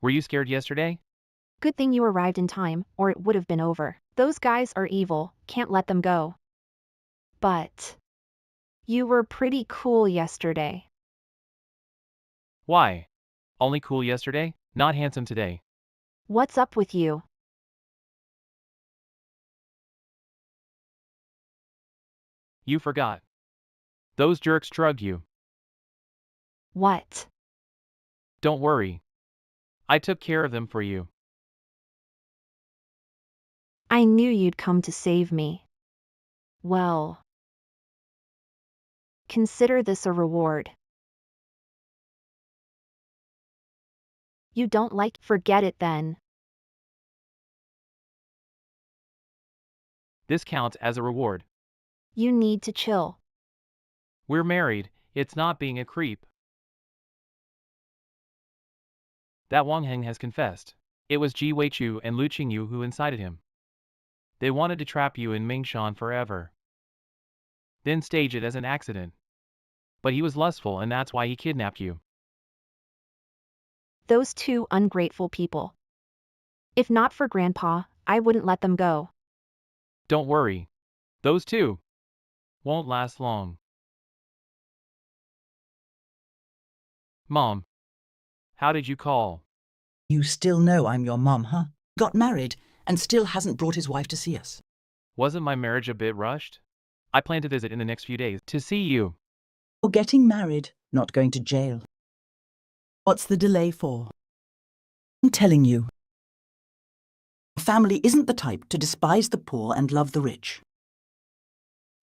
Speaker 2: Were you scared yesterday?
Speaker 1: Good thing you arrived in time, or it would have been over. Those guys are evil, can't let them go. But you were pretty cool yesterday.
Speaker 2: Why? Only cool yesterday, not handsome today.
Speaker 1: What's up with you?
Speaker 2: You forgot. Those jerks drugged you.
Speaker 1: What?
Speaker 2: Don't worry. I took care of them for you.
Speaker 1: I knew you'd come to save me. Well, consider this a reward. You don't like, forget it then.
Speaker 2: This counts as a reward.
Speaker 1: You need to chill.
Speaker 2: We're married, it's not being a creep. That Wang Heng has confessed. It was Ji Weichu and Lu Qingyu who incited him. They wanted to trap you in Mingshan forever. Then stage it as an accident. But he was lustful and that's why he kidnapped you.
Speaker 1: Those two ungrateful people. If not for Grandpa, I wouldn't let them go.
Speaker 2: Don't worry. Those two won't last long. Mom, how did you call?
Speaker 7: You still know I'm your mom, huh? Got married and still hasn't brought his wife to see us.
Speaker 2: Wasn't my marriage a bit rushed? I plan to visit in the next few days to see you.
Speaker 7: You're getting married, not going to jail. What's the delay for? I'm telling you. Your family isn't the type to despise the poor and love the rich.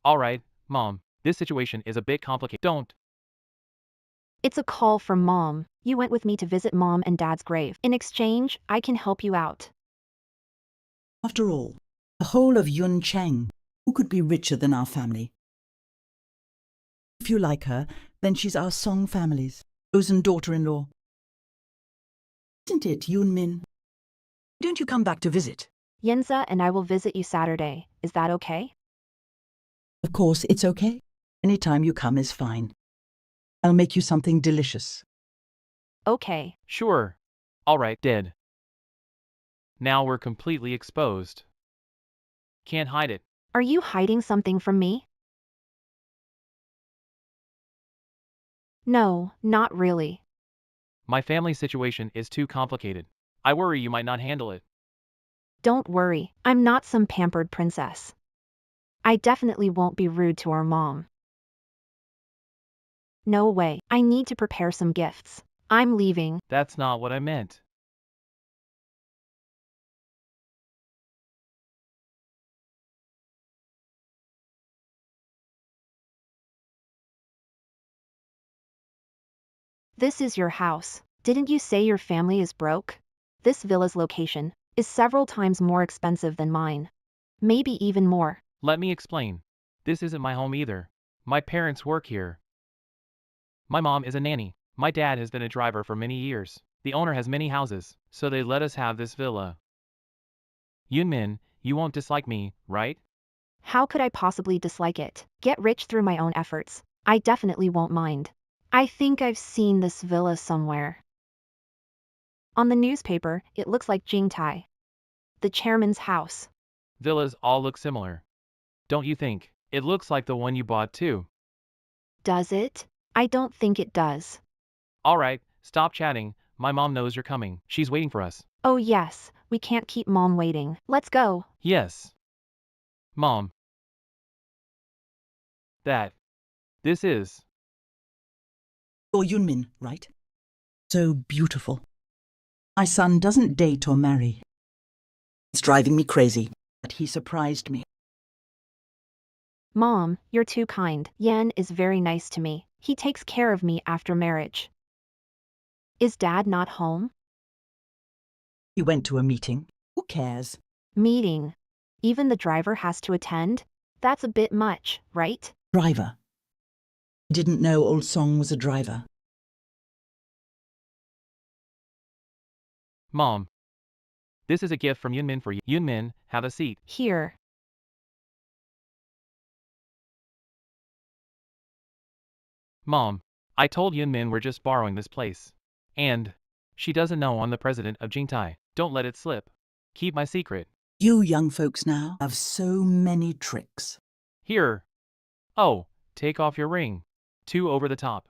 Speaker 2: All right, Mom, this situation is a bit complicated. Don't.
Speaker 1: It's a call from Mom. You went with me to visit Mom and Dad's grave. In exchange, I can help you out.
Speaker 7: After all, the whole of Yun Cheng, who could be richer than our family? If you like her, then she's our Song family's chosen daughter-in-law. Isn't it, Yun Min? Don't you come back to visit?
Speaker 1: Yenza and I will visit you Saturday. Is that okay?
Speaker 7: Of course, it's okay. Any time you come is fine. I'll make you something delicious.
Speaker 1: Okay.
Speaker 2: Sure. All right, dead. Now we're completely exposed. Can't hide it.
Speaker 1: Are you hiding something from me? No, not really.
Speaker 2: My family situation is too complicated. I worry you might not handle it.
Speaker 1: Don't worry, I'm not some pampered princess. I definitely won't be rude to our mom. No way, I need to prepare some gifts. I'm leaving.
Speaker 2: That's not what I meant.
Speaker 1: This is your house. Didn't you say your family is broke? This villa's location is several times more expensive than mine. Maybe even more.
Speaker 2: Let me explain. This isn't my home either. My parents work here. My mom is a nanny. My dad has been a driver for many years. The owner has many houses, so they let us have this villa. Yunmin, you won't dislike me, right?
Speaker 1: How could I possibly dislike it? Get rich through my own efforts. I definitely won't mind. I think I've seen this villa somewhere. On the newspaper, it looks like Jingtai, the chairman's house.
Speaker 2: Villas all look similar. Don't you think? It looks like the one you bought too.
Speaker 1: Does it? I don't think it does.
Speaker 2: All right, stop chatting. My mom knows you're coming. She's waiting for us.
Speaker 1: Oh yes, we can't keep Mom waiting. Let's go.
Speaker 2: Yes. Mom. This is.
Speaker 7: You're Yunmin, right? So beautiful. My son doesn't date or marry. It's driving me crazy, but he surprised me.
Speaker 1: Mom, you're too kind. Yan is very nice to me. He takes care of me after marriage. Is Dad not home?
Speaker 7: He went to a meeting. Who cares?
Speaker 1: Meeting. Even the driver has to attend? That's a bit much, right?
Speaker 7: Driver. He didn't know old Song was a driver.
Speaker 2: Mom. This is a gift from Yunmin for you. Yunmin, have a seat.
Speaker 1: Here.
Speaker 2: Mom. I told Yunmin we're just borrowing this place. And she doesn't know I'm the president of Jingtai. Don't let it slip. Keep my secret.
Speaker 7: You young folks now have so many tricks.
Speaker 2: Here. Oh, take off your ring. Too over the top.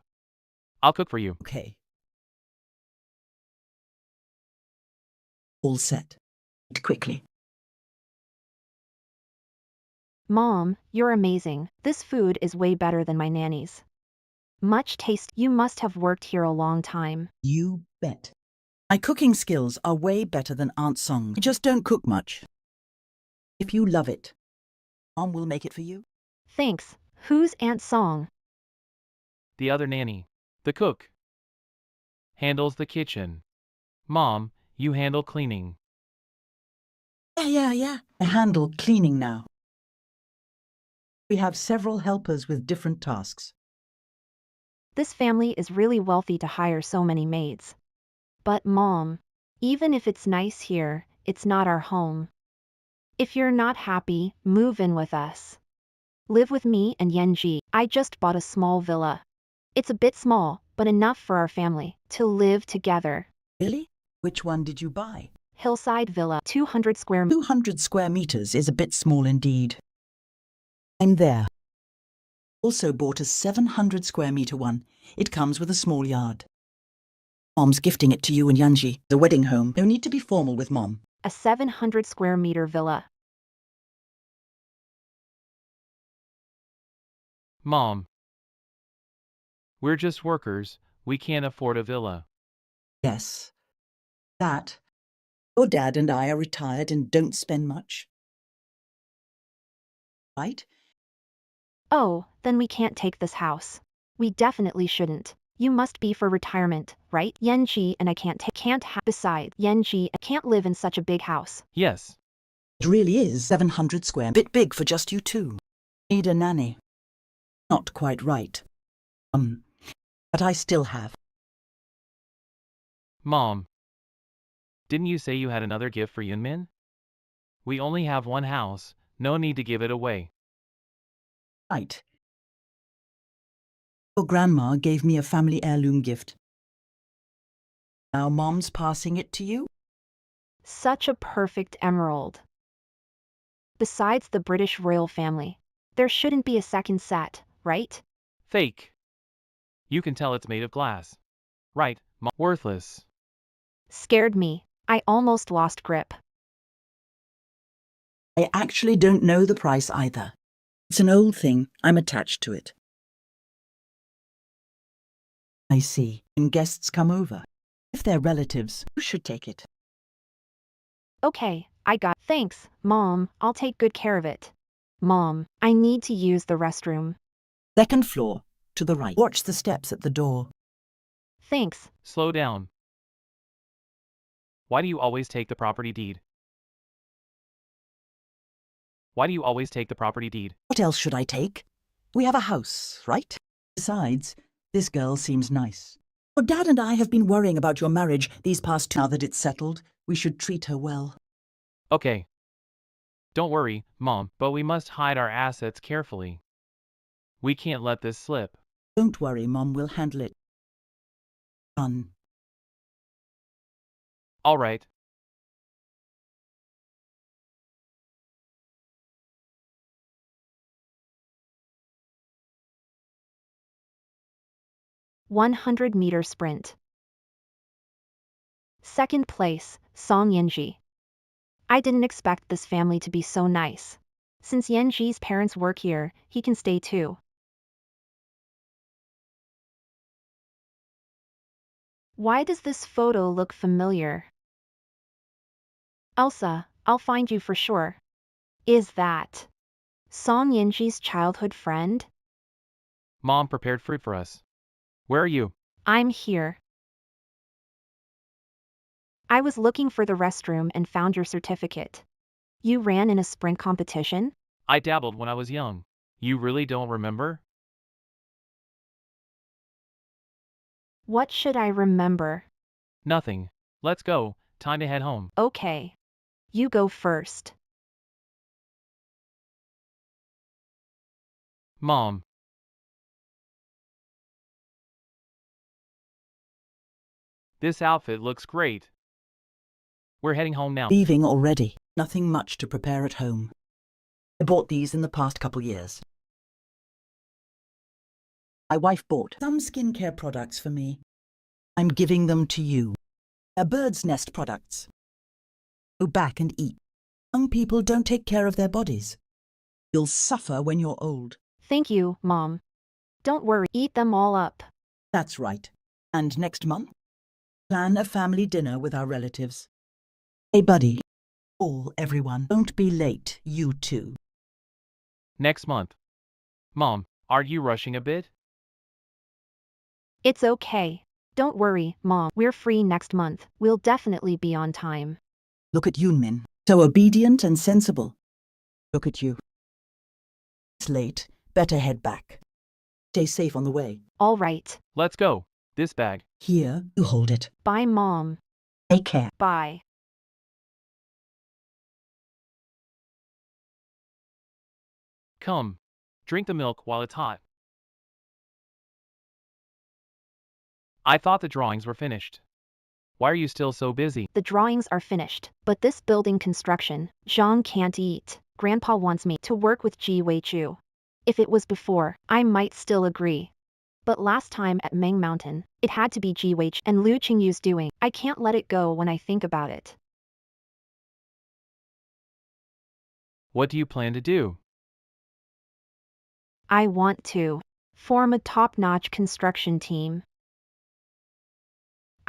Speaker 2: I'll cook for you.
Speaker 7: Okay. All set. Eat quickly.
Speaker 1: Mom, you're amazing. This food is way better than my nanny's. Much taste. You must have worked here a long time.
Speaker 7: You bet. My cooking skills are way better than Aunt Song's. I just don't cook much. If you love it, Mom will make it for you.
Speaker 1: Thanks. Who's Aunt Song?
Speaker 2: The other nanny. The cook. Handles the kitchen. Mom, you handle cleaning.
Speaker 7: Yeah. I handle cleaning now. We have several helpers with different tasks.
Speaker 1: This family is really wealthy to hire so many maids. But Mom, even if it's nice here, it's not our home. If you're not happy, move in with us. Live with me and Yenji. I just bought a small villa. It's a bit small, but enough for our family to live together.
Speaker 7: Really? Which one did you buy?
Speaker 1: Hillside Villa, 200 square
Speaker 7: 200 square meters is a bit small indeed. I'm there. Also bought a 700 square meter one. It comes with a small yard. Mom's gifting it to you and Yanji, the wedding home. No need to be formal with Mom.
Speaker 1: a 700 square meter villa.
Speaker 2: Mom. We're just workers, we can't afford a villa.
Speaker 7: Yes. That. Your dad and I are retired and don't spend much. Right?
Speaker 1: Oh, then we can't take this house. We definitely shouldn't. You must be for retirement, right? Yenji and I can't besides, Yenji can't live in such a big house.
Speaker 2: Yes.
Speaker 7: It really is 700 square. Bit big for just you two. Need a nanny. Not quite right. But I still have.
Speaker 2: Mom. Didn't you say you had another gift for Yunmin? We only have one house, no need to give it away.
Speaker 7: Right. Your grandma gave me a family heirloom gift. Now Mom's passing it to you?
Speaker 1: Such a perfect emerald. Besides the British royal family, there shouldn't be a second set, right?
Speaker 2: Fake. You can tell it's made of glass. Right, Mom. Worthless.
Speaker 1: Scared me. I almost lost grip.
Speaker 7: I actually don't know the price either. It's an old thing. I'm attached to it. I see. When guests come over, if they're relatives, you should take it.
Speaker 1: Okay, thanks, Mom, I'll take good care of it. Mom, I need to use the restroom.
Speaker 7: Second floor, to the right. Watch the steps at the door.
Speaker 1: Thanks.
Speaker 2: Slow down. Why do you always take the property deed? Why do you always take the property deed?
Speaker 7: What else should I take? We have a house, right? Besides, this girl seems nice. Your dad and I have been worrying about your marriage these past 2 Now that it's settled, we should treat her well.
Speaker 2: Okay. Don't worry, Mom, but we must hide our assets carefully. We can't let this slip.
Speaker 7: Don't worry, Mom will handle it. Done.
Speaker 2: All right.
Speaker 1: "100-meter sprint. Second place, Song Yenji. I didn't expect this family to be so nice. Since Yenji's parents work here, he can stay too. Why does this photo look familiar? Elsa, I'll find you for sure. Is that Song Yenji's childhood friend?
Speaker 2: Mom prepared fruit for us. Where are you?
Speaker 1: I'm here. I was looking for the restroom and found your certificate. You ran in a sprint competition?
Speaker 2: I dabbled when I was young. You really don't remember?
Speaker 1: What should I remember?
Speaker 2: Nothing. Let's go. Time to head home.
Speaker 1: Okay. You go first.
Speaker 2: Mom. This outfit looks great. We're heading home now.
Speaker 7: Leaving already. Nothing much to prepare at home. I bought these in the past couple years. My wife bought some skincare products for me. I'm giving them to you. They're bird's nest products. Go back and eat. Young people don't take care of their bodies. You'll suffer when you're old.
Speaker 1: Thank you, Mom. Don't worry, eat them all up.
Speaker 7: That's right. And next month, plan a family dinner with our relatives. Hey, buddy. Everyone. Don't be late, you too.
Speaker 2: Next month. Mom, are you rushing a bit?
Speaker 1: It's okay. Don't worry, Mom. We're free next month. We'll definitely be on time.
Speaker 7: Look at Yoonmin. So obedient and sensible. Look at you. It's late. Better head back. Stay safe on the way.
Speaker 1: All right.
Speaker 2: Let's go. This bag.
Speaker 7: Here, you hold it.
Speaker 1: Bye, Mom.
Speaker 7: Take care.
Speaker 1: Bye.
Speaker 2: Come. Drink the milk while it's hot. I thought the drawings were finished. Why are you still so busy?
Speaker 1: The drawings are finished, but this building construction, Zhang can't eat. Grandpa wants me to work with Ji Wei-chu. If it was before, I might still agree. But last time at Meng Mountain, it had to be Ji Wei-chu and Liu Qingyu's doing. I can't let it go when I think about it.
Speaker 2: What do you plan to do?
Speaker 1: I want to form a top-notch construction team.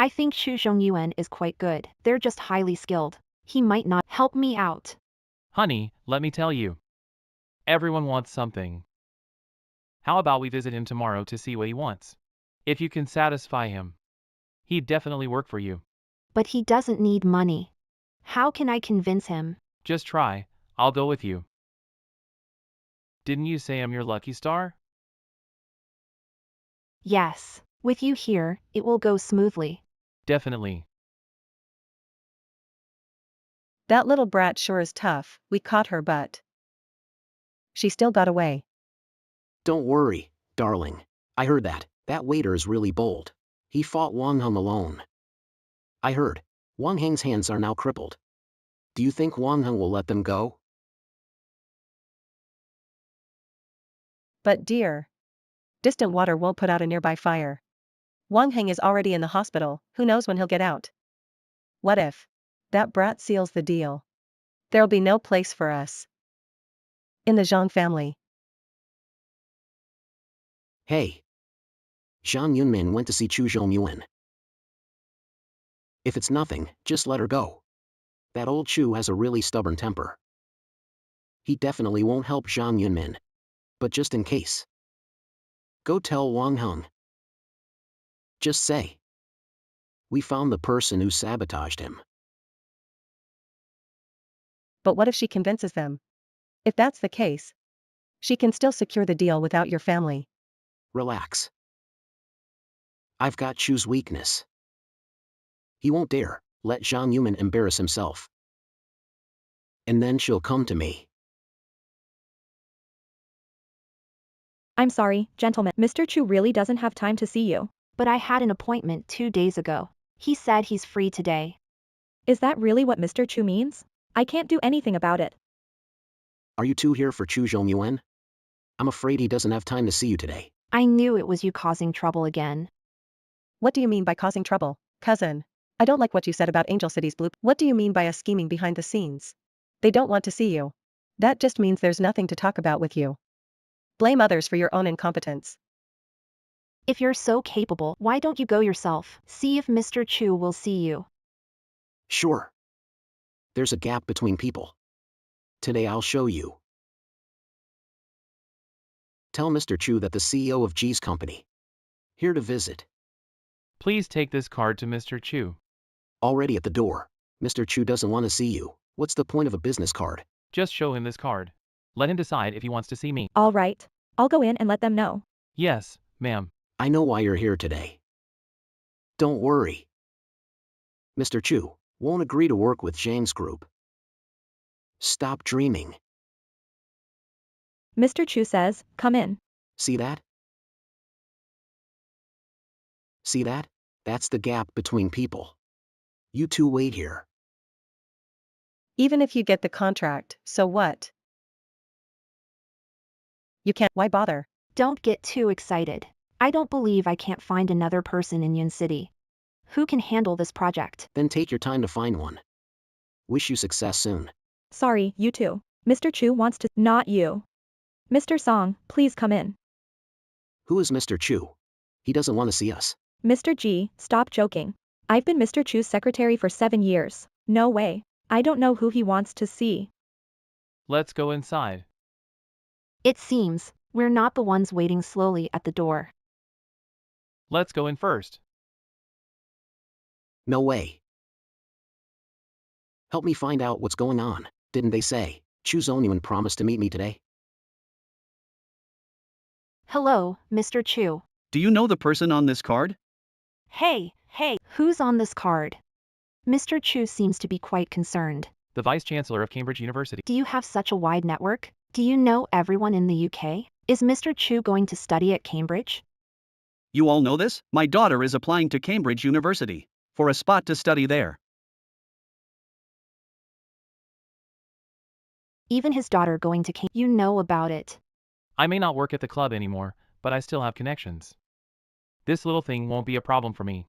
Speaker 1: I think Xu Zhongyuan is quite good. They're just highly skilled. He might not help me out.
Speaker 2: Honey, let me tell you. Everyone wants something. How about we visit him tomorrow to see what he wants? If you can satisfy him, he'd definitely work for you.
Speaker 1: But he doesn't need money. How can I convince him?
Speaker 2: Just try. I'll go with you. Didn't you say I'm your lucky star?
Speaker 1: Yes. With you here, it will go smoothly.
Speaker 2: Definitely.
Speaker 3: That little brat sure is tough. We caught her, but she still got away.
Speaker 8: Don't worry, darling. I heard that. That waiter is really bold. He fought Wang Heng alone. I heard. Wang Heng's hands are now crippled. Do you think Wang Heng will let them go?
Speaker 3: But dear, distant water won't put out a nearby fire. Wang Heng is already in the hospital. Who knows when he'll get out? What if that brat seals the deal? There'll be no place for us in the Zhang family.
Speaker 8: Hey. Zhang Yunmin went to see Chu Zhongyuan. If it's nothing, just let her go. That old Chu has a really stubborn temper. He definitely won't help Zhang Yunmin. But just in case, go tell Wang Heng. Just say, we found the person who sabotaged him.
Speaker 3: But what if she convinces them? If that's the case, she can still secure the deal without your family.
Speaker 8: Relax. I've got Chu's weakness. He won't dare let Zhang Yuman embarrass himself. And then she'll come to me.
Speaker 5: I'm sorry, gentlemen. Mr. Chu really doesn't have time to see you.
Speaker 1: But I had an appointment 2 days ago. He said he's free today.
Speaker 5: Is that really what Mr. Chu means? I can't do anything about it.
Speaker 8: Are you two here for Chu Zhongyuan? I'm afraid he doesn't have time to see you today.
Speaker 1: I knew it was you causing trouble again.
Speaker 3: What do you mean by causing trouble, cousin? I don't like what you said about Angel City's bloop. What do you mean by us scheming behind the scenes? They don't want to see you. That just means there's nothing to talk about with you. Blame others for your own incompetence.
Speaker 1: If you're so capable, why don't you go yourself? See if Mr. Chu will see you.
Speaker 8: Sure. There's a gap between people. Today I'll show you. Tell Mr. Chu that the CEO of G's company here to visit.
Speaker 2: Please take this card to Mr. Chu.
Speaker 8: Already at the door. Mr. Chu doesn't want to see you. What's the point of a business card?
Speaker 2: Just show him this card. Let him decide if he wants to see me.
Speaker 5: All right. I'll go in and let them know.
Speaker 2: Yes, ma'am.
Speaker 8: I know why you're here today. Don't worry. Mr. Chu won't agree to work with Zhang's group. Stop dreaming.
Speaker 5: Mr. Chu says, come in.
Speaker 8: See that? See that? That's the gap between people. You two wait here.
Speaker 3: Even if you get the contract, so what? You can't. Why bother?
Speaker 1: Don't get too excited. I don't believe I can't find another person in Yun City who can handle this project.
Speaker 8: Then take your time to find one. Wish you success soon.
Speaker 5: Sorry, you too. Mr. Chu wants to, not you. Mr. Song, please come in.
Speaker 8: Who is Mr. Chu? He doesn't want to see us.
Speaker 5: Mr. G, stop joking. I've been Mr. Chu's secretary for 7 years. No way. I don't know who he wants to see.
Speaker 2: Let's go inside.
Speaker 1: It seems we're not the ones waiting slowly at the door.
Speaker 2: Let's go in first.
Speaker 8: No way. Help me find out what's going on. Didn't they say, choose only when promised to meet me today?
Speaker 1: Hello, Mr. Chu.
Speaker 9: Do you know the person on this card?
Speaker 1: Hey, who's on this card? Mr. Chu seems to be quite concerned.
Speaker 2: The Vice Chancellor of Cambridge University.
Speaker 1: Do you have such a wide network? Do you know everyone in the UK? Is Mr. Chu going to study at Cambridge?
Speaker 9: You all know this? My daughter is applying to Cambridge University for a spot to study there.
Speaker 1: Even his daughter going to Cambridge. You know about it.
Speaker 2: I may not work at the club anymore, but I still have connections. This little thing won't be a problem for me.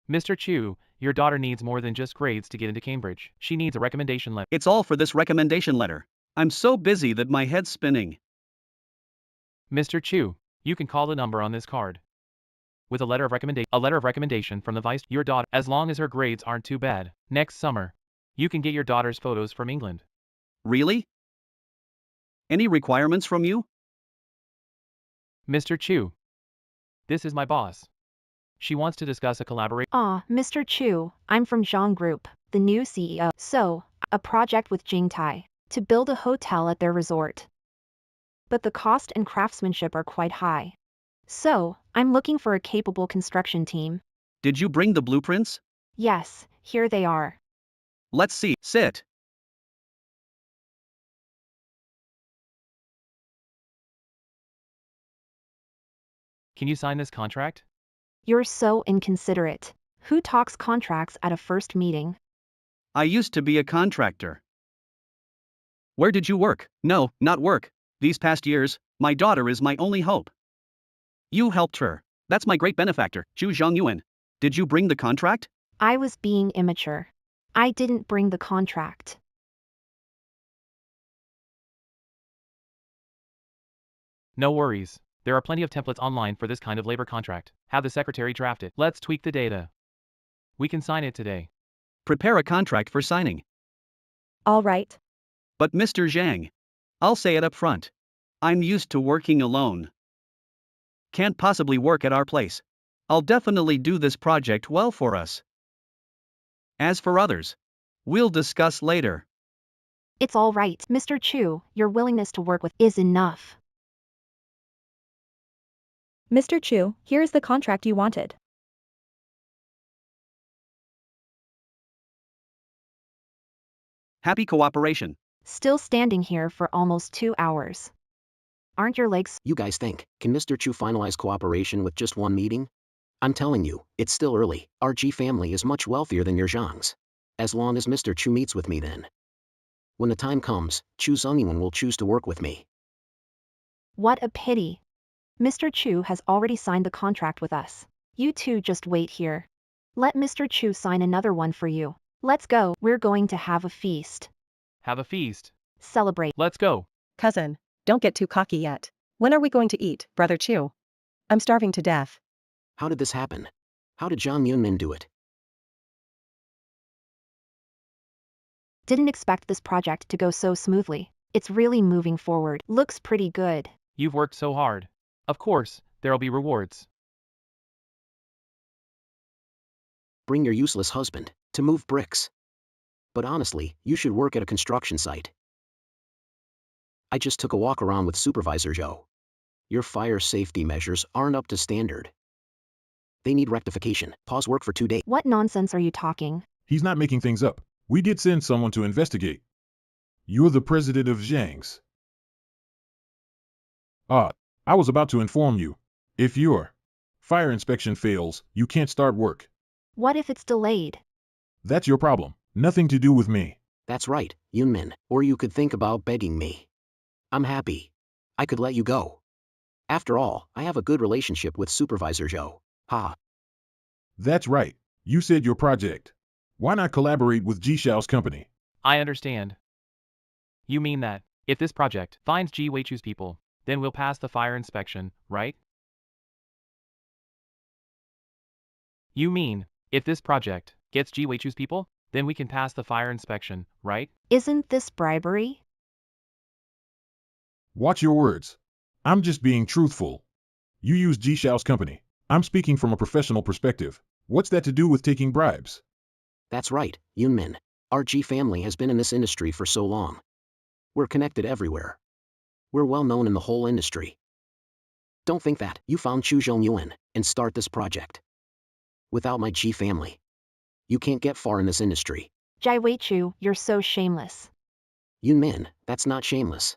Speaker 2: Mr. Chu, your daughter needs more than just grades to get into Cambridge. She needs a recommendation letter.
Speaker 9: It's all for this recommendation letter. I'm so busy that my head's spinning.
Speaker 2: Mr. Chu, you can call the number on this card. With a letter of recommendation from the vice, your daughter, as long as her grades aren't too bad. Next summer, you can get your daughter's photos from England.
Speaker 9: Really? Any requirements from you?
Speaker 2: Mr. Chu, this is my boss. She wants to discuss a collaboration.
Speaker 1: Mr. Chu, I'm from Zhang Group, the new CEO. So, a project with Jingtai, to build a hotel at their resort. But the cost and craftsmanship are quite high. So, I'm looking for a capable construction team.
Speaker 9: Did you bring the blueprints?
Speaker 1: Yes, here they are.
Speaker 9: Let's see. Sit.
Speaker 2: Can you sign this contract?
Speaker 1: You're so inconsiderate. Who talks contracts at a first meeting?
Speaker 9: I used to be a contractor. Where did you work? No, not work. These past years, my daughter is my only hope. You helped her. That's my great benefactor, Chu Zhongyuan. Did you bring the contract?
Speaker 1: I was being immature. I didn't bring the contract.
Speaker 2: No worries. There are plenty of templates online for this kind of labor contract. Have the secretary draft it. Let's tweak the data. We can sign it today.
Speaker 9: Prepare a contract for signing.
Speaker 5: All right.
Speaker 9: But Mr. Zhang, I'll say it up front. I'm used to working alone. Can't possibly work at our place. I'll definitely do this project well for us. As for others, we'll discuss later.
Speaker 1: It's all right, Mr. Chu, your willingness to work with is enough.
Speaker 5: Mr. Chu, here is the contract you wanted.
Speaker 9: Happy cooperation.
Speaker 1: Still standing here for almost 2 hours. Aren't your legs?
Speaker 8: You guys think, can Mr. Chu finalize cooperation with just one meeting? I'm telling you, it's still early. Our G family is much wealthier than your Zhang's. As long as Mr. Chu meets with me then. When the time comes, Chu Zhongyuan will choose to work with me.
Speaker 1: What a pity. Mr. Chu has already signed the contract with us. You two just wait here. Let Mr. Chu sign another one for you. Let's go. We're going to have a feast.
Speaker 2: Have a feast.
Speaker 1: Celebrate.
Speaker 2: Let's go.
Speaker 3: Cousin, don't get too cocky yet. When are we going to eat, Brother Chu? I'm starving to death.
Speaker 8: How did this happen? How did Zhang Yunmin do it?
Speaker 1: Didn't expect this project to go so smoothly. It's really moving forward. Looks pretty good.
Speaker 2: You've worked so hard. Of course, there'll be rewards.
Speaker 8: Bring your useless husband to move bricks. But honestly, you should work at a construction site. I just took a walk around with Supervisor Zhou. Your fire safety measures aren't up to standard. They need rectification. Pause work for 2 days.
Speaker 1: What nonsense are you talking?
Speaker 4: He's not making things up. We did send someone to investigate. You're the president of Zhang's. I was about to inform you. If your fire inspection fails, you can't start work.
Speaker 1: What if it's delayed?
Speaker 4: That's your problem. Nothing to do with me.
Speaker 8: That's right, Yunmin. Or you could think about begging me. I'm happy. I could let you go. After all, I have a good relationship with Supervisor Zhou. Ha.
Speaker 4: That's right. You said your project. Why not collaborate with Ji Xiao's company?
Speaker 2: I understand. You mean that, if this project finds Ji Weichu's people, then we'll pass the fire inspection, right? You mean, if this project gets Ji Weichu's people, then we can pass the fire inspection, right?
Speaker 1: Isn't this bribery?
Speaker 4: Watch your words. I'm just being truthful. You use Ji Xiao's company. I'm speaking from a professional perspective. What's that to do with taking bribes?
Speaker 8: That's right, Yunmin. Our G family has been in this industry for so long. We're connected everywhere. We're well known in the whole industry. Don't think that you found Chu Zhongyuan and start this project. Without my G family, you can't get far in this industry.
Speaker 1: Jai Weichu, you're so shameless.
Speaker 8: Yunmin, that's not shameless.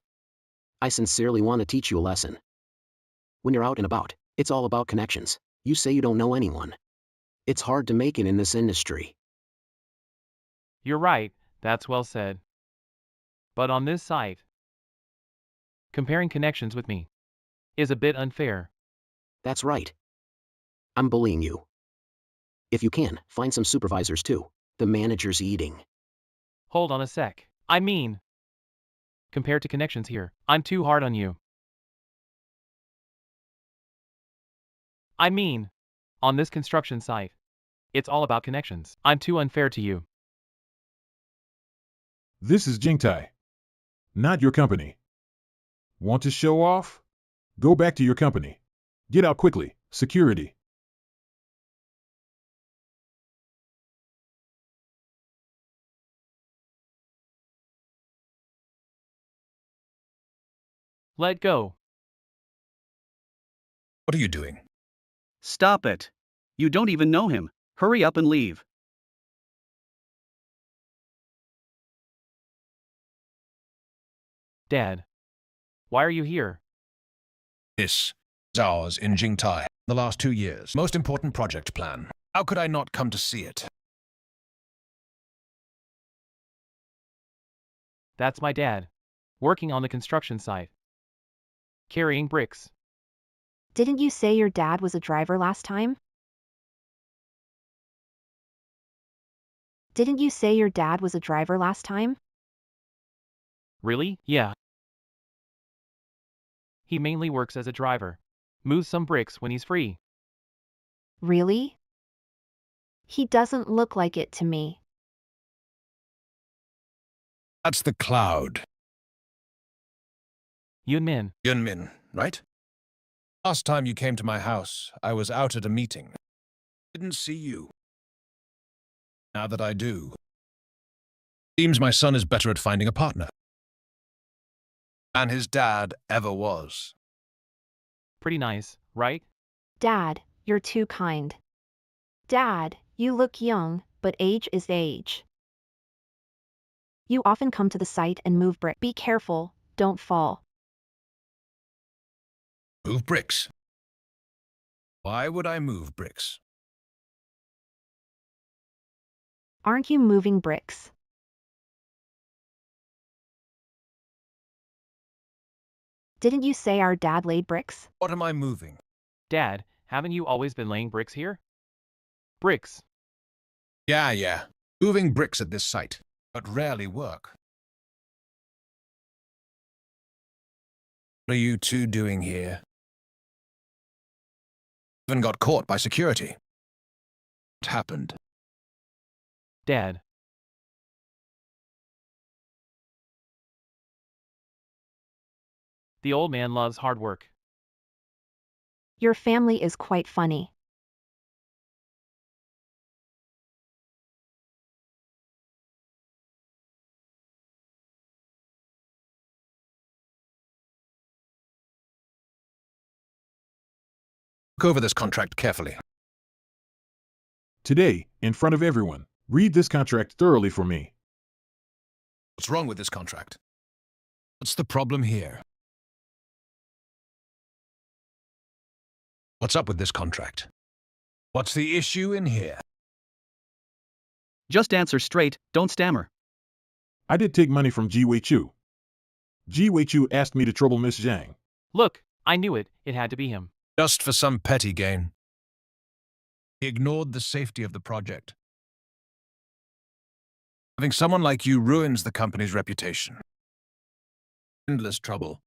Speaker 8: I sincerely want to teach you a lesson. When you're out and about, it's all about connections. You say you don't know anyone. It's hard to make it in this industry.
Speaker 2: You're right, that's well said. But on this site, comparing connections with me is a bit unfair.
Speaker 8: That's right. I'm bullying you. If you can, find some supervisors too. The manager's eating.
Speaker 2: Hold on a sec. I mean, compared to connections here, I'm too hard on you. I mean, on this construction site, it's all about connections. I'm too unfair to you.
Speaker 4: This is Jingtai, not your company. Want to show off? Go back to your company. Get out quickly. Security.
Speaker 2: Let go.
Speaker 6: What are you doing?
Speaker 9: Stop it. You don't even know him. Hurry up and leave.
Speaker 2: Dad, why are you here?
Speaker 6: This is ours in Jingtai. The last 2 years. Most important project plan. How could I not come to see it?
Speaker 2: That's my dad, working on the construction site, carrying bricks.
Speaker 1: Didn't you say your dad was a driver last time? Didn't you say your dad was a driver last time?
Speaker 2: Really? Yeah. He mainly works as a driver, moves some bricks when he's free.
Speaker 1: Really? He doesn't look like it to me.
Speaker 6: That's the cloud.
Speaker 2: Yunmin,
Speaker 6: Yunmin, right? Last time you came to my house, I was out at a meeting. Didn't see you. Now that I do, seems my son is better at finding a partner than his dad ever was.
Speaker 2: pretty nice, right?
Speaker 1: Dad, you're too kind. Dad, you look young, but age is age. You often come to the site and move brick. Be careful, don't fall.
Speaker 6: Move bricks. Why would I move bricks?
Speaker 1: Aren't you moving bricks? Didn't you say our dad laid bricks?
Speaker 6: What am I moving?
Speaker 2: Dad, haven't you always been laying bricks here? Bricks.
Speaker 6: Yeah. Moving bricks at this site, but rarely work. What are you two doing here? Even got caught by security. What happened?
Speaker 2: Dad. The old man loves hard work.
Speaker 1: Your family is quite funny.
Speaker 6: Look over this contract carefully.
Speaker 4: Today, in front of everyone, read this contract thoroughly for me.
Speaker 6: What's wrong with this contract? What's the problem here? What's up with this contract? What's the issue in here?
Speaker 9: Just answer straight, don't stammer.
Speaker 4: I did take money from Ji Wei-Chu. Ji Wei-Chu asked me to trouble Miss Zhang.
Speaker 2: Look, I knew it had to be him.
Speaker 6: Just for some petty gain. He ignored the safety of the project. Having someone like you ruins the company's reputation. Endless trouble.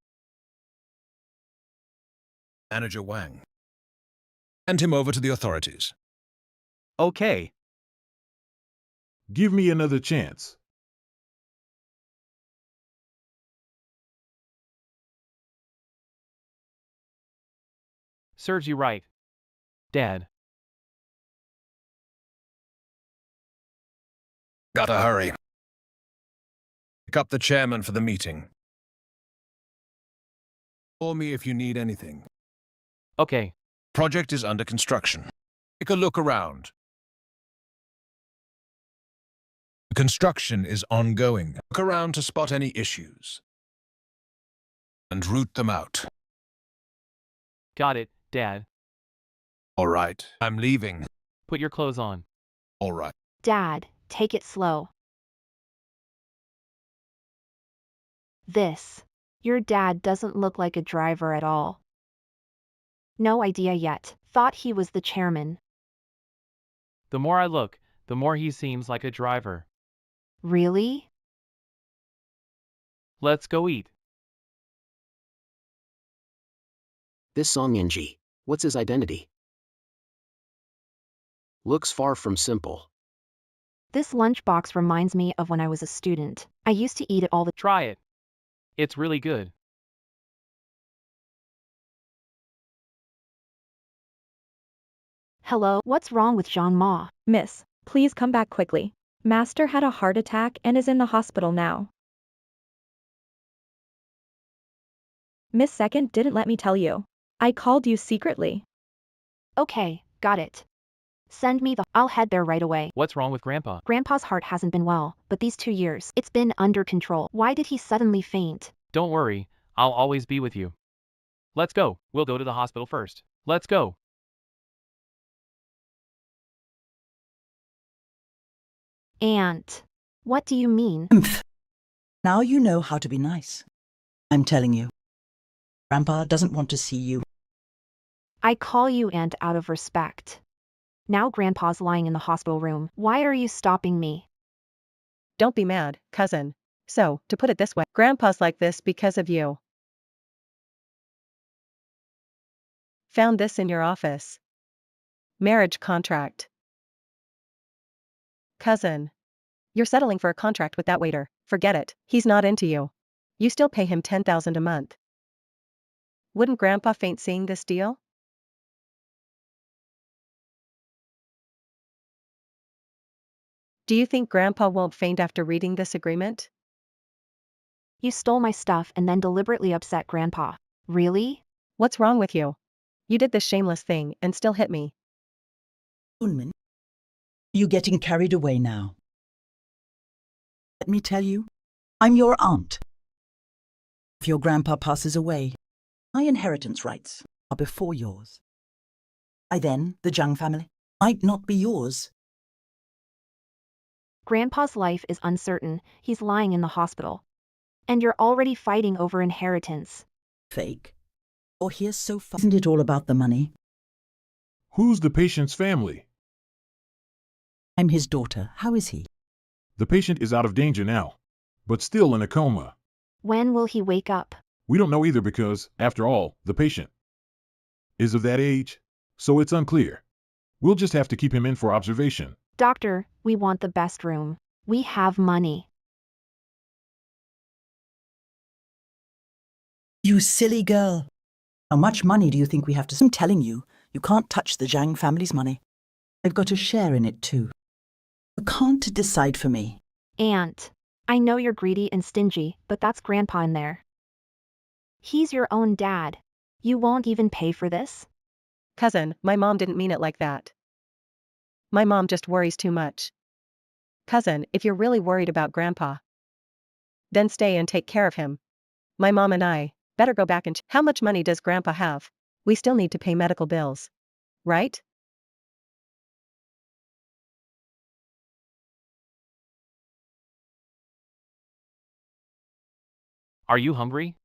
Speaker 6: Manager Wang. Hand him over to the authorities.
Speaker 9: Okay.
Speaker 4: Give me another chance.
Speaker 2: Serves you right. Dad.
Speaker 6: Gotta hurry. Pick up the chairman for the meeting. Call me if you need anything.
Speaker 2: Okay.
Speaker 6: Project is under construction. Take a look around. The construction is ongoing. Look around to spot any issues and root them out.
Speaker 2: Got it, Dad.
Speaker 6: All right. I'm leaving.
Speaker 2: Put your clothes on.
Speaker 6: All right.
Speaker 1: Dad, take it slow. Your dad doesn't look like a driver at all. No idea yet. Thought he was the chairman.
Speaker 2: The more I look, the more he seems like a driver.
Speaker 1: Really?
Speaker 2: Let's go eat.
Speaker 8: This Song Ng, what's his identity? Looks far from simple.
Speaker 1: This lunchbox reminds me of when I was a student. I used to eat it all the
Speaker 2: Try it. It's really good.
Speaker 1: Hello, what's wrong with Jean Ma?
Speaker 5: Miss, please come back quickly. Master had a heart attack and is in the hospital now. Miss Second didn't let me tell you. I called you secretly.
Speaker 1: Okay, got it. Send me I'll head there right away.
Speaker 2: What's wrong with Grandpa?
Speaker 1: Grandpa's heart hasn't been well, but these 2 years, it's been under control. Why did he suddenly faint?
Speaker 2: Don't worry, I'll always be with you. Let's go. We'll go to the hospital first. Let's go.
Speaker 1: Aunt, what do you mean?
Speaker 7: Now you know how to be nice. I'm telling you. Grandpa doesn't want to see you.
Speaker 1: I call you aunt out of respect. Now Grandpa's lying in the hospital room. Why are you stopping me?
Speaker 3: Don't be mad, cousin. So, to put it this way, Grandpa's like this because of you. Found this in your office. Marriage contract. Cousin. You're settling for a contract with that waiter. Forget it. He's not into you. You still pay him $10,000 a month. Wouldn't Grandpa faint seeing this deal? Do you think Grandpa won't faint after reading this agreement?
Speaker 1: You stole my stuff and then deliberately upset Grandpa. Really?
Speaker 3: What's wrong with you? You did this shameless thing and still hit me.
Speaker 7: Unmin, you getting carried away now. Let me tell you, I'm your aunt. If your grandpa passes away, my inheritance rights are before yours. Then, the Zhang family might not be yours.
Speaker 1: Grandpa's life is uncertain. He's lying in the hospital. And you're already fighting over inheritance.
Speaker 7: Fake. Or here's so far. Isn't it all about the money?
Speaker 4: Who's the patient's family?
Speaker 7: I'm his daughter. How is he?
Speaker 4: The patient is out of danger now, but still in a coma.
Speaker 1: When will he wake up?
Speaker 4: We don't know either because, after all, the patient is of that age, so it's unclear. We'll just have to keep him in for observation.
Speaker 1: Doctor, we want the best room. We have money.
Speaker 7: You silly girl. How much money do you think we have to? I'm telling you, you can't touch the Zhang family's money. I've got a share in it too. You can't decide for me.
Speaker 1: Aunt, I know you're greedy and stingy, but that's Grandpa in there. He's your own dad. You won't even pay for this?
Speaker 3: Cousin, my mom didn't mean it like that. My mom just worries too much. Cousin, if you're really worried about Grandpa, then stay and take care of him. My mom and I better go back and how much money does Grandpa have? We still need to pay medical bills. Right?
Speaker 2: Are you hungry?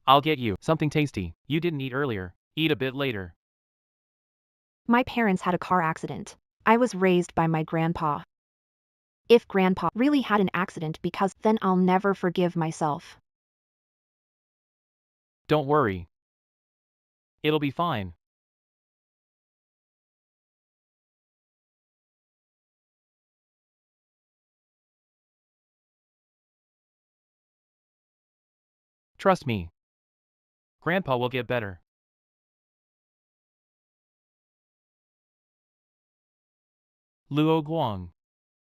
Speaker 2: I'll get you something tasty. You didn't eat earlier. Eat a bit later.
Speaker 1: My parents had a car accident. I was raised by my grandpa. If Grandpa really had an accident then I'll never forgive myself.
Speaker 2: Don't worry. It'll be fine. Trust me. Grandpa will get better. Luo Guang.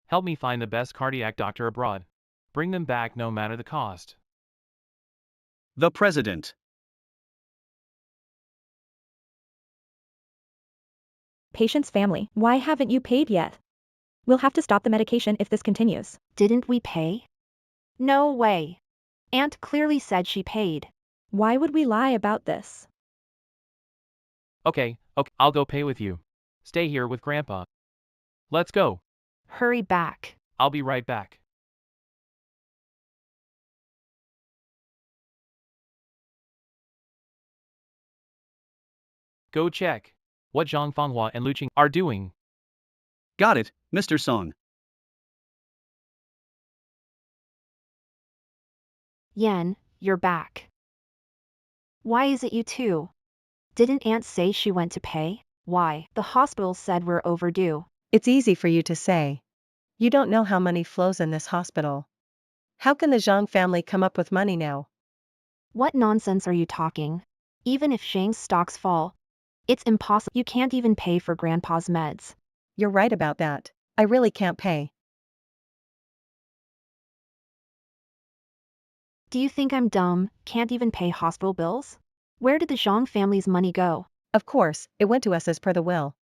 Speaker 2: Help me find the best cardiac doctor abroad. Bring them back no matter the cost.
Speaker 9: The President.
Speaker 5: Patient's family, why haven't you paid yet? We'll have to stop the medication if this continues.
Speaker 1: Didn't we pay? No way. Aunt clearly said she paid.
Speaker 5: Why would we lie about this?
Speaker 2: Okay, I'll go pay with you. Stay here with Grandpa. Let's go.
Speaker 1: Hurry back.
Speaker 2: I'll be right back. Go check what Zhang Fanghua and Lu Qing are doing.
Speaker 9: Got it, Mr. Song.
Speaker 1: Yen, you're back. Why is it you two? Didn't Aunt say she went to pay? Why? The hospital said we're overdue.
Speaker 3: It's easy for you to say. You don't know how money flows in this hospital. How can the Zhang family come up with money now?
Speaker 1: What nonsense are you talking? Even if Shang's stocks fall, it's impossible. You can't even pay for Grandpa's meds.
Speaker 3: You're right about that. I really can't pay.
Speaker 1: Do you think I'm dumb, can't even pay hospital bills? Where did the Zhang family's money go?
Speaker 3: Of course, it went to us as per the will.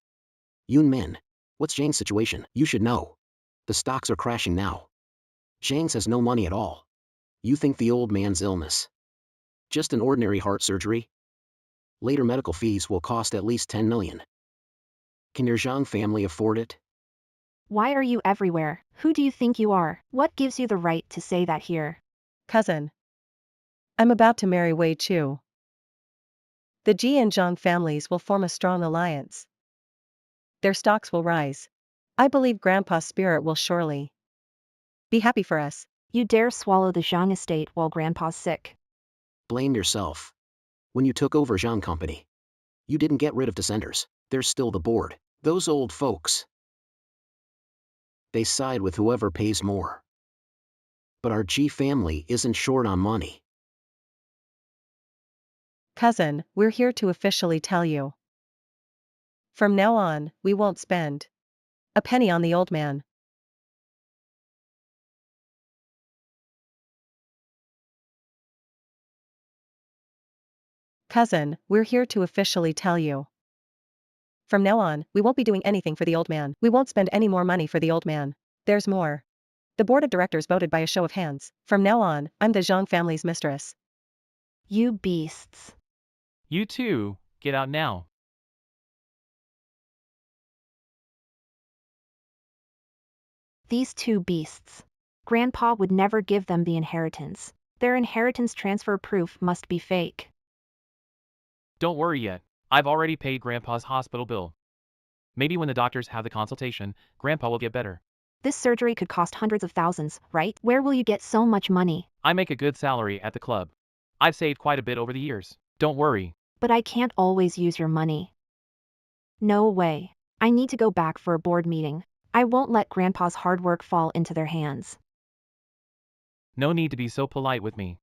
Speaker 8: Yunmin, what's Zhang's situation? You should know. The stocks are crashing now. Zhang's has no money at all. You think the old man's illness? Just an ordinary heart surgery? Later medical fees will cost at least 10 million. Can your Zhang family afford it?
Speaker 1: Why are you everywhere? Who do you think you are? What gives you the right to say that here?
Speaker 3: Cousin. I'm about to marry Wei Chu. The Ji and Zhang families will form a strong alliance. Their stocks will rise. I believe Grandpa's spirit will surely be happy for us.
Speaker 1: You dare swallow the Zhang estate while Grandpa's sick.
Speaker 8: Blame yourself. When you took over Zhang Company, you didn't get rid of dissenters. There's still the board. Those old folks. They side with whoever pays more. But our G family isn't short on money.
Speaker 3: Cousin, we're here to officially tell you. From now on, we won't spend a penny on the old man. Cousin, we're here to officially tell you. From now on, we won't be doing anything for the old man. We won't spend any more money for the old man. There's more. The board of directors voted by a show of hands. From now on, I'm the Zhang family's mistress.
Speaker 1: You beasts.
Speaker 2: You two, get out now.
Speaker 1: These two beasts. Grandpa would never give them the inheritance. Their inheritance transfer proof must be fake.
Speaker 2: Don't worry yet. I've already paid Grandpa's hospital bill. Maybe when the doctors have the consultation, Grandpa will get better.
Speaker 1: This surgery could cost hundreds of thousands, right? Where will you get so much money?
Speaker 2: I make a good salary at the club. I've saved quite a bit over the years. Don't worry.
Speaker 1: But I can't always use your money. No way. I need to go back for a board meeting. I won't let Grandpa's hard work fall into their hands.
Speaker 2: No need to be so polite with me.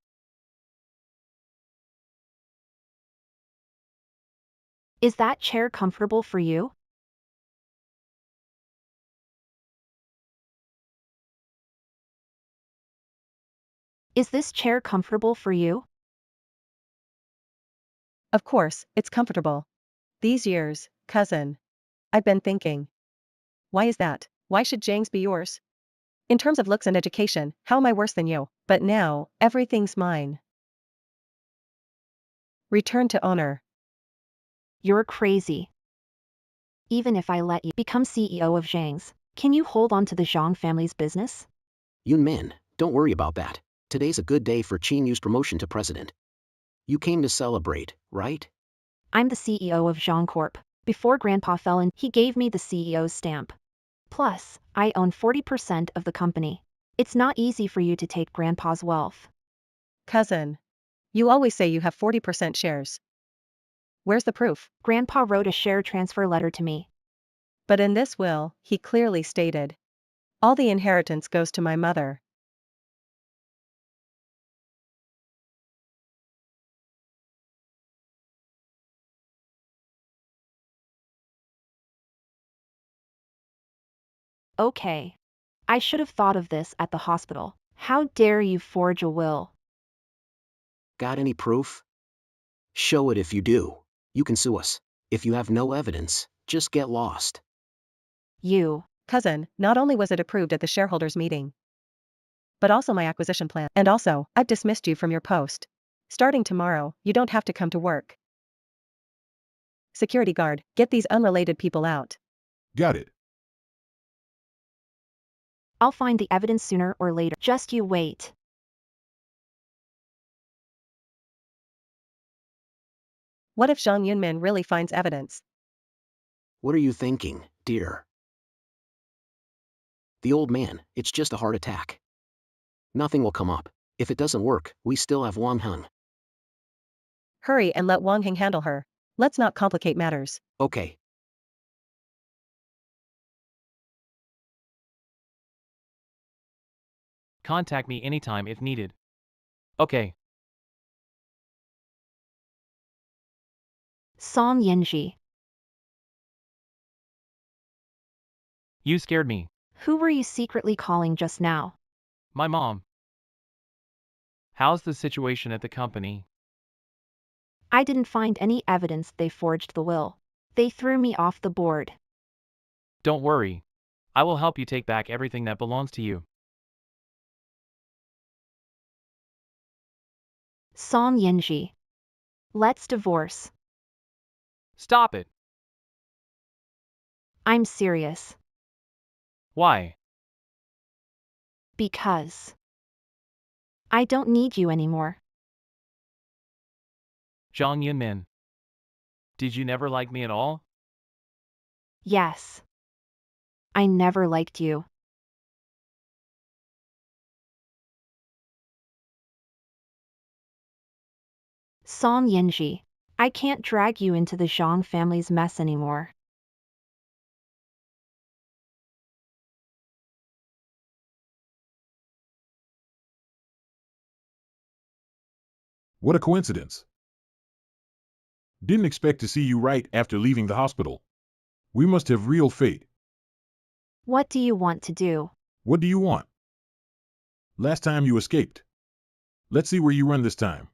Speaker 1: Is that chair comfortable for you? Is this chair comfortable for you?
Speaker 3: Of course, it's comfortable. These years, cousin. I've been thinking. Why is that? Why should Zhang's be yours? In terms of looks and education, how am I worse than you? But now, everything's mine. Return to owner.
Speaker 1: You're crazy. Even if I let you become CEO of Zhang's, can you hold on to the Zhang family's business?
Speaker 8: Yunmin, don't worry about that. Today's a good day for Qin Yu's promotion to president. You came to celebrate, right?
Speaker 1: I'm the CEO of Zhang Corp. Before Grandpa fell in, he gave me the CEO's stamp. Plus, I own 40% of the company. It's not easy for you to take Grandpa's wealth.
Speaker 3: Cousin. You always say you have 40% shares. Where's the proof?
Speaker 1: Grandpa wrote a share transfer letter to me.
Speaker 3: But in this will, he clearly stated. All the inheritance goes to my mother.
Speaker 1: Okay. I should have thought of this at the hospital. How dare you forge a will?
Speaker 8: Got any proof? Show it if you do. You can sue us. If you have no evidence, just get lost.
Speaker 1: You.
Speaker 3: Cousin, not only was it approved at the shareholders meeting, but also my acquisition plan. And also, I've dismissed you from your post. Starting tomorrow, you don't have to come to work. Security guard, get these unrelated people out.
Speaker 4: Got it.
Speaker 1: I'll find the evidence sooner or later. Just you wait.
Speaker 3: What if Zhang Yunmin really finds evidence?
Speaker 8: What are you thinking, dear? The old man, it's just a heart attack. Nothing will come up. If it doesn't work, we still have Wang Heng.
Speaker 3: Hurry and let Wang Heng handle her. Let's not complicate matters.
Speaker 8: Okay.
Speaker 2: Contact me anytime if needed. Okay.
Speaker 1: Song Yinji.
Speaker 2: You scared me.
Speaker 1: Who were you secretly calling just now?
Speaker 2: My mom. How's the situation at the company?
Speaker 1: I didn't find any evidence they forged the will. They threw me off the board.
Speaker 2: Don't worry. I will help you take back everything that belongs to you.
Speaker 1: Song Yinji. Let's divorce.
Speaker 2: Stop it.
Speaker 1: I'm serious.
Speaker 2: Why?
Speaker 1: Because I don't need you anymore.
Speaker 2: Zhang Yunmin. Did you never like me at all?
Speaker 1: Yes. I never liked you. Song Yinji. I can't drag you into the Zhang family's mess anymore.
Speaker 4: What a coincidence. Didn't expect to see you right after leaving the hospital. We must have real fate.
Speaker 1: What do you want to do?
Speaker 4: What do you want? Last time you escaped. Let's see where you run this time.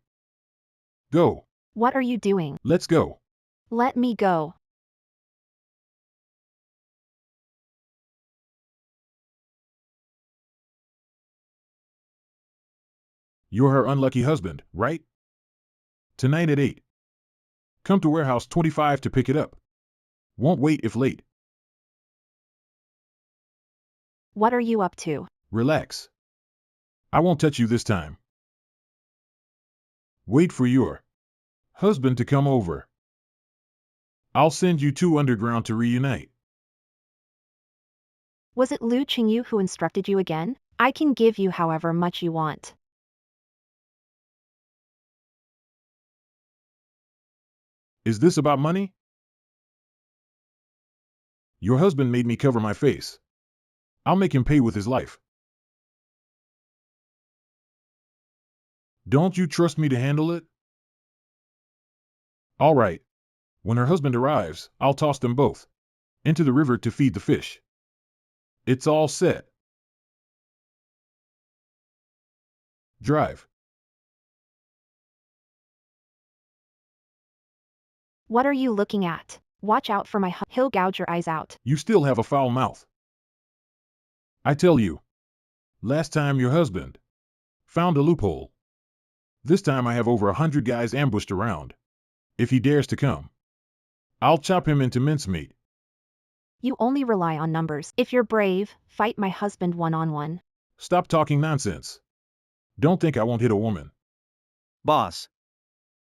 Speaker 4: Go.
Speaker 1: What are you doing?
Speaker 4: Let's go.
Speaker 1: Let me go.
Speaker 4: You're her unlucky husband, right? Tonight at 8. Come to warehouse 25 to pick it up. Won't wait if late.
Speaker 1: What are you up to?
Speaker 4: Relax. I won't touch you this time. Wait for your husband to come over. I'll send you 2 underground to reunite.
Speaker 1: Was it Lu Qingyu who instructed you again? I can give you however much you want.
Speaker 4: Is this about money? Your husband made me cover my face. I'll make him pay with his life. Don't you trust me to handle it? All right. When her husband arrives, I'll toss them both into the river to feed the fish. It's all set. Drive.
Speaker 1: What are you looking at? Watch out for my he'll gouge your eyes out.
Speaker 4: You still have a foul mouth. I tell you, last time your husband found a loophole. This time I have over 100 guys ambushed around. If he dares to come, I'll chop him into mincemeat.
Speaker 1: You only rely on numbers. If you're brave, fight my husband one-on-one.
Speaker 4: Stop talking nonsense. Don't think I won't hit a woman.
Speaker 9: Boss.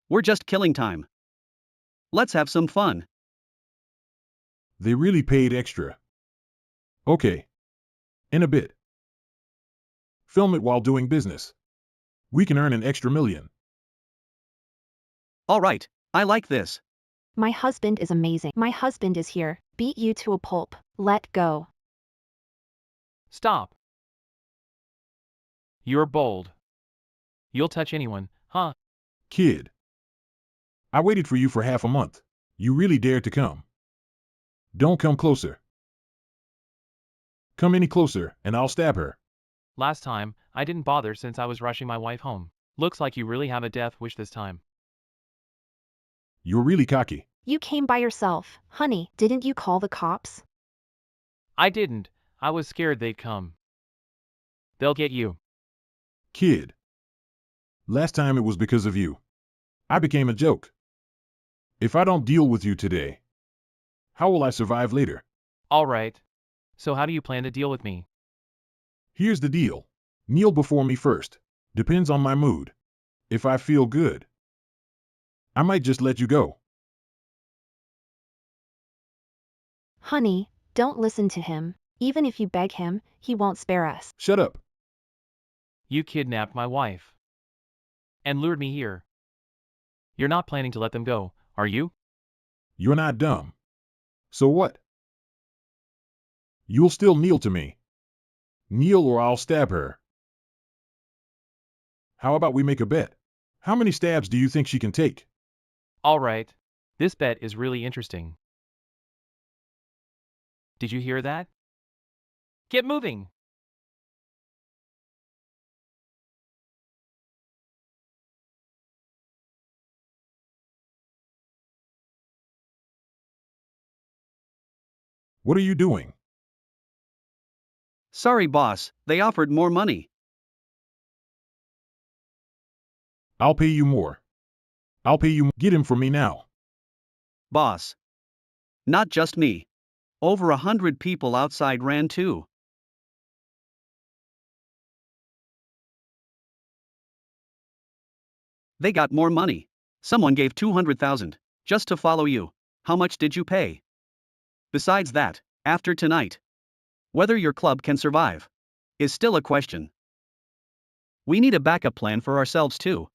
Speaker 9: We're just killing time. Let's have some fun.
Speaker 4: They really paid extra. Okay. In a bit. Film it while doing business. We can earn an extra $1 million.
Speaker 9: All right, I like this.
Speaker 1: My husband is amazing. My husband is here. Beat you to a pulp. Let go.
Speaker 2: Stop. You're bold. You'll touch anyone, huh?
Speaker 4: Kid. I waited for you for half a month. You really dared to come. Don't come closer. Come any closer, and I'll stab her.
Speaker 2: Last time, I didn't bother since I was rushing my wife home. Looks like you really have a death wish this time.
Speaker 4: You're really cocky.
Speaker 1: You came by yourself, honey. Didn't you call the cops?
Speaker 2: I didn't. I was scared they'd come. They'll get you.
Speaker 4: Kid. Last time it was because of you. I became a joke. If I don't deal with you today, how will I survive later?
Speaker 2: All right. So how do you plan to deal with me?
Speaker 4: Here's the deal. Kneel before me first. Depends on my mood. If I feel good, I might just let you go.
Speaker 1: Honey, don't listen to him. Even if you beg him, he won't spare us.
Speaker 4: Shut up.
Speaker 2: You kidnapped my wife. And lured me here. You're not planning to let them go, are you?
Speaker 4: You're not dumb. So what? You'll still kneel to me. Kneel or I'll stab her. How about we make a bet? How many stabs do you think she can take?
Speaker 2: All right. This bet is really interesting. Did you hear that? Get moving!
Speaker 4: What are you doing?
Speaker 9: Sorry, boss, they offered more money.
Speaker 4: I'll pay you more. I'll pay you. Get him for me now.
Speaker 9: Boss. Not just me. Over 100 people outside ran too. They got more money. Someone gave 200,000 just to follow you. How much did you pay? Besides that, after tonight, whether your club can survive is still a question. We need a backup plan for ourselves too.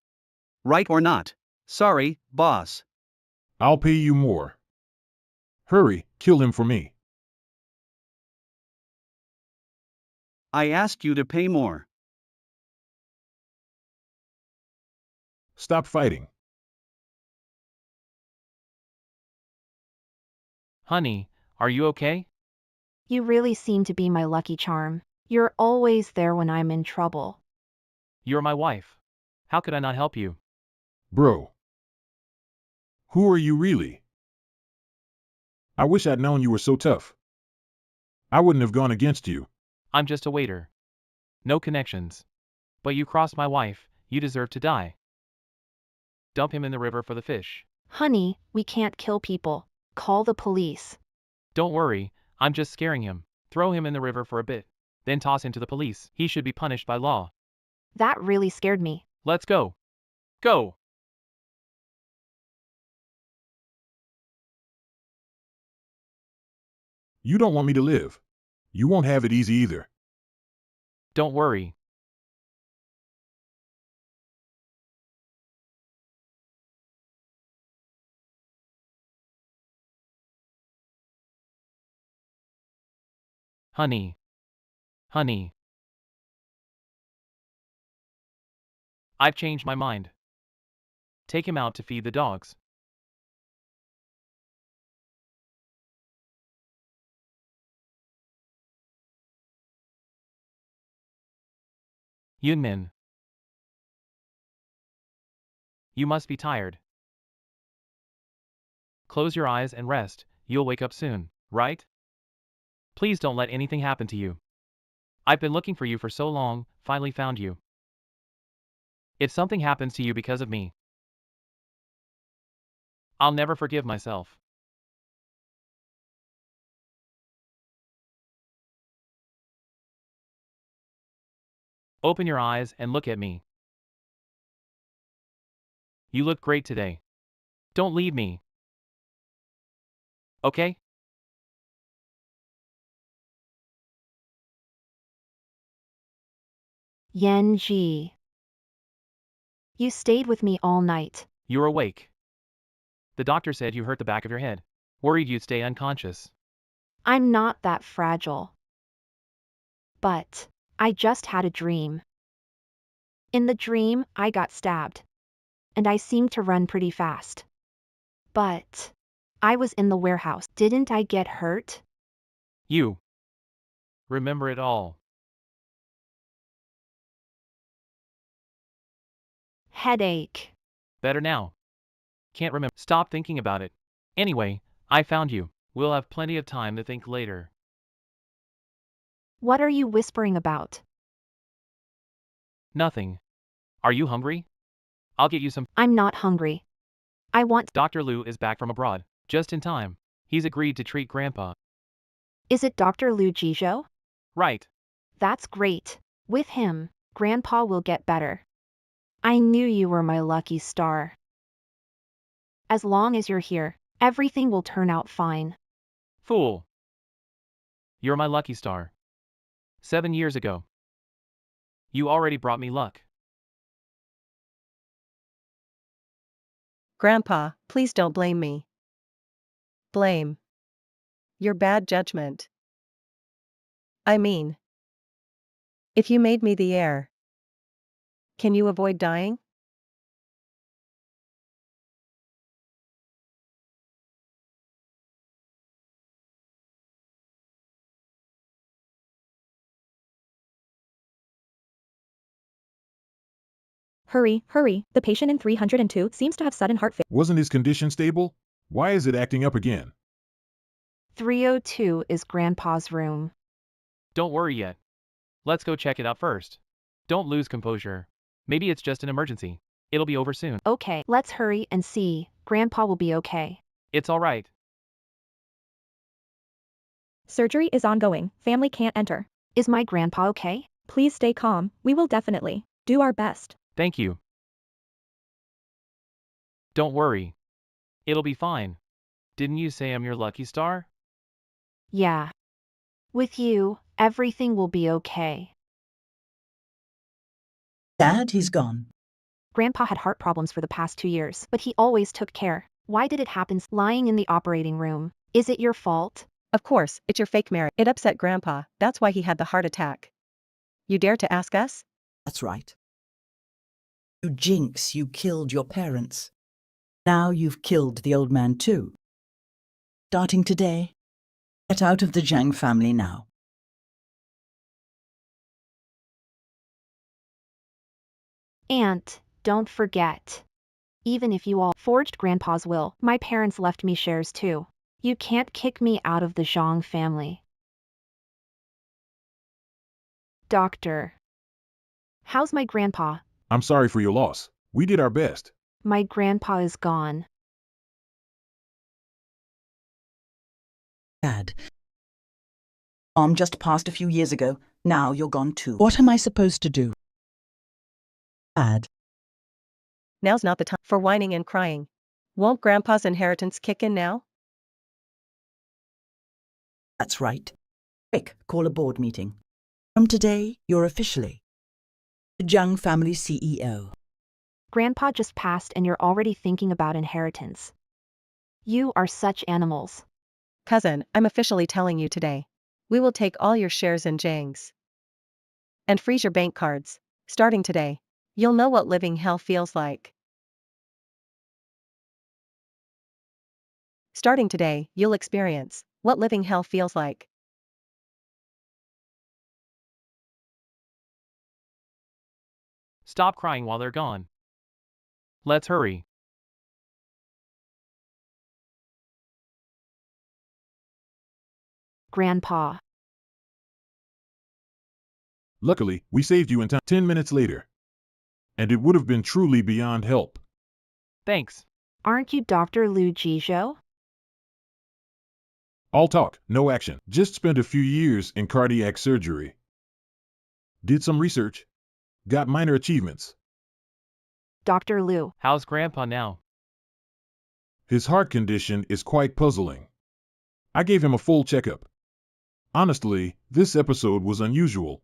Speaker 9: Right or not? Sorry, boss.
Speaker 4: I'll pay you more. Hurry, kill him for me.
Speaker 9: I asked you to pay more.
Speaker 4: Stop fighting.
Speaker 2: Honey, are you okay?
Speaker 1: You really seem to be my lucky charm. You're always there when I'm in trouble.
Speaker 2: You're my wife. How could I not help you?
Speaker 4: Bro. Who are you really? I wish I'd known you were so tough. I wouldn't have gone against you.
Speaker 2: I'm just a waiter. No connections. But you crossed my wife, you deserve to die. Dump him in the river for the fish.
Speaker 1: Honey, we can't kill people. Call the police.
Speaker 2: Don't worry, I'm just scaring him. Throw him in the river for a bit. Then toss him to the police. He should be punished by law.
Speaker 1: That really scared me.
Speaker 2: Let's go. Go!
Speaker 4: You don't want me to live. You won't have it easy either.
Speaker 2: Don't worry. Honey. Honey. I've changed my mind. Take him out to feed the dogs. Yunmin. You must be tired. Close your eyes and rest, you'll wake up soon, right? Please don't let anything happen to you. I've been looking for you for so long, finally found you. If something happens to you because of me, I'll never forgive myself. Open your eyes and look at me. You look great today. Don't leave me. Okay?
Speaker 1: Yen Ji. You stayed with me all night.
Speaker 2: You're awake. The doctor said you hurt the back of your head. Worried you'd stay unconscious.
Speaker 1: I'm not that fragile. But I just had a dream. In the dream, I got stabbed. And I seemed to run pretty fast. But I was in the warehouse. Didn't I get hurt?
Speaker 2: You. Remember it all.
Speaker 1: Headache.
Speaker 2: Better now. Can't remember. Stop thinking about it. Anyway, I found you. We'll have plenty of time to think later.
Speaker 1: What are you whispering about?
Speaker 2: Nothing. Are you hungry? I'll get you some.
Speaker 1: I'm not hungry. I want.
Speaker 2: Dr. Liu is back from abroad, just in time. He's agreed to treat Grandpa.
Speaker 1: Is it Dr. Liu Jizhou?
Speaker 2: Right.
Speaker 1: That's great. With him, Grandpa will get better. I knew you were my lucky star. As long as you're here, everything will turn out fine.
Speaker 2: Fool. You're my lucky star. 7 years ago. You already brought me luck.
Speaker 3: Grandpa, please don't blame me. Blame your bad judgment. I mean, if you made me the heir, can you avoid dying?
Speaker 5: Hurry, hurry, the patient in 302 seems to have sudden heart failure.
Speaker 4: Wasn't his condition stable? Why is it acting up again?
Speaker 1: 302 is Grandpa's room.
Speaker 2: Don't worry yet. Let's go check it out first. Don't lose composure. Maybe it's just an emergency. It'll be over soon.
Speaker 1: Okay, let's hurry and see. Grandpa will be okay.
Speaker 2: It's all right.
Speaker 5: Surgery is ongoing, family can't enter.
Speaker 1: Is my grandpa okay?
Speaker 5: Please stay calm, we will definitely do our best.
Speaker 2: Thank you. Don't worry. It'll be fine. Didn't you say I'm your lucky star?
Speaker 1: Yeah. With you, everything will be okay.
Speaker 7: Dad, he's gone.
Speaker 1: Grandpa had heart problems for the past 2 years, but he always took care. Why did it happen lying in the operating room? Is it your fault?
Speaker 3: Of course, it's your fake marriage. It upset Grandpa, that's why he had the heart attack. You dare to ask us?
Speaker 7: That's right. You jinx, you killed your parents. Now you've killed the old man too. Starting today, get out of the Zhang family now.
Speaker 1: And, don't forget. Even if you all forged Grandpa's will, my parents left me shares too. You can't kick me out of the Zhang family. Doctor. How's my grandpa?
Speaker 4: I'm sorry for your loss. We did our best.
Speaker 1: My grandpa is gone.
Speaker 7: Dad. Mom just passed a few years ago. Now you're gone too. What am I supposed to do? Dad.
Speaker 3: Now's not the time for whining and crying. Won't Grandpa's inheritance kick in now?
Speaker 7: That's right. Quick, call a board meeting. From today, you're officially the Zhang family CEO.
Speaker 1: Grandpa just passed and you're already thinking about inheritance. You are such animals.
Speaker 3: Cousin, I'm officially telling you today. We will take all your shares in Zhang's. And freeze your bank cards. Starting today, you'll know what living hell feels like. Starting today, you'll experience what living hell feels like.
Speaker 2: Stop crying while they're gone. Let's hurry.
Speaker 1: Grandpa.
Speaker 4: Luckily, we saved you in time. 10 minutes later. And it would have been truly beyond help.
Speaker 2: Thanks.
Speaker 1: Aren't you Dr. Liu Jizhou?
Speaker 4: All talk, no action. Just spent a few years in cardiac surgery. Did some research. Got minor achievements.
Speaker 1: Dr. Liu.
Speaker 2: How's Grandpa now?
Speaker 4: His heart condition is quite puzzling. I gave him a full checkup. Honestly, this episode was unusual.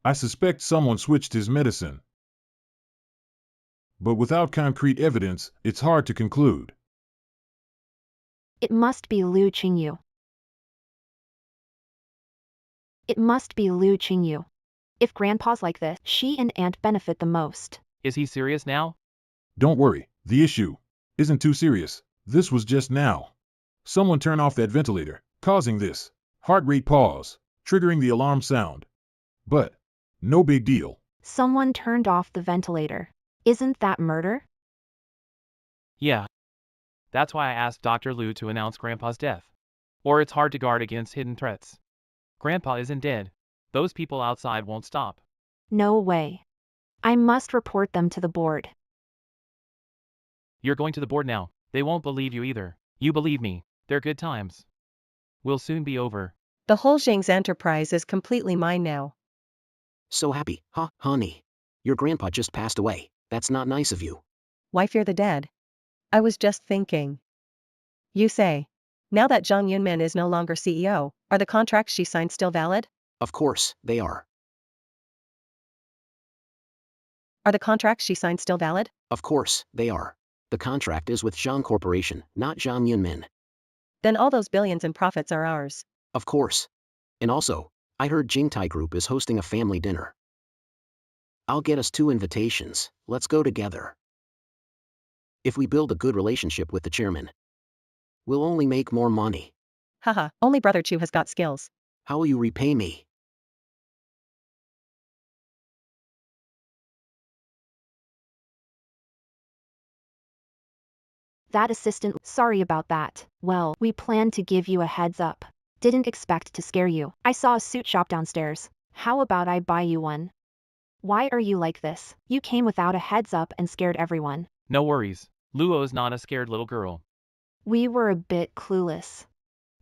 Speaker 4: I suspect someone switched his medicine. But without concrete evidence, it's hard to conclude.
Speaker 1: It must be Liu Qingyu. It must be Liu Qingyu. If Grandpa's like this, she and Aunt benefit the most.
Speaker 2: Is he serious now?
Speaker 4: Don't worry, the issue isn't too serious. This was just now. Someone turn off that ventilator, causing this heart rate pause. triggering the alarm sound. But, no big deal.
Speaker 1: Someone turned off the ventilator. Isn't that murder?
Speaker 2: Yeah. That's why I asked Dr. Liu to announce Grandpa's death. Or it's hard to guard against hidden threats. Grandpa isn't dead. Those people outside won't stop.
Speaker 1: No way. I must report them to the board.
Speaker 2: You're going to the board now. They won't believe you either. You believe me. They're good times. Will soon be over.
Speaker 3: The whole Zhang's enterprise is completely mine now.
Speaker 8: So happy, huh, honey? Your grandpa just passed away. That's not nice of you.
Speaker 3: Why fear the dead? I was just thinking. You say. Now that Zhang Yunmin is no longer CEO, are the contracts she signed still valid?
Speaker 8: Of course, they are.
Speaker 3: Are the contracts she signed still valid?
Speaker 8: Of course, they are. The contract is with Zhang Corporation, not Zhang Yunmin.
Speaker 3: Then all those billions in profits are ours.
Speaker 8: Of course. And also, I heard Jingtai Group is hosting a family dinner. I'll get us 2 invitations. Let's go together. If we build a good relationship with the chairman, we'll only make more money.
Speaker 3: Haha, only Brother Chu has got skills.
Speaker 8: How will you repay me?
Speaker 1: That assistant, sorry about that. Well, we planned to give you a heads up. Didn't expect to scare you. I saw a suit shop downstairs. How about I buy you one? Why are you like this? You came without a heads up and scared everyone.
Speaker 2: No worries. Luo's not a scared little girl.
Speaker 1: We were a bit clueless.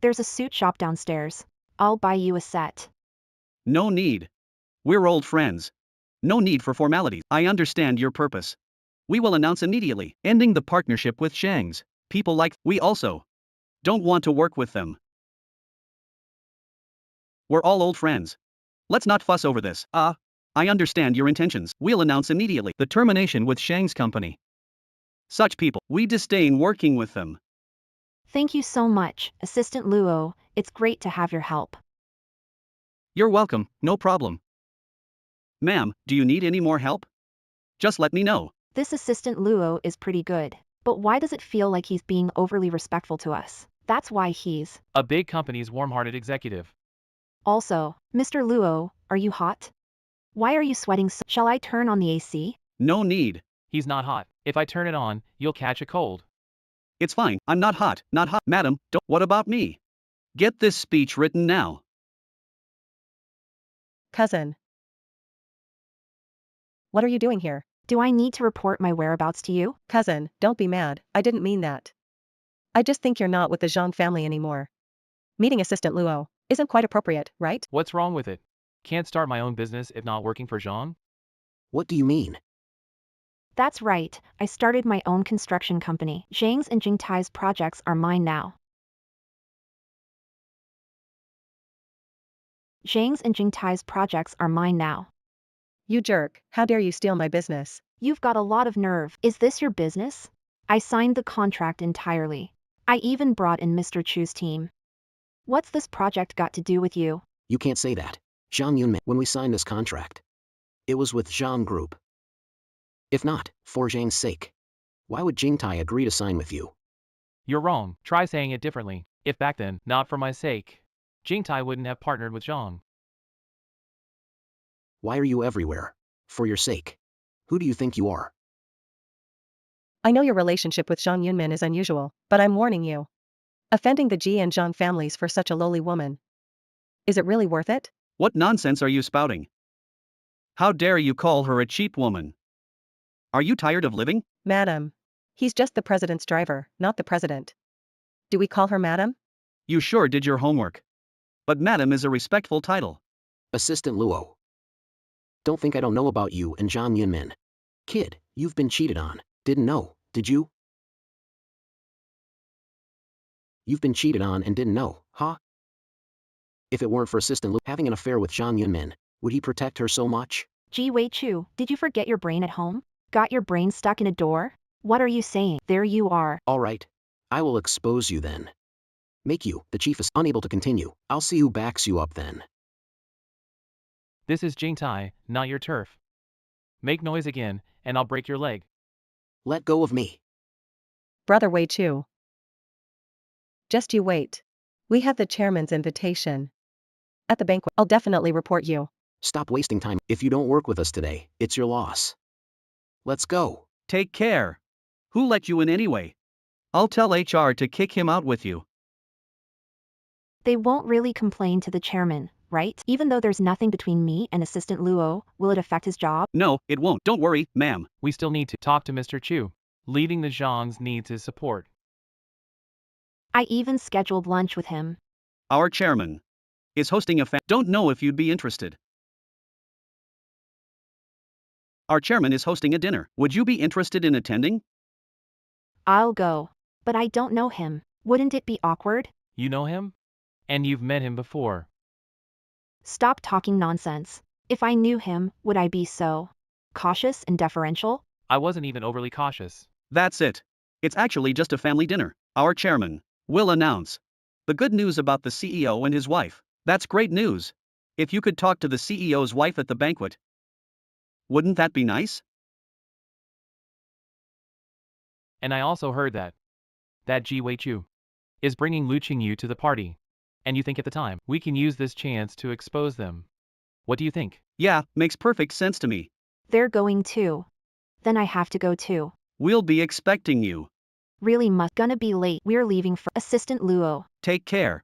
Speaker 1: There's a suit shop downstairs. I'll buy you a set.
Speaker 9: No need. We're old friends. No need for formalities. I understand your purpose. We will announce immediately, ending the partnership with Shang's. People like we also don't want to work with them. We're all old friends. Let's not fuss over this. I understand your intentions. We'll announce immediately the termination with Shang's company. Such people, we disdain working with them.
Speaker 1: Thank you so much, Assistant Luo. It's great to have your help.
Speaker 9: You're welcome, no problem. Ma'am, do you need any more help? Just let me know.
Speaker 1: This Assistant Luo is pretty good. But why does it feel like he's being overly respectful to us? That's why he's
Speaker 2: A big company's warm-hearted executive.
Speaker 1: Also, Mr. Luo, are you hot? Why are you sweating so? Shall I turn on the AC?
Speaker 9: No need.
Speaker 2: He's not hot. If I turn it on, you'll catch a cold.
Speaker 9: It's fine, I'm not hot, not hot. Madam, don't. What about me? Get this speech written now.
Speaker 3: Cousin. What are you doing here?
Speaker 1: Do I need to report my whereabouts to you?
Speaker 3: Cousin, don't be mad, I didn't mean that. I just think you're not with the Zhang family anymore. Meeting Assistant Luo isn't quite appropriate, right?
Speaker 2: What's wrong with it? Can't start my own business if not working for Zhang?
Speaker 8: What do you mean?
Speaker 1: That's right, I started my own construction company. Zhang's and Jingtai's projects are mine now. Zhang's and Jingtai's projects are mine now.
Speaker 3: You jerk, how dare you steal my business?
Speaker 1: You've got a lot of nerve. Is this your business? I signed the contract entirely. I even brought in Mr. Chu's team. What's this project got to do with you?
Speaker 8: You can't say that. Zhang Yunmin, when we signed this contract, it was with Zhang Group. If not, for Zhang's sake, why would Jingtai agree to sign with you?
Speaker 2: You're wrong. Try saying it differently. If back then, not for my sake, Jingtai wouldn't have partnered with Zhang.
Speaker 8: Why are you everywhere? For your sake. Who do you think you are?
Speaker 3: I know your relationship with Zhang Yunmin is unusual, but I'm warning you. Offending the Ji and Zhang families for such a lowly woman. Is it really worth it?
Speaker 9: What nonsense are you spouting? How dare you call her a cheap woman? Are you tired of living?
Speaker 3: Madam. He's just the president's driver, not the president. Do we call her madam?
Speaker 9: You sure did your homework. But madam is a respectful title.
Speaker 8: Assistant Luo. Don't think I don't know about you and Zhang Yunmin. Kid, you've been cheated on. Didn't know, did you? You've been cheated on and didn't know, huh? If it weren't for Assistant Luo having an affair with Zhang Yunmin, would he protect her so much?
Speaker 1: Ji Wei Chu, did you forget your brain at home? Got your brain stuck in a door? What are you saying? There you are.
Speaker 8: All right. I will expose you then. Make you, the chief, is unable to continue. I'll see who backs you up then.
Speaker 2: This is Jingtai, not your turf. Make noise again, and I'll break your leg.
Speaker 8: Let go of me.
Speaker 3: Brother Wei Chu. Just you wait. We have the chairman's invitation. At the banquet, I'll definitely report you.
Speaker 8: Stop wasting time. If you don't work with us today, it's your loss. Let's go.
Speaker 9: Take care. Who let you in anyway? I'll tell HR to kick him out with you.
Speaker 1: They won't really complain to the chairman, right? Even though there's nothing between me and Assistant Luo, will it affect his job?
Speaker 9: No, it won't. Don't worry, ma'am.
Speaker 2: We still need to talk to Mr. Chu. Leading the Zhangs needs his support.
Speaker 1: I even scheduled lunch with him.
Speaker 9: Our chairman is hosting a Don't know if you'd be interested. Our chairman is hosting a dinner. Would you be interested in attending?
Speaker 1: I'll go. But I don't know him. Wouldn't it be awkward?
Speaker 2: You know him? And you've met him before.
Speaker 1: Stop talking nonsense. If I knew him, would I be so cautious and deferential?
Speaker 2: I wasn't even overly cautious.
Speaker 9: That's it. It's actually just a family dinner. Our chairman will announce the good news about the CEO and his wife. That's great news. If you could talk to the CEO's wife at the banquet, wouldn't that be nice?
Speaker 2: And I also heard that Ji Wei Chu is bringing Lu Qingyu to the party. And you think at the time, we can use this chance to expose them. What do you think?
Speaker 9: Yeah, makes perfect sense to me.
Speaker 1: They're going too. Then I have to go too.
Speaker 9: We'll be expecting you.
Speaker 1: Really gonna be late. We're leaving for Assistant Luo.
Speaker 9: Take care.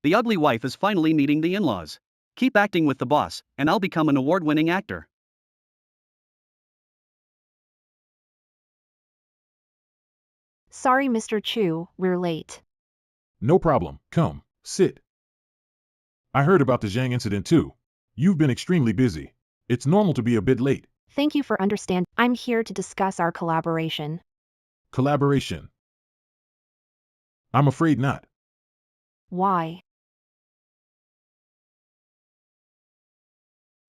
Speaker 9: The ugly wife is finally meeting the in-laws. Keep acting with the boss, and I'll become an award-winning actor.
Speaker 1: Sorry, Mr. Chu, we're late.
Speaker 4: No problem. Come, sit. I heard about the Zhang incident too. You've been extremely busy. It's normal to be a bit late.
Speaker 1: Thank you for understanding. I'm here to discuss our collaboration.
Speaker 4: Collaboration? I'm afraid not.
Speaker 1: Why?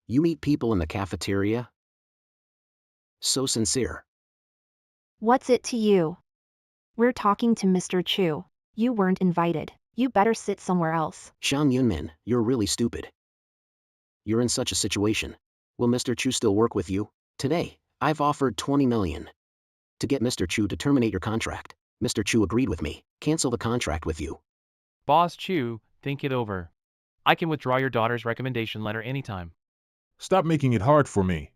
Speaker 8: You meet people in the cafeteria? So sincere.
Speaker 1: What's it to you? We're talking to Mr. Chu. You weren't invited. You better sit somewhere else.
Speaker 8: Shang Yunmin, you're really stupid. You're in such a situation. Will Mr. Chu still work with you? Today, I've offered 20 million to get Mr. Chu to terminate your contract. Mr. Chu agreed with me. Cancel the contract with you.
Speaker 2: Boss Chu, think it over. I can withdraw your daughter's recommendation letter anytime.
Speaker 4: Stop making it hard for me.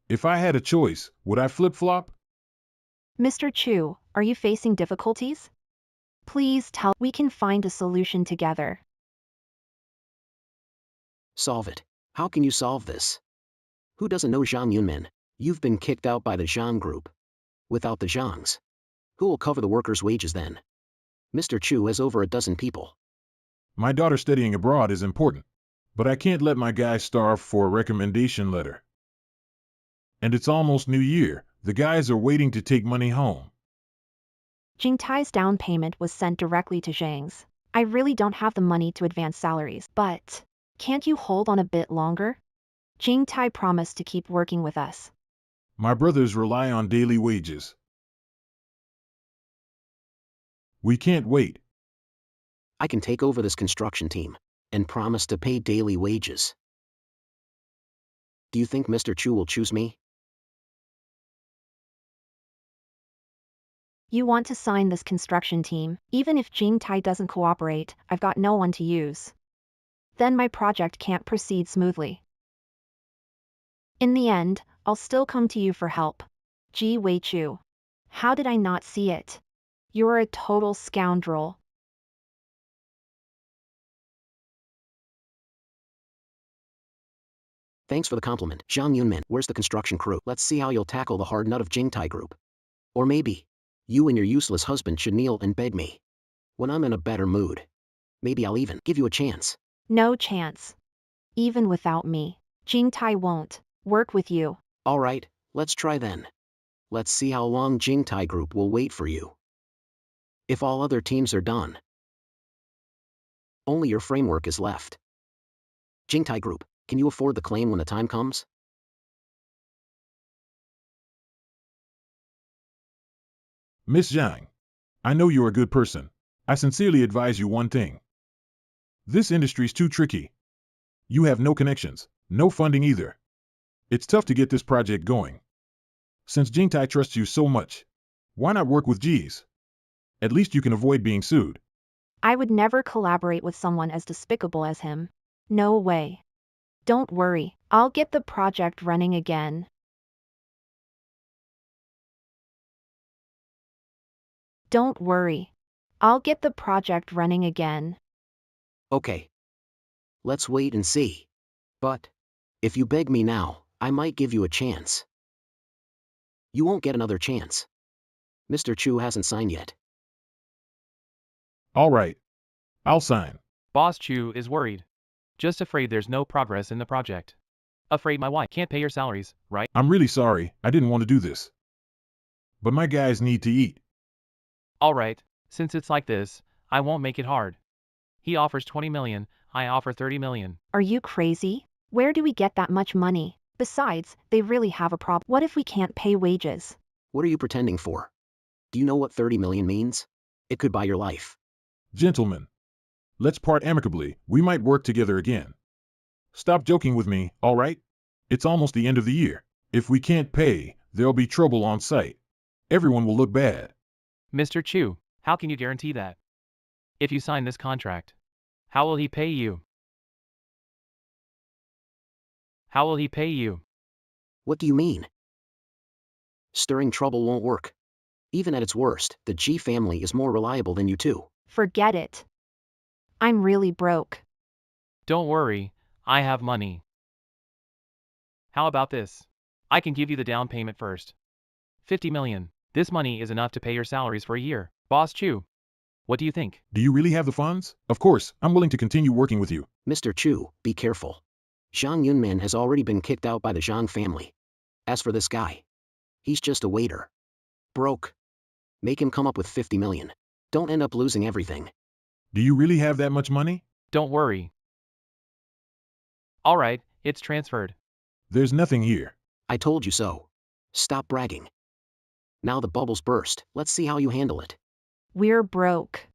Speaker 4: If I had a choice, would I flip-flop?
Speaker 1: Mr. Chu, are you facing difficulties? Please tell. We can find a solution together.
Speaker 8: Solve it. How can you solve this? Who doesn't know Zhang Yunmin? You've been kicked out by the Zhang group. Without the Zhangs, who will cover the workers' wages then? Mr. Chu has over a dozen people.
Speaker 4: My daughter studying abroad is important, but I can't let my guys starve for a recommendation letter. And it's almost New Year. The guys are waiting to take money home.
Speaker 1: Jingtai's down payment was sent directly to Zhang's. I really don't have the money to advance salaries, but can't you hold on a bit longer? Jingtai promised to keep working with us.
Speaker 4: My brothers rely on daily wages. We can't wait.
Speaker 8: I can take over this construction team and promise to pay daily wages. Do you think Mr. Chu will choose me?
Speaker 1: You want to sign this construction team, even if Jingtai doesn't cooperate, I've got no one to use. Then my project can't proceed smoothly. In the end, I'll still come to you for help. Ji Wei Chu. How did I not see it? You're a total scoundrel.
Speaker 8: Thanks for the compliment, Zhang Yunmin. Where's the construction crew? Let's see how you'll tackle the hard nut of Jingtai Group. Or maybe you and your useless husband should kneel and beg me. When I'm in a better mood, maybe I'll even give you a chance.
Speaker 1: No chance. Even without me, Jingtai won't work with you.
Speaker 8: All right, let's try then. Let's see how long Jingtai Group will wait for you. If all other teams are done, only your framework is left. Jingtai Group, can you afford the claim when the time comes?
Speaker 4: Miss Zhang, I know you're a good person. I sincerely advise you one thing. This industry's too tricky. You have no connections, no funding either. It's tough to get this project going. Since Jingtai trusts you so much, why not work with G's? At least you can avoid being sued.
Speaker 1: I would never collaborate with someone as despicable as him. No way. Don't worry, I'll get the project running again. Don't worry. I'll get the project running again.
Speaker 8: Okay. Let's wait and see. But, if you beg me now, I might give you a chance. You won't get another chance. Mr. Chu hasn't signed yet.
Speaker 4: All right. I'll sign.
Speaker 2: Boss Chu is worried. Just afraid there's no progress in the project. Afraid my wife can't pay your salaries, right?
Speaker 4: I'm really sorry, I didn't want to do this. But my guys need to eat.
Speaker 2: Alright, since it's like this, I won't make it hard. He offers 20 million, I offer 30 million.
Speaker 1: Are you crazy? Where do we get that much money? Besides, they really have a problem. What if we can't pay wages?
Speaker 8: What are you pretending for? Do you know what 30 million means? It could buy your life.
Speaker 4: Gentlemen, let's part amicably, we might work together again. Stop joking with me, all right? It's almost the end of the year. If we can't pay, there'll be trouble on site. Everyone will look bad.
Speaker 2: Mr. Chu, how can you guarantee that? If you sign this contract, how will he pay you? How will he pay you?
Speaker 8: What do you mean? Stirring trouble won't work. Even at its worst, the G family is more reliable than you two.
Speaker 1: Forget it. I'm really broke.
Speaker 2: Don't worry, I have money. How about this? I can give you the down payment first. 50 million. This money is enough to pay your salaries for a year. Boss Chu, what do you think?
Speaker 4: Do you really have the funds? Of course, I'm willing to continue working with you.
Speaker 8: Mr. Chu, be careful. Zhang Yunmin has already been kicked out by the Zhang family. As for this guy, he's just a waiter. Broke. Make him come up with 50 million. Don't end up losing everything.
Speaker 4: Do you really have that much money?
Speaker 2: Don't worry. Alright, it's transferred.
Speaker 4: There's nothing here.
Speaker 8: I told you so. Stop bragging. Now the bubbles burst, let's see how you handle it.
Speaker 1: We're broke.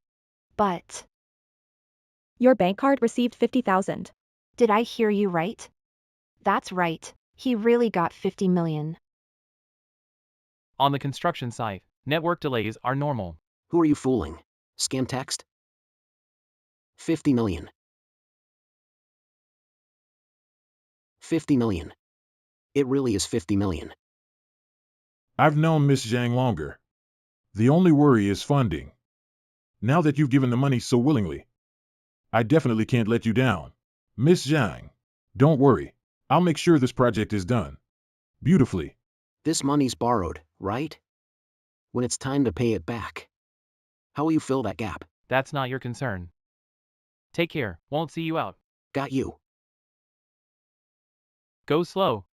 Speaker 1: But,
Speaker 5: Your bank card received 50,000.
Speaker 1: did I hear you right? That's right, he really got 50 million.
Speaker 2: On the construction site, network delays are normal.
Speaker 8: Who are you fooling? Scam text? 50 million. 50 million. It really is 50 million.
Speaker 4: I've known Miss Zhang longer. The only worry is funding. Now that you've given the money so willingly, I definitely can't let you down. Miss Zhang, don't worry. I'll make sure this project is done. Beautifully.
Speaker 8: This money's borrowed, right? When it's time to pay it back, how will you fill that gap?
Speaker 2: That's not your concern. Take care, won't see you out.
Speaker 8: Got you.
Speaker 2: Go slow.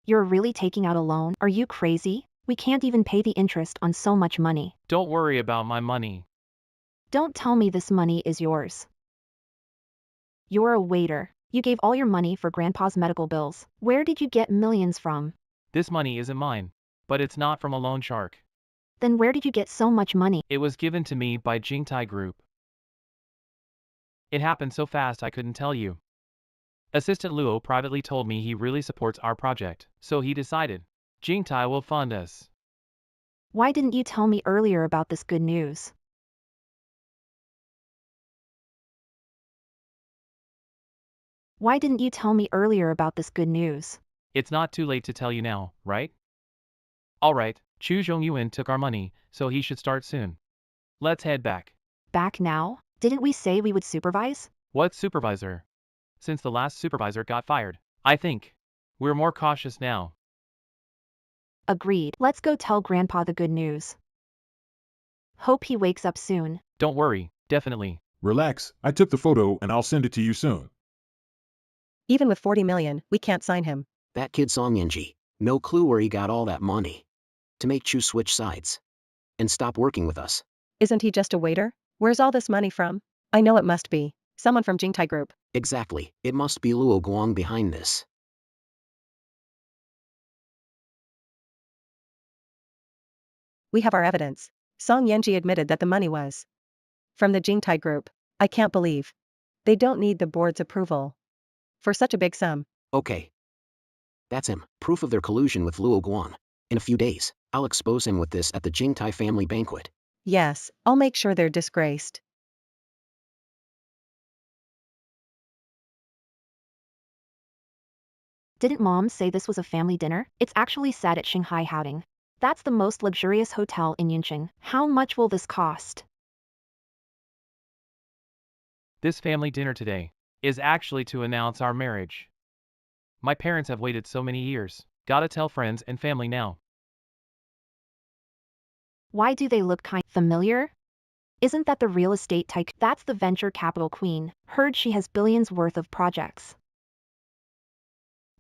Speaker 1: You're really taking out a loan? Are you crazy? We can't even pay the interest on so much money.
Speaker 2: Don't worry about my money.
Speaker 1: Don't tell me this money is yours. You're a waiter. You gave all your money for Grandpa's medical bills. Where did you get millions from?
Speaker 2: This money isn't mine. But it's not from a loan shark.
Speaker 1: Then where did you get so much money?
Speaker 2: It was given to me by Jingtai Group. It happened so fast I couldn't tell you. Assistant Luo privately told me he really supports our project, so he decided. Jingtai will fund us.
Speaker 1: Why didn't you tell me earlier about this good news? Why didn't you tell me earlier about this good news?
Speaker 2: It's not too late to tell you now, right? Alright, Chu Zhongyuan took our money, so he should start soon. Let's head back.
Speaker 1: Back now? Didn't we say we would supervise?
Speaker 2: What supervisor? Since the last supervisor got fired, I think we're more cautious now.
Speaker 1: Agreed. Let's go tell Grandpa the good news. Hope he wakes up soon.
Speaker 2: Don't worry, definitely.
Speaker 4: Relax, I took the photo and I'll send it to you soon.
Speaker 3: Even with 40 million, we can't sign him.
Speaker 8: That kid Song Yanji, no clue where he got all that money. To make Chu switch sides. And stop working with us.
Speaker 3: Isn't he just a waiter? Where's all this money from? I know it must be someone from Jingtai Group.
Speaker 8: Exactly, it must be Luo Guang behind this.
Speaker 3: We have our evidence. Song Yanji admitted that the money was from the Jingtai Group. I can't believe. They don't need the board's approval for such a big sum.
Speaker 8: Okay. That's him. Proof of their collusion with Luo Guang. In a few days, I'll expose him with this at the Jingtai family banquet.
Speaker 3: Yes, I'll make sure they're disgraced.
Speaker 1: Didn't Mom say this was a family dinner? It's actually set at Shanghai Houting. That's the most luxurious hotel in Yunqing. How much will this cost?
Speaker 2: This family dinner today is actually to announce our marriage. My parents have waited so many years. Gotta tell friends and family now.
Speaker 1: Why do they look familiar? Isn't that the real estate tycoon? That's the venture capital queen. Heard she has billions worth of projects.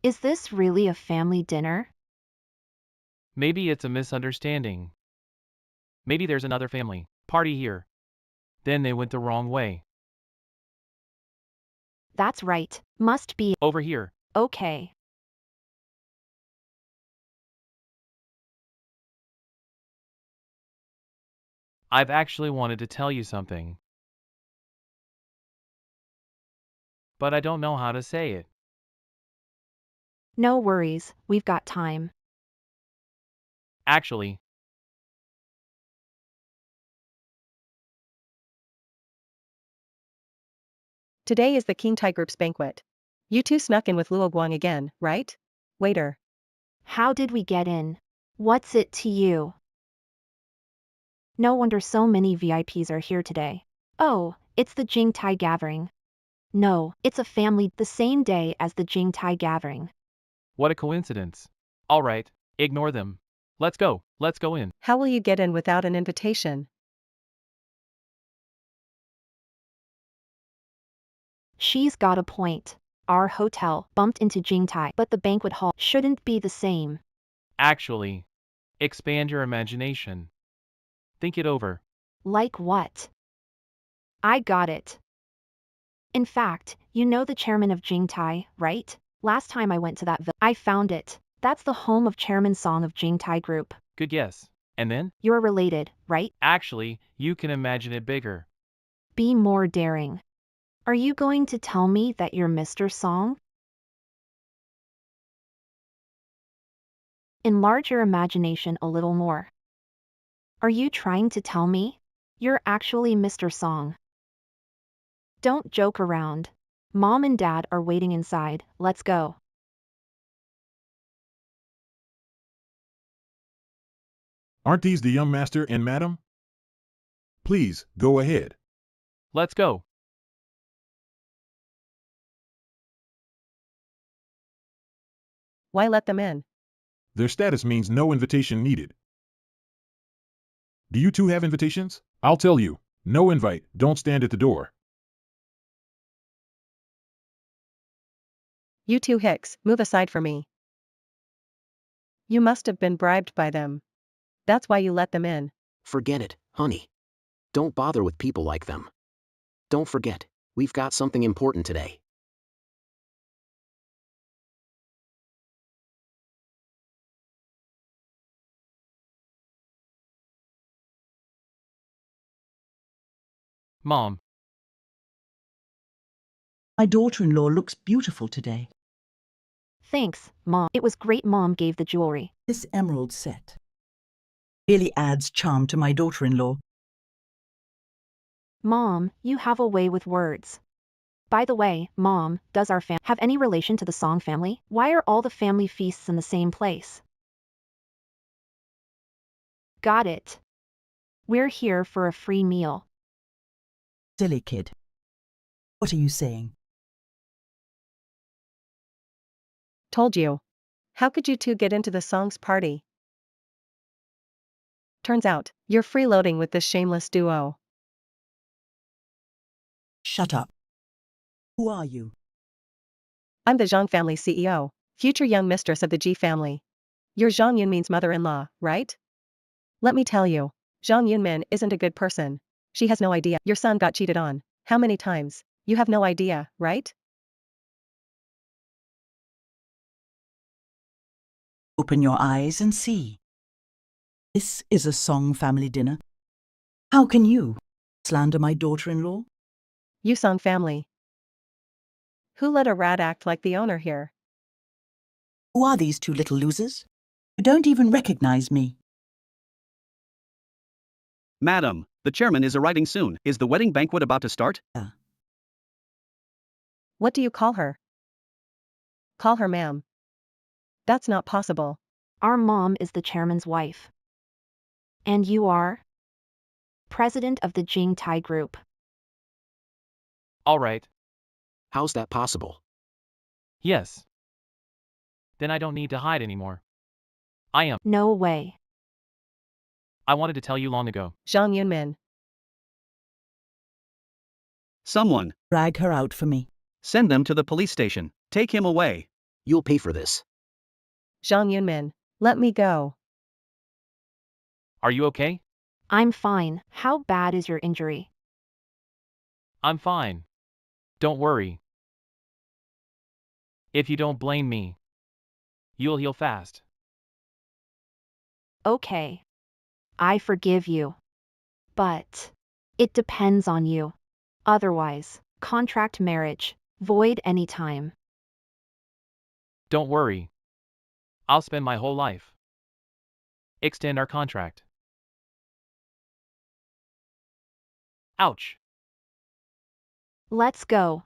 Speaker 1: Is this really a family dinner?
Speaker 2: Maybe it's a misunderstanding. Maybe there's another family party here. Then they went the wrong way.
Speaker 1: That's right. Must be
Speaker 2: Over here.
Speaker 1: okay.
Speaker 2: I've actually wanted to tell you something. But I don't know how to say it.
Speaker 1: No worries, we've got time.
Speaker 2: Actually,
Speaker 3: Today is the Qingtai Group's banquet. You two snuck in with Luo Guang again, right? Waiter.
Speaker 1: How did we get in? What's it to you? No wonder so many VIPs are here today. Oh, it's the Jingtai gathering. No, it's a family the same day as the Jingtai gathering.
Speaker 2: what a coincidence. All right, ignore them. Let's go in.
Speaker 3: How will you get in without an invitation?
Speaker 1: She's got a point. Our hotel bumped into Jingtai, but the banquet hall shouldn't be the same.
Speaker 2: Actually, expand your imagination. Think it over.
Speaker 1: Like what? I got it. In fact, you know the chairman of Jingtai, right? Last time I went to that I found it. That's the home of Chairman Song of Jingtai Group.
Speaker 2: Good guess. And then?
Speaker 1: You're related, right?
Speaker 2: Actually, you can imagine it bigger.
Speaker 1: Be more daring. Are you going to tell me that you're Mr. Song? Enlarge your imagination a little more. Are you trying to tell me you're actually Mr. Song? Don't joke around. Mom and Dad are waiting inside. Let's go.
Speaker 4: Aren't these the young master and madam? Please, go ahead.
Speaker 2: Let's go.
Speaker 3: Why let them in?
Speaker 4: Their status means no invitation needed. Do you two have invitations? I'll tell you. No invite, don't stand at the door.
Speaker 3: You two hicks, move aside for me. You must have been bribed by them. That's why you let them in.
Speaker 8: Forget it, honey. Don't bother with people like them. Don't forget, we've got something important today.
Speaker 2: Mom,
Speaker 7: My daughter-in-law looks beautiful today.
Speaker 1: Thanks, Mom. It was great Mom gave the jewelry.
Speaker 7: This emerald set really adds charm to my daughter-in-law.
Speaker 1: Mom, you have a way with words. By the way, Mom, does our family have any relation to the Song family? Why are all the family feasts in the same place? Got it. We're here for a free meal.
Speaker 7: Silly kid. What are you saying?
Speaker 3: Told you. How could you two get into the Song's party? Turns out, you're freeloading with this shameless duo.
Speaker 7: Shut up. Who are you?
Speaker 3: I'm the Zhang family CEO, future young mistress of the Ji family. You're Zhang Yunmin's mother-in-law, right? Let me tell you, Zhang Yunmin isn't a good person. She has no idea your son got cheated on. How many times? You have no idea, right?
Speaker 7: Open your eyes and see. This is a Song family dinner. How can you slander my daughter-in-law?
Speaker 3: You Song family. Who let a rat act like the owner here?
Speaker 7: Who are these two little losers? You don't even recognize me.
Speaker 9: Madam, the chairman is arriving soon. Is the wedding banquet about to start?
Speaker 3: What do you call her? Call her ma'am. That's not possible.
Speaker 1: Our mom is the chairman's wife. And you are? President of the Jing Tai Group.
Speaker 2: All right.
Speaker 8: How's that possible?
Speaker 2: Yes. Then I don't need to hide anymore. I am.
Speaker 1: No way.
Speaker 2: I wanted to tell you long ago.
Speaker 3: Zhang Yunmin.
Speaker 9: Someone,
Speaker 7: Drag her out for me.
Speaker 9: send them to the police station. Take him away.
Speaker 8: You'll pay for this.
Speaker 3: Zhang Yunmin. Let me go.
Speaker 2: Are you okay?
Speaker 1: I'm fine. How bad is your injury?
Speaker 2: I'm fine. Don't worry. If you don't blame me, you'll heal fast.
Speaker 1: Okay. I forgive you. But it depends on you. Otherwise, contract marriage, void anytime.
Speaker 2: Don't worry. I'll spend my whole life. Extend our contract. Ouch.
Speaker 1: Let's go.